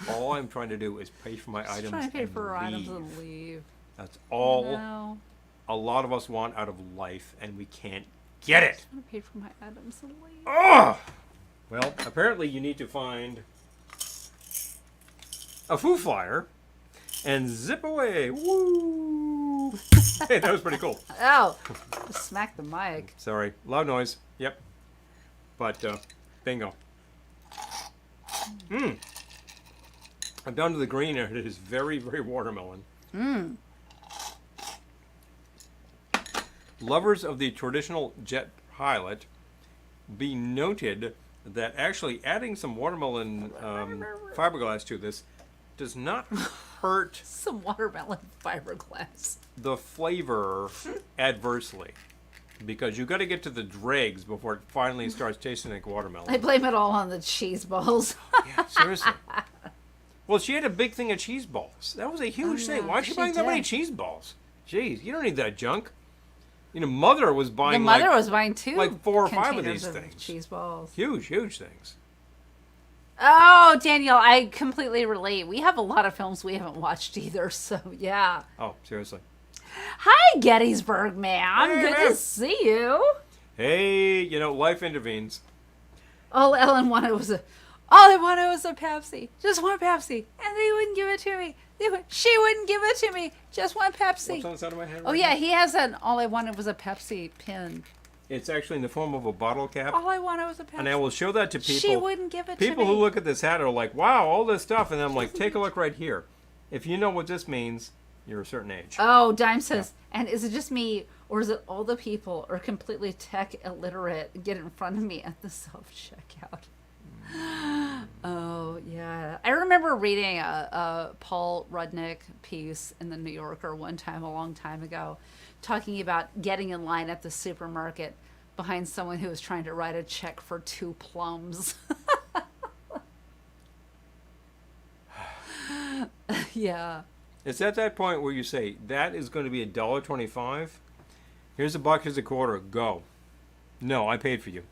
All I'm trying to do is pay for my Just items trying to pay and for her leave. items and leave. That's all No. a lot of us want out of life, and we can't get it. I want to pay for my items and leave. Ugh! Well, apparently you need to find a Foo Flyer and zip away. Woo! Hey, that was pretty cool. Oh, just smack the mic. Sorry. Loud noise. Yep. But, bingo. I'm down to the green, and it is very, very watermelon. Lovers of the traditional jet pilot, be noted that actually adding some watermelon fiberglass to this does not hurt Some watermelon fiberglass. the flavor adversely, because you got to get to the dregs before it finally starts tasting like watermelon. I blame it all on the cheese balls. Yeah, seriously. Well, she had a big thing of cheese balls. That was a huge thing. Why is she buying that many did. cheese balls? Jeez, you don't need that junk. You know, Mother was The buying mother was buying 2 like 4 or 5 of containers these things. cheese balls. Huge, huge things. Oh, Daniel, I completely relate. We have a lot of films we haven't watched either, so yeah. Oh, seriously. Hi, Gettysburg man. Hey, Good man. to see you. Hey, you know, life intervenes. All I wanted was a Pepsi. Just one Pepsi. And they wouldn't give it to me. She wouldn't give it to me. Just one Pepsi. What's on the side of my head? Oh, right yeah, now? he has an all I wanted was a Pepsi pin. It's actually in the form of a bottle cap. All I wanted was a Pepsi. And I will show that to people. She wouldn't give it to me. People who look at this hat are like, wow, all this stuff. And I'm like, take a look right here. If you know what this means, you're a certain age. Oh, Dime says, and is it just me, or is it all the people are completely tech illiterate get in front of me at the self-checkout? Oh, yeah. I remember reading a Paul Rudnick piece in the New Yorker one time, a long time ago, talking about getting in line at the supermarket behind someone who was trying to write a check for 2 plums. Yeah. It's at that point where you say, that is going to be $1.25. Here's $1, here's $0.25. Go. No, I paid for you.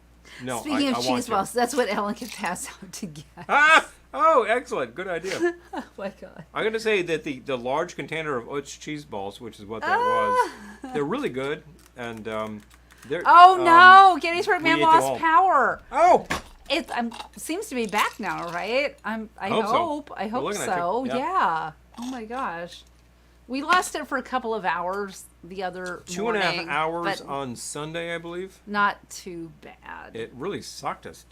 No, Speaking I of want cheese to. balls, that's what Ellen can pass out to get. Ah! Oh, excellent. Good idea. Oh my God. I'm going to say that the large container of Utz cheese balls, which is what that was, they're really good. And they're. Oh no! Gettysburg we Man ate them all. lost power. Oh! It seems to be back now, right? I hope so. hope. I We're hope looking at so. you. Yeah. Yeah. Oh my gosh. We lost it for a couple of hours the other 2.5 hours but on Sunday, I believe. not too bad. It really socked it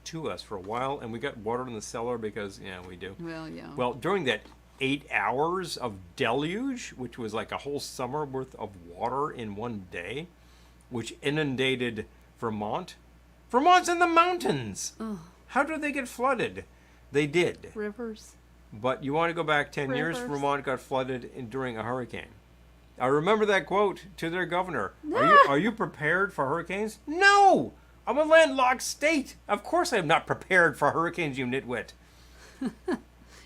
to us for a while, and we got water in the cellar because, yeah, we do. Well, yeah. Well, during that 8 hours of deluge, which was like a whole summer worth of water in one day, which inundated Vermont. Vermont's in the mountains. Ugh. How did they get flooded? They did. Rivers. But you want to go back 10 years, Rivers. Vermont got flooded during a hurricane. I remember that quote to their governor. Are you prepared for hurricanes? No! I'm a landlocked state. Of course I'm not prepared for hurricanes, you nitwit.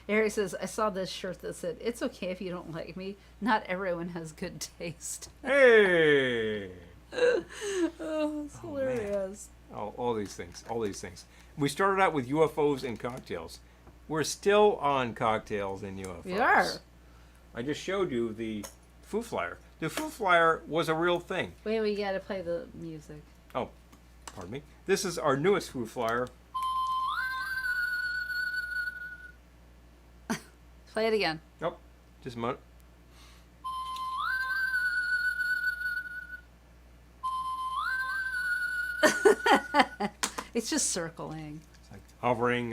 Harry says, I saw this shirt that said, "It's okay if you don't like me. Not everyone has good taste." Hey! Oh, it's hilarious. Oh, all these things. We started out with UFOs and cocktails. We're still on cocktails and UFOs. We are. I just showed you the Foo Flyer. The Foo Flyer was a real thing. Wait, we gotta play the music. Oh, pardon me. This is our newest Foo Flyer. Play it again. Oh, just a moment. It's just circling. It's like hovering.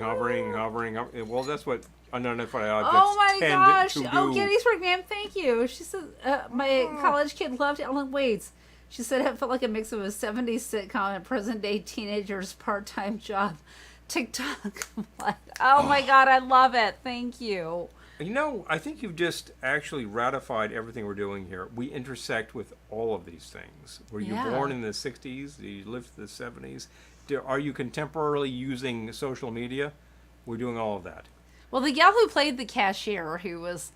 Well, that's what unidentified objects Oh my tend gosh! to do. Oh, Gettysburg Man, thank you. She said my college kid loved Ellen Waits. She said it felt like a mix of a '70s sitcom and present-day teenager's part-time job. TikTok. Oh my God, I love it. Thank you. You know, I think you've just actually ratified everything we're doing here. We intersect with all of these things. Were you Yeah. born in the 60s? Did you live through the 70s? Are you contemporarily using social media? We're doing all of that. Well, the gal who played the cashier, who was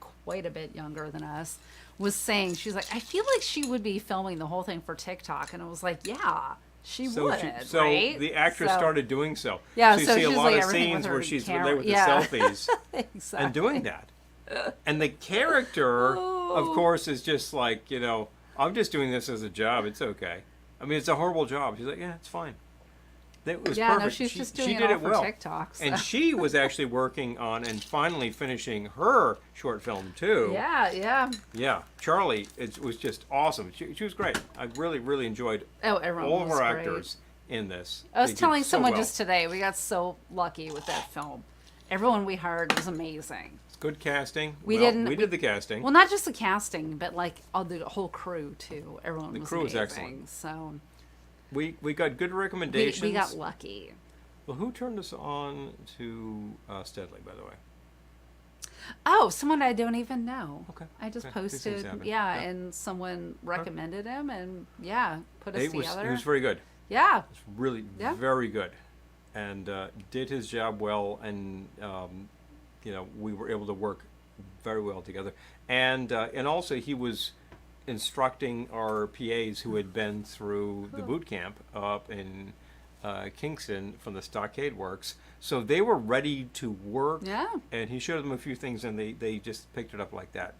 quite a bit younger than us, was saying, she's like, I feel like she would be filming the whole thing for TikTok. And I was like, yeah, she would, right? The actress started doing so. Yeah, so you so see a she's lot like of everything with scenes her where she's camera- there with yeah. the selfies Exactly. and doing that. And the character, of course, is just like, you know, I'm just doing this as a job. It's okay. I mean, it's a horrible job. She's like, yeah, it's fine. That was Yeah, perfect. no, she's she, just she doing did it all for well. TikTok. So. And she was actually working on and finally finishing her short film, too. Yeah. Yeah. Charlie, it was just awesome. She was great. I really, really enjoyed Oh, everyone all of was our great. actors in this. I was They did telling so someone well. just today, we got so lucky with that film. Everyone we hired was amazing. It's good casting. We Well, didn't- We did the casting. Well, not just the casting, but like all the whole crew too. Everyone The was crew was amazing. excellent. So We got good recommendations. we got lucky. Well, who turned us on to Steadley, by the way? Oh, someone I don't even know. Okay. I just Okay. These things posted, happen. yeah, Yeah. and someone recommended him, and yeah, put us It was together. he was very good. Yeah, It's really Yeah. very good, and did his job well, and we were able to work very well together, and also he was instructing our PAs who had been through the boot camp up in Kingston from the Stockade Works, so they were ready to work. yeah. And he showed them a few things, and they just picked it up like that.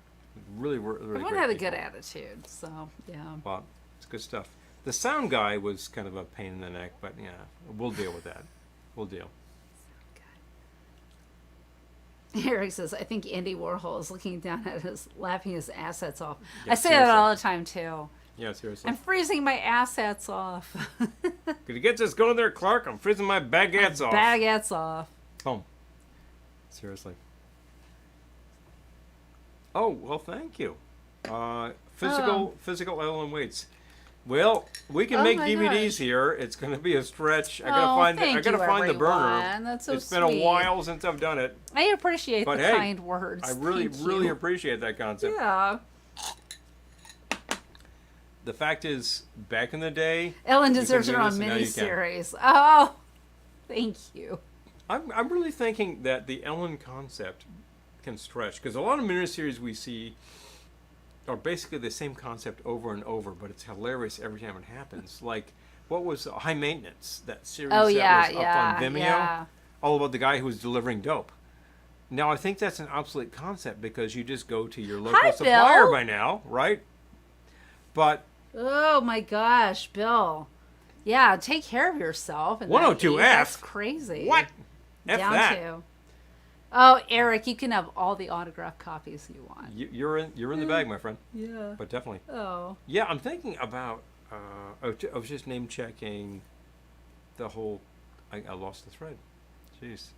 Really, really Everyone great had a people. good attitude, so yeah. Well, it's good stuff. The sound guy was kind of a pain in the neck, but yeah, we'll deal with that. We'll deal. Eric says, I think Andy Warhol is looking down at his, laughing his assets off. Yeah, I say that seriously. all the time too. Yeah, seriously. I'm freezing my assets off. Could you get this going there, Clark? I'm freezing my baguettes off. Baguettes off. Oh, seriously. Oh, well, thank you. Physical Ellen Waits. Well, we can Oh make my DVDs gosh. here. It's going to be a stretch. I Oh, gotta find thank I gotta you, find the burner. everyone. That's so It's been a sweet. while since I've done it. I appreciate But the hey, kind words. I really, Thank really you. appreciate that concept. Yeah. The fact is, back in the day, Ellen you deserves her couldn't own do this, and now you can. miniseries. Oh, thank you. I'm really thinking that the Ellen concept can stretch, because a lot of miniseries we see are basically the same concept over and over, but it's hilarious every time it happens. Like, what was High Maintenance, that series Oh, that yeah, was yeah, up on Vimeo? yeah. All about the guy who was delivering dope. Now, I think that's an obsolete concept because you just go to your local Hi, supplier Bill. by now, right? But Oh my gosh, Bill. Yeah, take care of yourself. And 102F? That's crazy. what? F Down that. to. Oh, Eric, you can have all the autographed copies you want. You're in the bag, my friend. Yeah. But definitely. Oh. Yeah, I'm thinking about. I was just name checking the whole. I lost the thread. Jeez.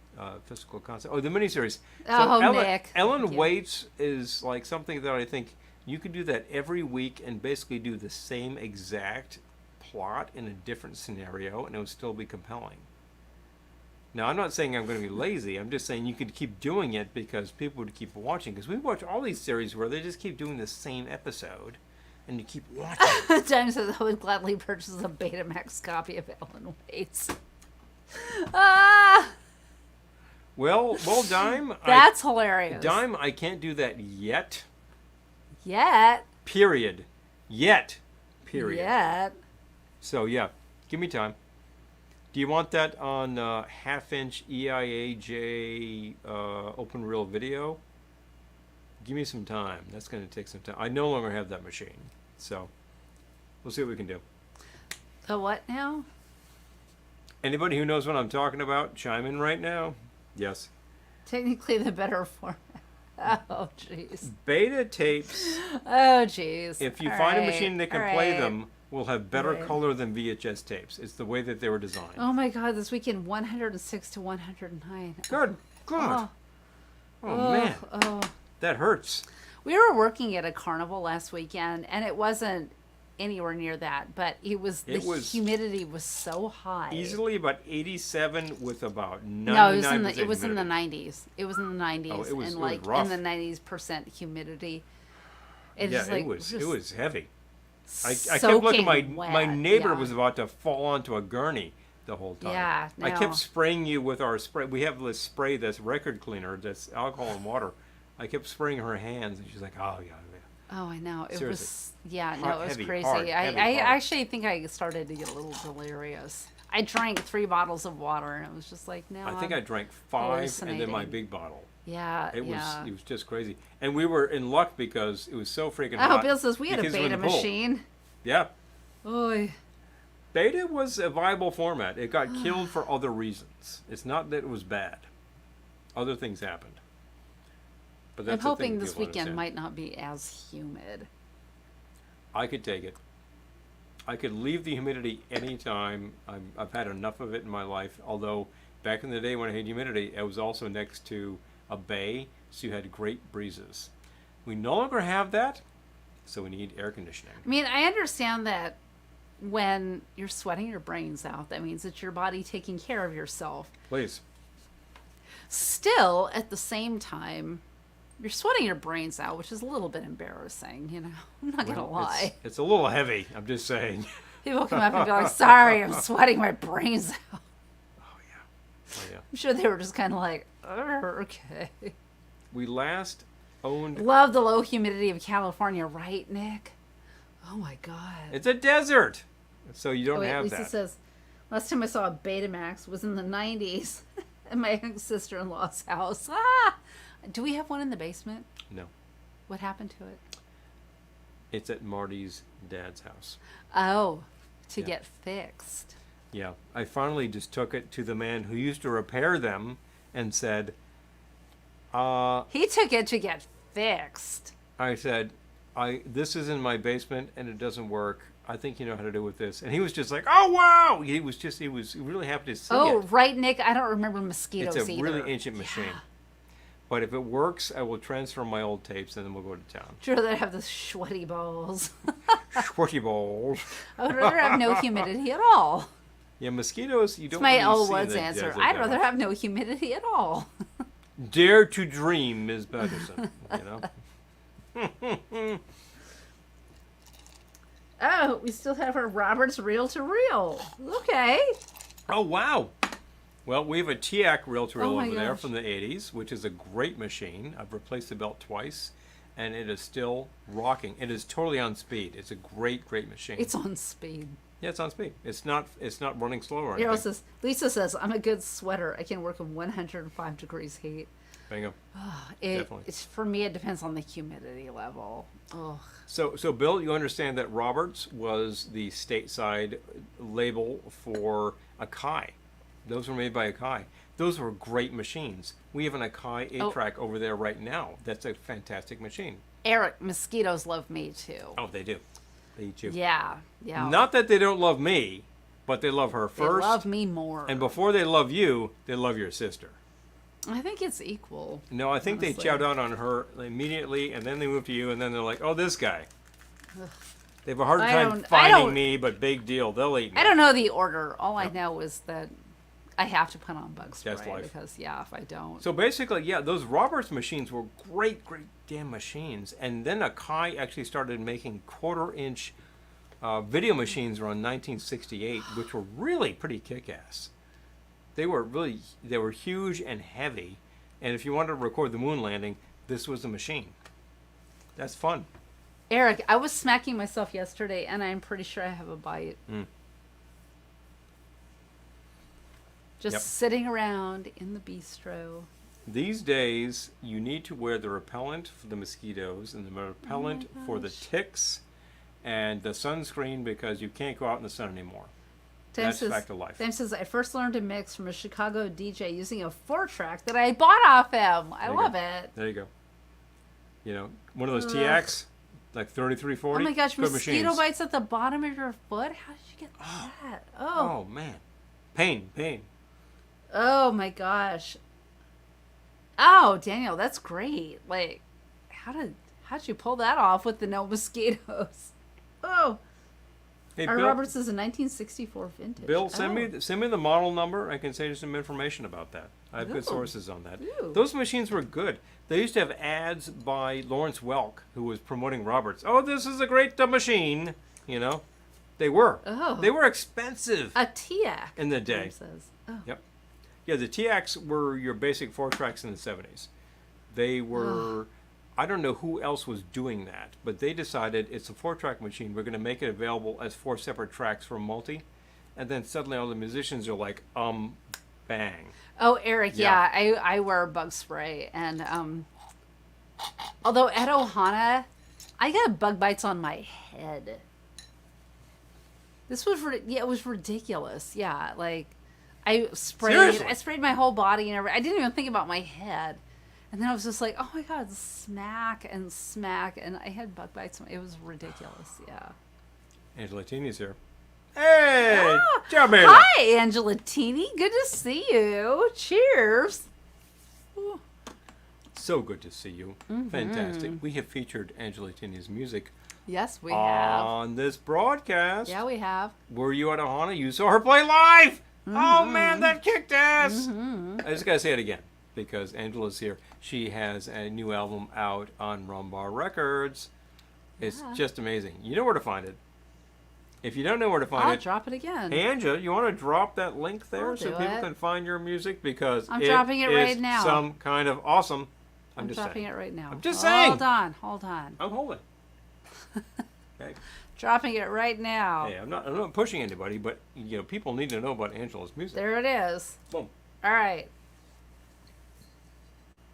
Physical concept. Oh, the miniseries. Oh, Ellen, Nick. Ellen Thank you. Waits is like something that I think you could do that every week and basically do the same exact plot in a different scenario, and it would still be compelling. Now, I'm not saying I'm going to be lazy. I'm just saying you could keep doing it because people would keep watching. Because we watch all these series where they just keep doing the same episode, and you keep watching. Time says I would gladly purchase a Betamax copy of Ellen Waits. Ah, Well, Dime. that's hilarious. Dime, I can't do that yet. Yet. Period. Yet. Period. Yet. So, yeah, give me time. Do you want that on half-inch EIAJ open reel video? Give me some time. That's going to take some time. I no longer have that machine. So, we'll see what we can do. The what now? Anybody who knows what I'm talking about, chime in right now. Yes. Technically the better format. Oh, jeez. Beta tapes, Oh, jeez. if you All find a right, machine that can all play right. them, will have better Right. color than VHS tapes. It's the way that they were designed. Oh my God! This weekend, 106 to 109. Good. Good. Oh, Oh, man. Oh. That hurts. We were working at a carnival last weekend, and it wasn't anywhere near that. But It was- humidity was so high. Easily about 87 with about 99% No, it was in the humidity. 90s. It was in the 90s, Oh, it was- and it was like rough. in the 90% humidity. It Yeah, just, like, it was just heavy. I kept looking. My soaking wet, neighbor yeah. was about to fall onto a gurney the whole time. Yeah, I no. kept spraying you with our spray. We have this spray that's record cleaner, that's alcohol and water. I kept spraying her hands, and she's like, "Oh yeah, yeah." Oh, I know. It Seriously. was, yeah, no, Hard- it was heavy, crazy. hard, I heavy, hard. actually think I started to get a little delirious. I drank 3 bottles of water, and it was just like, no. I think I'm- I drank 5 and then my hallucinating. big bottle. Yeah, It yeah. was just crazy, and we were in luck because it was so freaking Oh, hot. Bill says we had a because we were in beta the pool. machine. Yeah, Oy. beta was a viable format. It got killed for other reasons. It's not that it was bad. Other things happened. But I'm that's the thing hoping this people weekend understand. might not be as humid. I could take it. I could leave the humidity anytime. I've had enough of it in my life. Although back in the day when I had humidity, it was also next to a bay, so you had great breezes. We no longer have that, so we need air conditioning. I mean, I understand that when you're sweating your brains out, that means it's your body taking care of yourself. Please. Still, at the same time, you're sweating your brains out, which is a little bit embarrassing, I'm not going to lie. It's a little heavy, I'm just saying. People come up and be like, sorry, I'm sweating my brains out. Oh, yeah. I'm sure they were just kind of like, okay. We last owned... Love the low humidity of California, right, Nick? Oh, my God. It's a desert, so you don't have Lisa that. says, last time I saw a Betamax was in the 90s at my sister-in-law's house. Do we have one in the basement? No. What happened to it? It's at Marty's dad's house. Oh, to Yeah. get fixed. Yeah. I finally just took it to the man who used to repair them and said, He took it to get fixed. I said, this is in my basement and it doesn't work. I think you know how to do with this. And he was just like, oh, wow. He was really happy to see it. Right, Nick. I don't remember mosquitoes It's a either. really ancient machine. Yeah. But if it works, I will transfer my old tapes and then we'll go to town. Sure, they have the sweaty balls. Squirty balls. I would rather have no humidity at all. Yeah, mosquitoes, you That's don't my really old see in Woods the answer. desert I'd that rather much. have no humidity at all. Dare to dream, Ms. Patterson. Oh, we still have our Roberts reel-to-reel. Okay. Oh, wow. Well, we have a TIAC reel-to-reel Oh my over there gosh. from the 80s, which is a great machine. I've replaced the belt twice, and it is still rocking. It is totally on speed. It's a great, great machine. It's on speed. Yeah, it's on speed. It's not running slow or Hero anything. says, Lisa says, I'm a good sweater. I can work in 105 degrees heat. Bingo. Definitely. It's for me, it depends on the humidity level. Oh, So Bill, you understand that Roberts was the stateside label for Akai. Those were made by Akai. Those were great machines. We have an Akai 8-track over there right now. That's a fantastic machine. Eric, mosquitoes love me too. Oh, they do. They eat you. Yeah. Not that they don't love me, but they love her They first. love me more. And before they love you, they love your sister. I think it's equal. No, I think honestly. they chow down on her immediately, and then they move to you, and then they're like, oh, this guy. They have a hard I time don't- finding me, but big deal. They'll eat me. I don't know the order. All I know is that I have to put on bug spray That's life. because, if I don't. So basically, yeah, those Roberts machines were great damn machines. And then Akai actually started making quarter-inch video machines around 1968, which were really pretty kick-ass. They were huge and heavy. And if you wanted to record the moon landing, this was the machine. That's fun. Eric, I was smacking myself yesterday, and I'm pretty sure I have a bite. Just Yep. sitting around in the bistro. These days, you need to wear the repellent for the mosquitoes and the repellent for the ticks and the sunscreen because you can't go out in the sun anymore. That's fact of life. Tim says, I first learned to mix from a Chicago DJ using a 4-track that I bought off him. I There you love go. it. There you go. You know, one of those TX, like 3340. Oh my gosh, good mosquito machines. bites at the bottom of your foot? How did you get that? Oh, man. Pain. Oh my gosh. Oh, Daniel, that's great. Like, how'd you pull that off with the no mosquitoes? Oh, Hey, our Bill, Roberts is a 1964 vintage. Bill, send Oh. me the model number. I can send you some information about that. I have good Ooh. sources on that. Ooh. Those machines were good. They used to have ads by Lawrence Welk, who was promoting Roberts. Oh, this is a great machine. You know, they were. Oh. They were expensive A TIAC. in the Tim day. says. Oh. Yep. Yeah, the TX were your basic 4-tracks in the 70s. They were, I don't know who else was doing that, but they decided it's a 4-track machine. We're going to make it available as 4 separate tracks for multi. And then suddenly all the musicians are like, bang. Oh, Eric, Yeah. I wear bug spray, and although at Ohana, I got bug bites on my head. This was it was ridiculous. Yeah, like I Seriously? sprayed my whole body and everything. I didn't even think about my head, and then I was just like, oh my god, smack, and I had bug bites. It was ridiculous. Yeah. Angela Tini's here. Hey, Ah, ciao, baby. hi, Angela Teeny. Good to see you. Cheers. Ooh. So good to see you. Fantastic. We have featured Angela Tini's music Yes, we have. on this broadcast. Yeah, we have. Were you at Ohana? You saw her play live. Oh man, that kicked ass. I just gotta say it again because Angela's here. She has a new album out on Rumbar Records. It's just amazing. You know where to find it. If you don't know where to find I'll it, drop it again. Angela, you want to drop that link there I'll so do people it. can find your music because I'm dropping it right is now. some kind of awesome. I'm just dropping saying. it right now. I'm just saying. Hold on. I'm holding. Okay. Dropping it right now. Hey, I'm not pushing anybody, but people need to know about Angela's music. There it is. Boom. All right.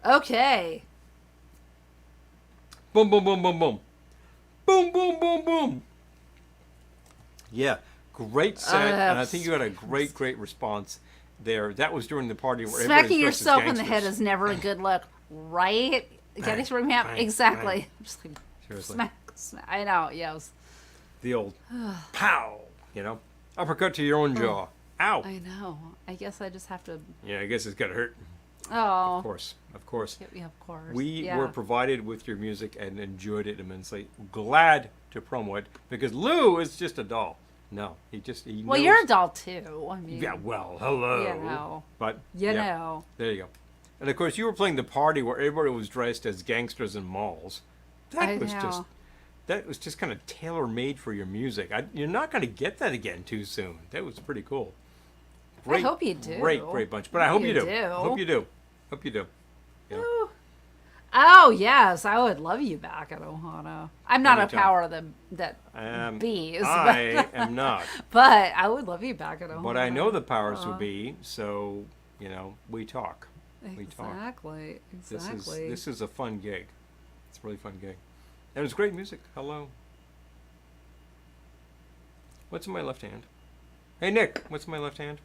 Okay. Boom, boom, boom, boom, boom. Boom, boom, boom, boom. Yeah, great set, and I think you had a great response there. That was during the party where Smacking everybody's dressed as yourself in the head gangsters. is never a good look, right? Getting to remap bang, exactly. bang. I'm just like, Seriously. smack. I know. Yes. The old pow, uppercut to your own jaw. Ow. I know. I guess I just have to. Yeah, I guess it's gotta hurt. Oh. Of course. Yeah, of course. We Yeah. were provided with your music and enjoyed it immensely. Glad to promo it because Lou is just a doll. No, he Well, knows. you're a doll too. I mean. Yeah, well, hello. You know. But You yeah, know. there you go. And of course, you were playing the party where everybody was dressed as gangsters in malls. I know. That was just kind of tailor made for your music. You're not going to get that again too soon. That was pretty cool. I hope you do. Great bunch. But I hope you do. Hope you do. Yeah. Ooh. Oh yes, I would love you back at Ohana. I'm not Anytime. a power that bees, I am not. but I would love you back at Ohana. But I know the powers would be, so, we talk. We talk. Exactly. This is a fun gig. It's a really fun gig. And it's great music. Hello. What's in my left hand? Hey, Nick, what's in my left hand?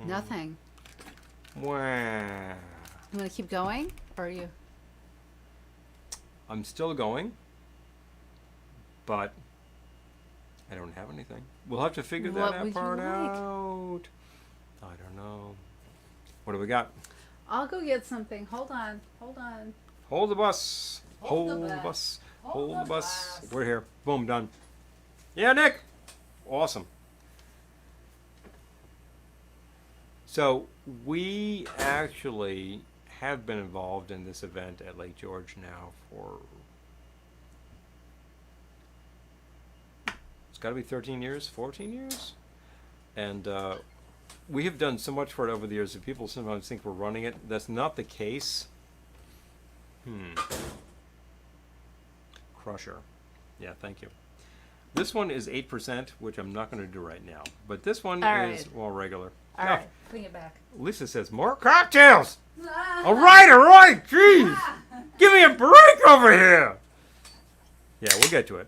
Nothing. Wow. You want to keep going, or are you? I'm still going, but I don't have anything. We'll have to figure What that would you part like? out. I don't know. What do we got? I'll go get something. Hold on. Hold the bus. Hold the Hold the bus. bus. Hold Hold the the bus. bus. We're here. Boom, done. Yeah, Nick. Awesome. So we actually have been involved in this event at Lake George now for, it's got to be 13 years, 14 years. And we have done so much for it over the years that people sometimes think we're running it. That's not the case. Crusher. Yeah, thank you. This one is 8%, which I'm not going to do right now. But this one All is, right. well, regular. All Now, right, bring it back. Lisa says, more cocktails! All right, jeez! Give me a break over here! Yeah, we'll get to it.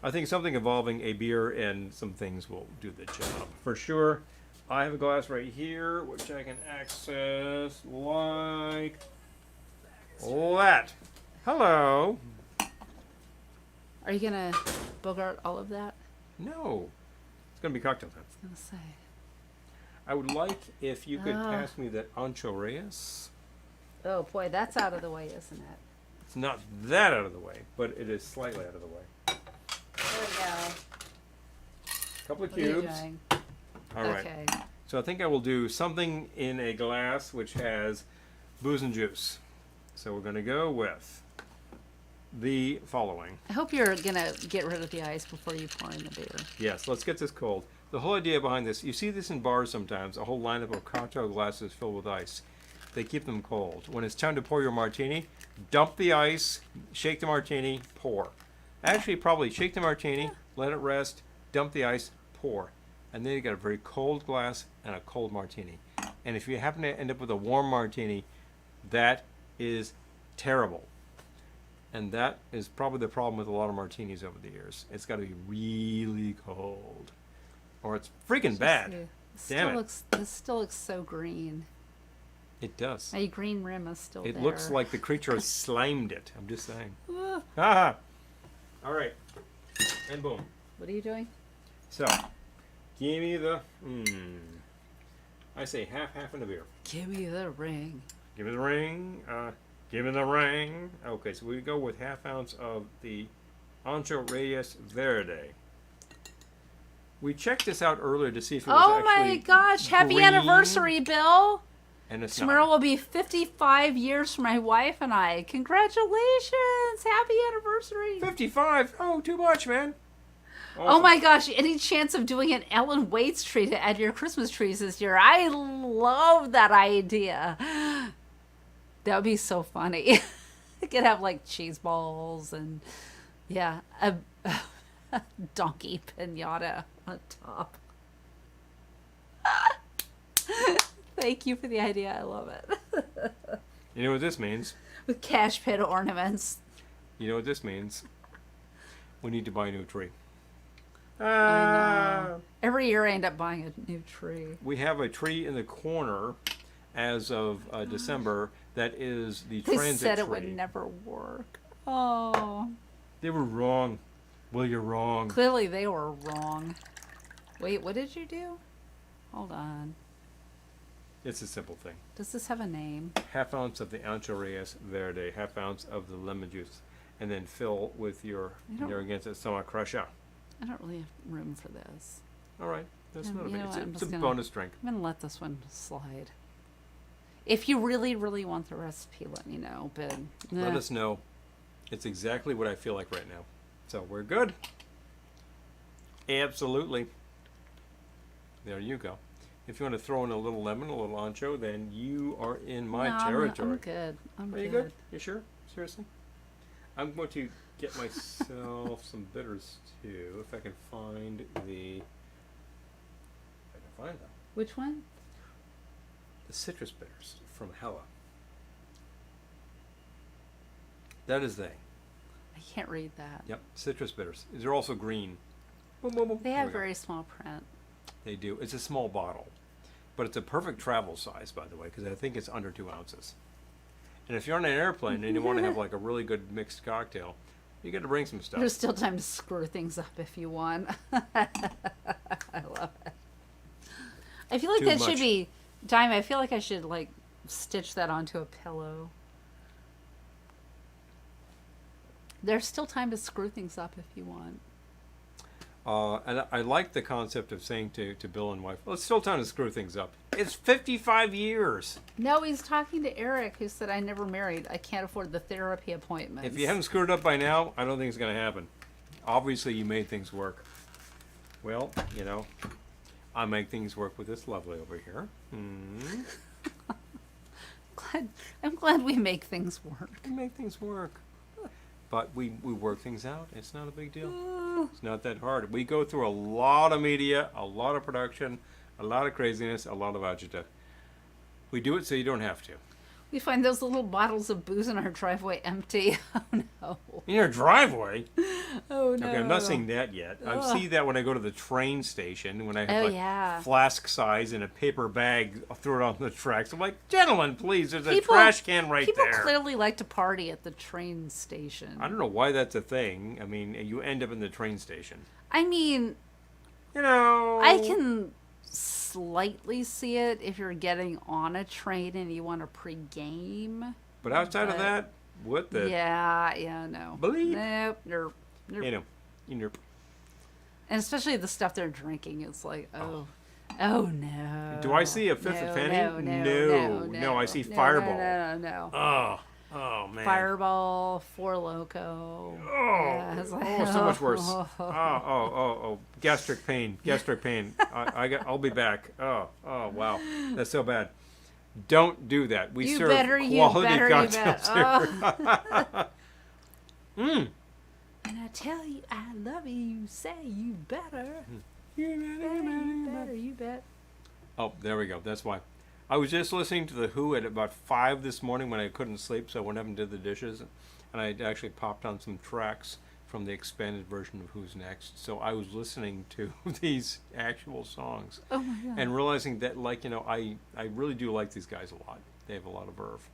I think something involving a beer and some things will do the job. For sure. I have a glass right here, which I can access like that. Hello. Are you gonna bogart all of that? No. It's going to be cocktail time. I was gonna say. I would like if you could pass me that Ancho Reyes. Oh boy, that's out of the way, isn't it? It's not that out of the way, but it is slightly out of the way. There we go. Couple of What are you cubes. doing? All right. Okay. So I think I will do something in a glass which has booze and juice. So we're going to go with the following. I hope you're gonna get rid of the ice before you pour in the beer. Yes, let's get this cold. The whole idea behind this, you see this in bars sometimes, a whole lineup of cocktail glasses filled with ice. They keep them cold. When it's time to pour your martini, dump the ice, shake the martini, pour. Actually, probably shake the martini, let it rest, dump the ice, pour. And then you got a very cold glass and a cold martini. And if you happen to end up with a warm martini, that is terrible. And that is probably the problem with a lot of martinis over the years. It's got to be really cold, or it's freaking bad. Damn it. This still looks so green. It does. My green rim is still there. It looks like the creature has slimed it. I'm just saying. Ah, Haha. All right. And boom. what are you doing? So, give me the. I say half and a beer. Give me the ring. Give me the ring. Give me the ring. Okay, so we go with half ounce of the Ancho Reyes Verde. We checked this out earlier to see if it was Oh actually my gosh! Happy green, anniversary, Bill! And it's Tomorrow not. will be 55 years for my wife and I. Congratulations! Happy anniversary! 55? Oh, too much, man. Oh Awesome. my gosh, any chance of doing an Ellen Waits tree to add to your Christmas trees this year? I love that idea. That would be so funny. You could have like cheese balls and, yeah, a donkey pinata on top. Thank you for the idea. I love it. You know what this means? With cash pit ornaments. You know what this means? We need to buy a new tree. I know. Every year I end up buying a new tree. We have a tree in the corner as of December that is the They transit said tree. it would never work. Oh. They were wrong. Well, you're wrong. Clearly they were wrong. Wait, what did you do? Hold on. It's a simple thing. Does this have a name? Half ounce of the Ancho Reyes Verde, half ounce of the lemon juice, and then fill with your I don't- Narragansett Soma Crusher. I don't really have room for this. All right, that's not a You big. know It's what, I'm a, it's just a gonna- bonus drink. I'm gonna let this one slide. If you really, really want the recipe, let me know. But Let us know. It's exactly what I feel like right now. So we're good. Absolutely. There you go. If you want to throw in a little lemon, a little ancho, then you are in my territory. I'm good. I'm Are you good? You sure? Seriously? I'm going to get myself some bitters too, if I can find the. If I can find them. Which one? The citrus bitters from Hella. That is they. I can't read that. Yep, citrus bitters. They're also green. Boom, boom, boom. They There have we go. very small print. They do. It's a small bottle, but it's a perfect travel size, by the way, because I think it's under 2 ounces. And if you're on an airplane and you want to have like a really good mixed cocktail, you got to bring some stuff. There's still time to screw things up if you want. I love it. I feel like Too that much. should be Dime. I feel like I should like stitch that onto a pillow. There's still time to screw things up if you want. And I like the concept of saying to Bill and wife, well, it's still time to screw things up. It's 55 years. No, he's talking to Eric, who said, I never married. I can't afford the therapy appointments. If you haven't screwed up by now, I don't think it's going to happen. Obviously, you made things work. Well, you know, I make things work with this lovely over here. I'm glad we make things work. We make things work. But we work things out. It's not a big deal. It's not that hard. We go through a lot of media, a lot of production, a lot of craziness, a lot of agita. We do it so you don't have to. We find those little bottles of booze in our driveway empty. Oh, no. In your driveway? Oh, no. Okay, I'm not seeing that yet. I see that when I go to the train station, when I have Oh, like yeah. flask size in a paper bag, I'll throw it on the tracks. I'm like, gentlemen, please, there's a People- trash can right People there. clearly like to party at the train station. I don't know why that's a thing. I mean, you end up in the train station. I mean, You know. I can slightly see it if you're getting on a train and you want to pre-game. But outside of but- that, what the? Yeah, no. Bleep. Nope. You know. And especially the stuff they're drinking, it's like, oh no. Do I see a fifth of penny? No, I see Fireball. No. Oh man. Fireball, Four Loco. Oh, Yeah, it's like- so much worse. Oh. Gastric pain. I'll be back. Oh, wow. That's so bad. Don't do that. We You serve better, you quality better, you cocktails better. here. And I tell you, I love you. You say you better. You bet. Oh, there we go. That's why. I was just listening to The Who at about 5 this morning when I couldn't sleep, so I went up and did the dishes. And I actually popped on some tracks from the expanded version of Who's Next. So I was listening to these actual songs Oh my god. and realizing that, like, you know, I really do like these guys a lot. They have a lot of verve.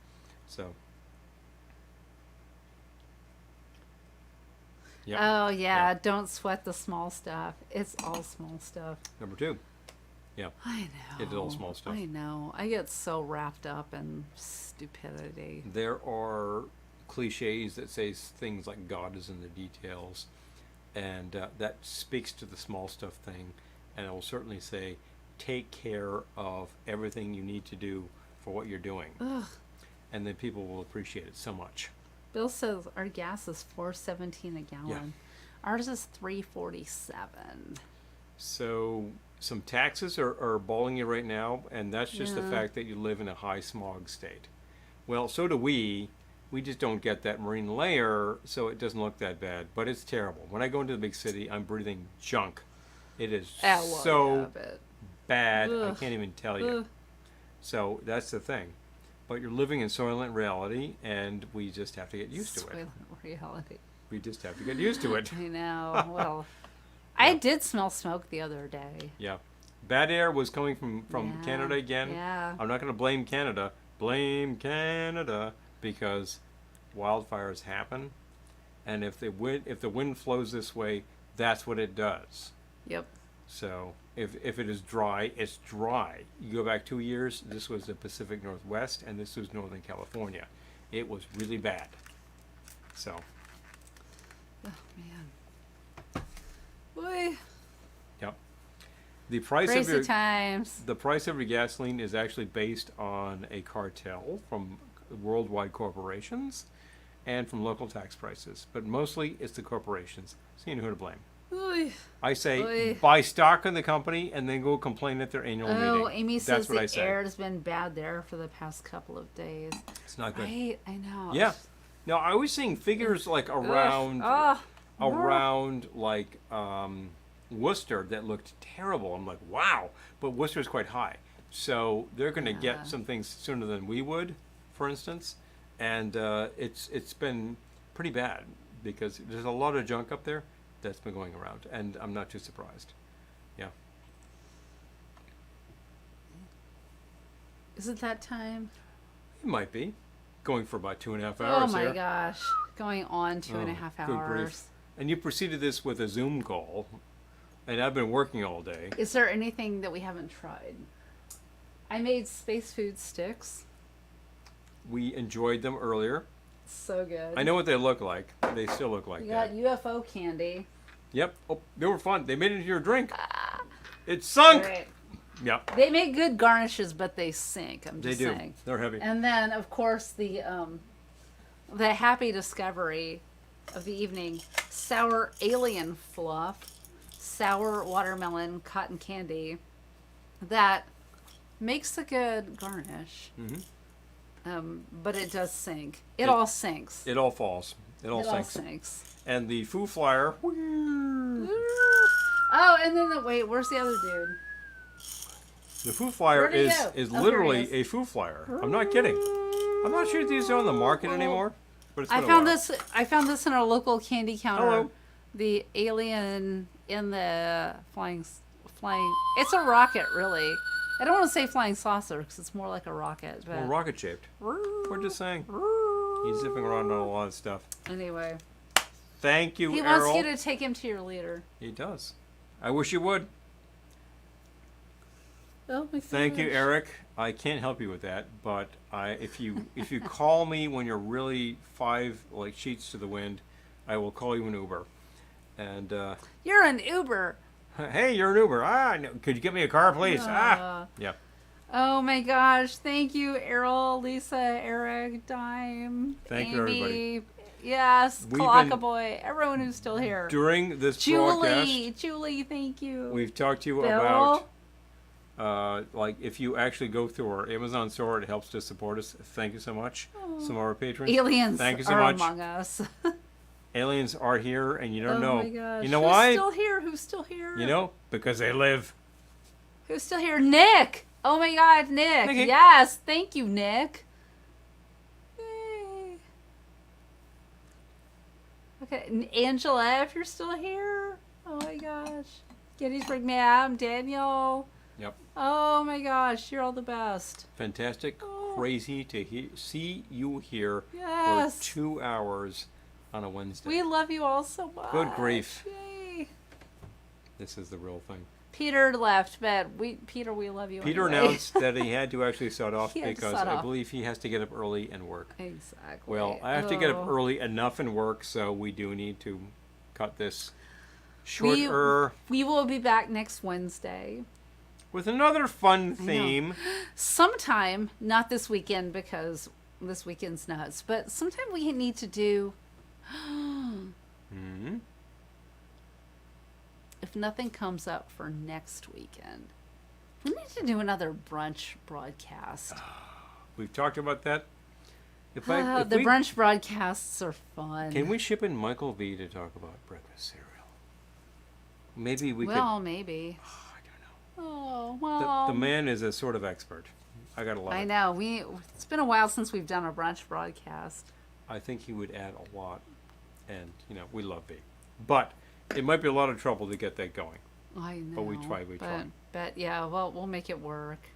So, Yep. Oh yeah, Yeah. don't sweat the small stuff. It's all small stuff. Number 2. Yeah. I know. It is all small stuff. I know. I get so wrapped up in stupidity. There are cliches that say things like God is in the details, and that speaks to the small stuff thing. And I will certainly say, take care of everything you need to do for what you're doing, Ugh. and then people will appreciate it so much. Bill says our gas is $4.17 a gallon. Yeah. Ours is $3.47. So some taxes are balling you right now, and that's just the Yeah. fact that you live in a high smog state. Well, so do we. We just don't get that marine layer, so it doesn't look that bad. But it's terrible. When I go into the big city, I'm breathing junk. It is so bad, I Ugh. can't even tell you. Ugh. So that's the thing. But you're living in Soylent reality, and we just have to get used to it. Soylent reality. We just have to get used to it. I know. Well, I Yeah. did smell smoke the other day. Yeah. Bad air was coming from Yeah. Canada again. Yeah. I'm not going to blame Canada. Blame Canada, because wildfires happen, and if the wind flows this way, that's what it does. Yep. So if it is dry, it's dry. You go back 2 years, this was the Pacific Northwest, and this was Northern California. It was really bad. So Oh man. Boy. yep. The price of Crazy your times. the price of your gasoline is actually based on a cartel from worldwide corporations and from local tax prices, but mostly it's the corporations. So you know who to blame. Oy. I say Oy. buy stock in the company and then go complain at their annual meeting. Oh, Amy That's says what I the say. air has been bad there for the past couple of days. It's not good. Right? I know. Yeah. Now I was seeing figures like around like Worcester that looked terrible. I'm like, wow, but Worcester's quite high, so they're going to Yeah. get some things sooner than we would, for instance, and it's been pretty bad because there's a lot of junk up there that's been going around, and I'm not too surprised. Yeah. Is it that time? It might be going for about 2.5 Oh hours my here. gosh. Going on 2.5 Good hours. grief. And you preceded this with a Zoom call, and I've been working all day. Is there anything that we haven't tried? I made space food sticks. We enjoyed them earlier. So good. I know what they look like. They still look like We that. got UFO candy. Yep. Oh, they were fun. They made it into your drink. It sunk. Right. Yep. They make good garnishes, but they sink. I'm They just do. saying. They're heavy. And then, of course, the happy discovery of the evening: sour alien fluff, sour watermelon cotton candy, that makes a good garnish. Mhm. But it does sink. It all sinks. It all falls. It all It all sinks. sinks. And the Foo Flyer. Oh, and then wait, where's the other dude? The Foo Flyer Where'd he is go? is Oh, literally there he a Foo Flyer. I'm not kidding. I'm not sure if these are on the market anymore, but it's I been a found while. this. I found this in our local candy counter. Hello. The alien in the flying. It's a rocket, really. I don't want to say flying saucer because it's more like a rocket. But Well, rocket shaped. We're just saying. He's zipping around on a lot of stuff. anyway, Thank you, he Errol. wants you to take him to your leader. He does. I wish you would. Oh my Thank you, gosh. Eric. I can't help you with that, but if you call me when you're really 5 sheets to the wind, I will call you an Uber. And You're an Uber. hey, you're an Uber. No, could you get me a car, please? Yeah. Oh my gosh! Thank you, Errol, Lisa, Eric, Dime, Thank Amy. you, everybody. Yes, We've Kalaka been- Boy, everyone who's still here. During this broadcast, Julie, thank you. we've talked to you Bill? about if you actually go through our Amazon store, it helps to support us. Thank you so much. Some of our patrons. Aliens Thank you so are much. among us. Aliens are here, and you don't Oh know. my gosh! You know Who's why? Still here? Who's still here? You know, because they live. Who's still here? Nick. Oh my God, Nick. Nicky. Yes, thank you, Nick. Yay. Okay, Angela, if you're still here. Oh my gosh. Gettysburg Ma'am, Daniel. Yep. Oh my gosh, you're all the best. Fantastic, Oh. crazy to see you here Yes. for 2 hours. on a Wednesday. We love you all so much. Good grief. Yay. This is the real thing. Peter left, but Peter, we love you. Peter anyway. announced that he had to actually start off He had to because start I off. believe he has to get up early and work. Exactly. Well, I have to get up Oh. early enough and work, so we do need to cut this shorter We will be back next Wednesday. with another fun theme. Sometime, not this weekend because this weekend's nuts, but sometime we need to do, Hmm. if nothing comes up for next weekend, we need to do another brunch broadcast. We've talked about that. If The brunch broadcasts are fun. Can we ship in Michael V to talk about breakfast cereal? Maybe we Well, maybe. could. I don't know. Oh, well. The man is a sort of expert. I gotta love I it. know. It's been a while since we've done a brunch broadcast. I think he would add a lot, and we love V, but it might be a lot of trouble to get that going. I know. But we try. But yeah, well, we'll make it work.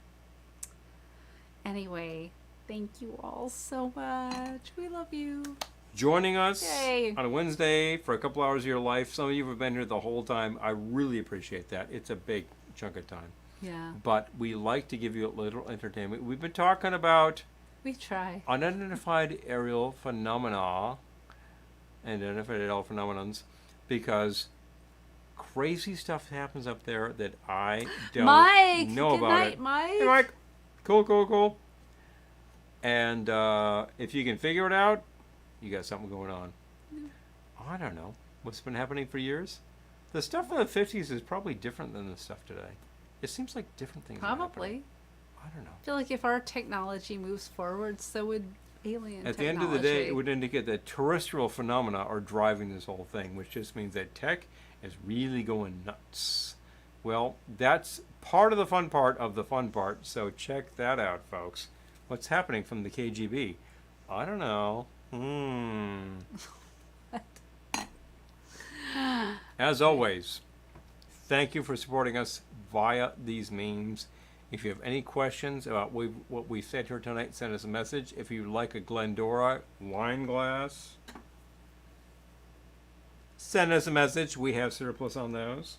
Anyway, thank you all so much. We love you. Joining us Yay. on a Wednesday for a couple hours of your life. Some of you have been here the whole time. I really appreciate that. It's a big chunk of time. Yeah, But we like to give you a little entertainment. We've been talking about we try. unidentified aerial phenomena, unidentified aerial phenomenons, because crazy stuff happens up there that I don't Mike, know good about night, it. Mike. Hey, Mike. Cool. And if you can figure it out, you got something going on. I don't know. What's been happening for years? The stuff in the 50s is probably different than the stuff today. It seems like different things are happening. Probably. I don't know. I feel like if our technology moves forward, so would alien At technology. the end of the day, it would indicate that terrestrial phenomena are driving this whole thing, which just means that tech is really going nuts. Well, that's part of the fun part of the fun part, so check that out, folks. What's happening from the KGB? I don't know. As always, thank you for supporting us via these means. If you have any questions about what we said here tonight, send us a message. If you'd like a Glendora wine glass, send us a message. We have surplus on those.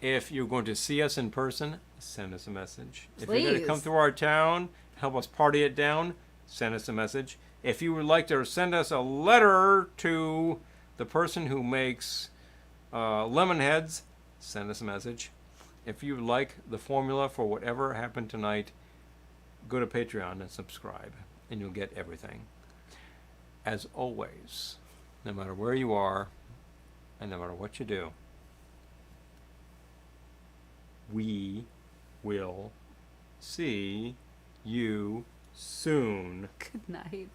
If you're going to see us in person, send us a message. If you're going to come Please. through our town, help us party it down, send us a message. If you would like to send us a letter to the person who makes lemon heads, send us a message. If you like the formula for whatever happened tonight, go to Patreon and subscribe, and you'll get everything. As always, no matter where you are, and no matter what you do, we will see you soon. Good night.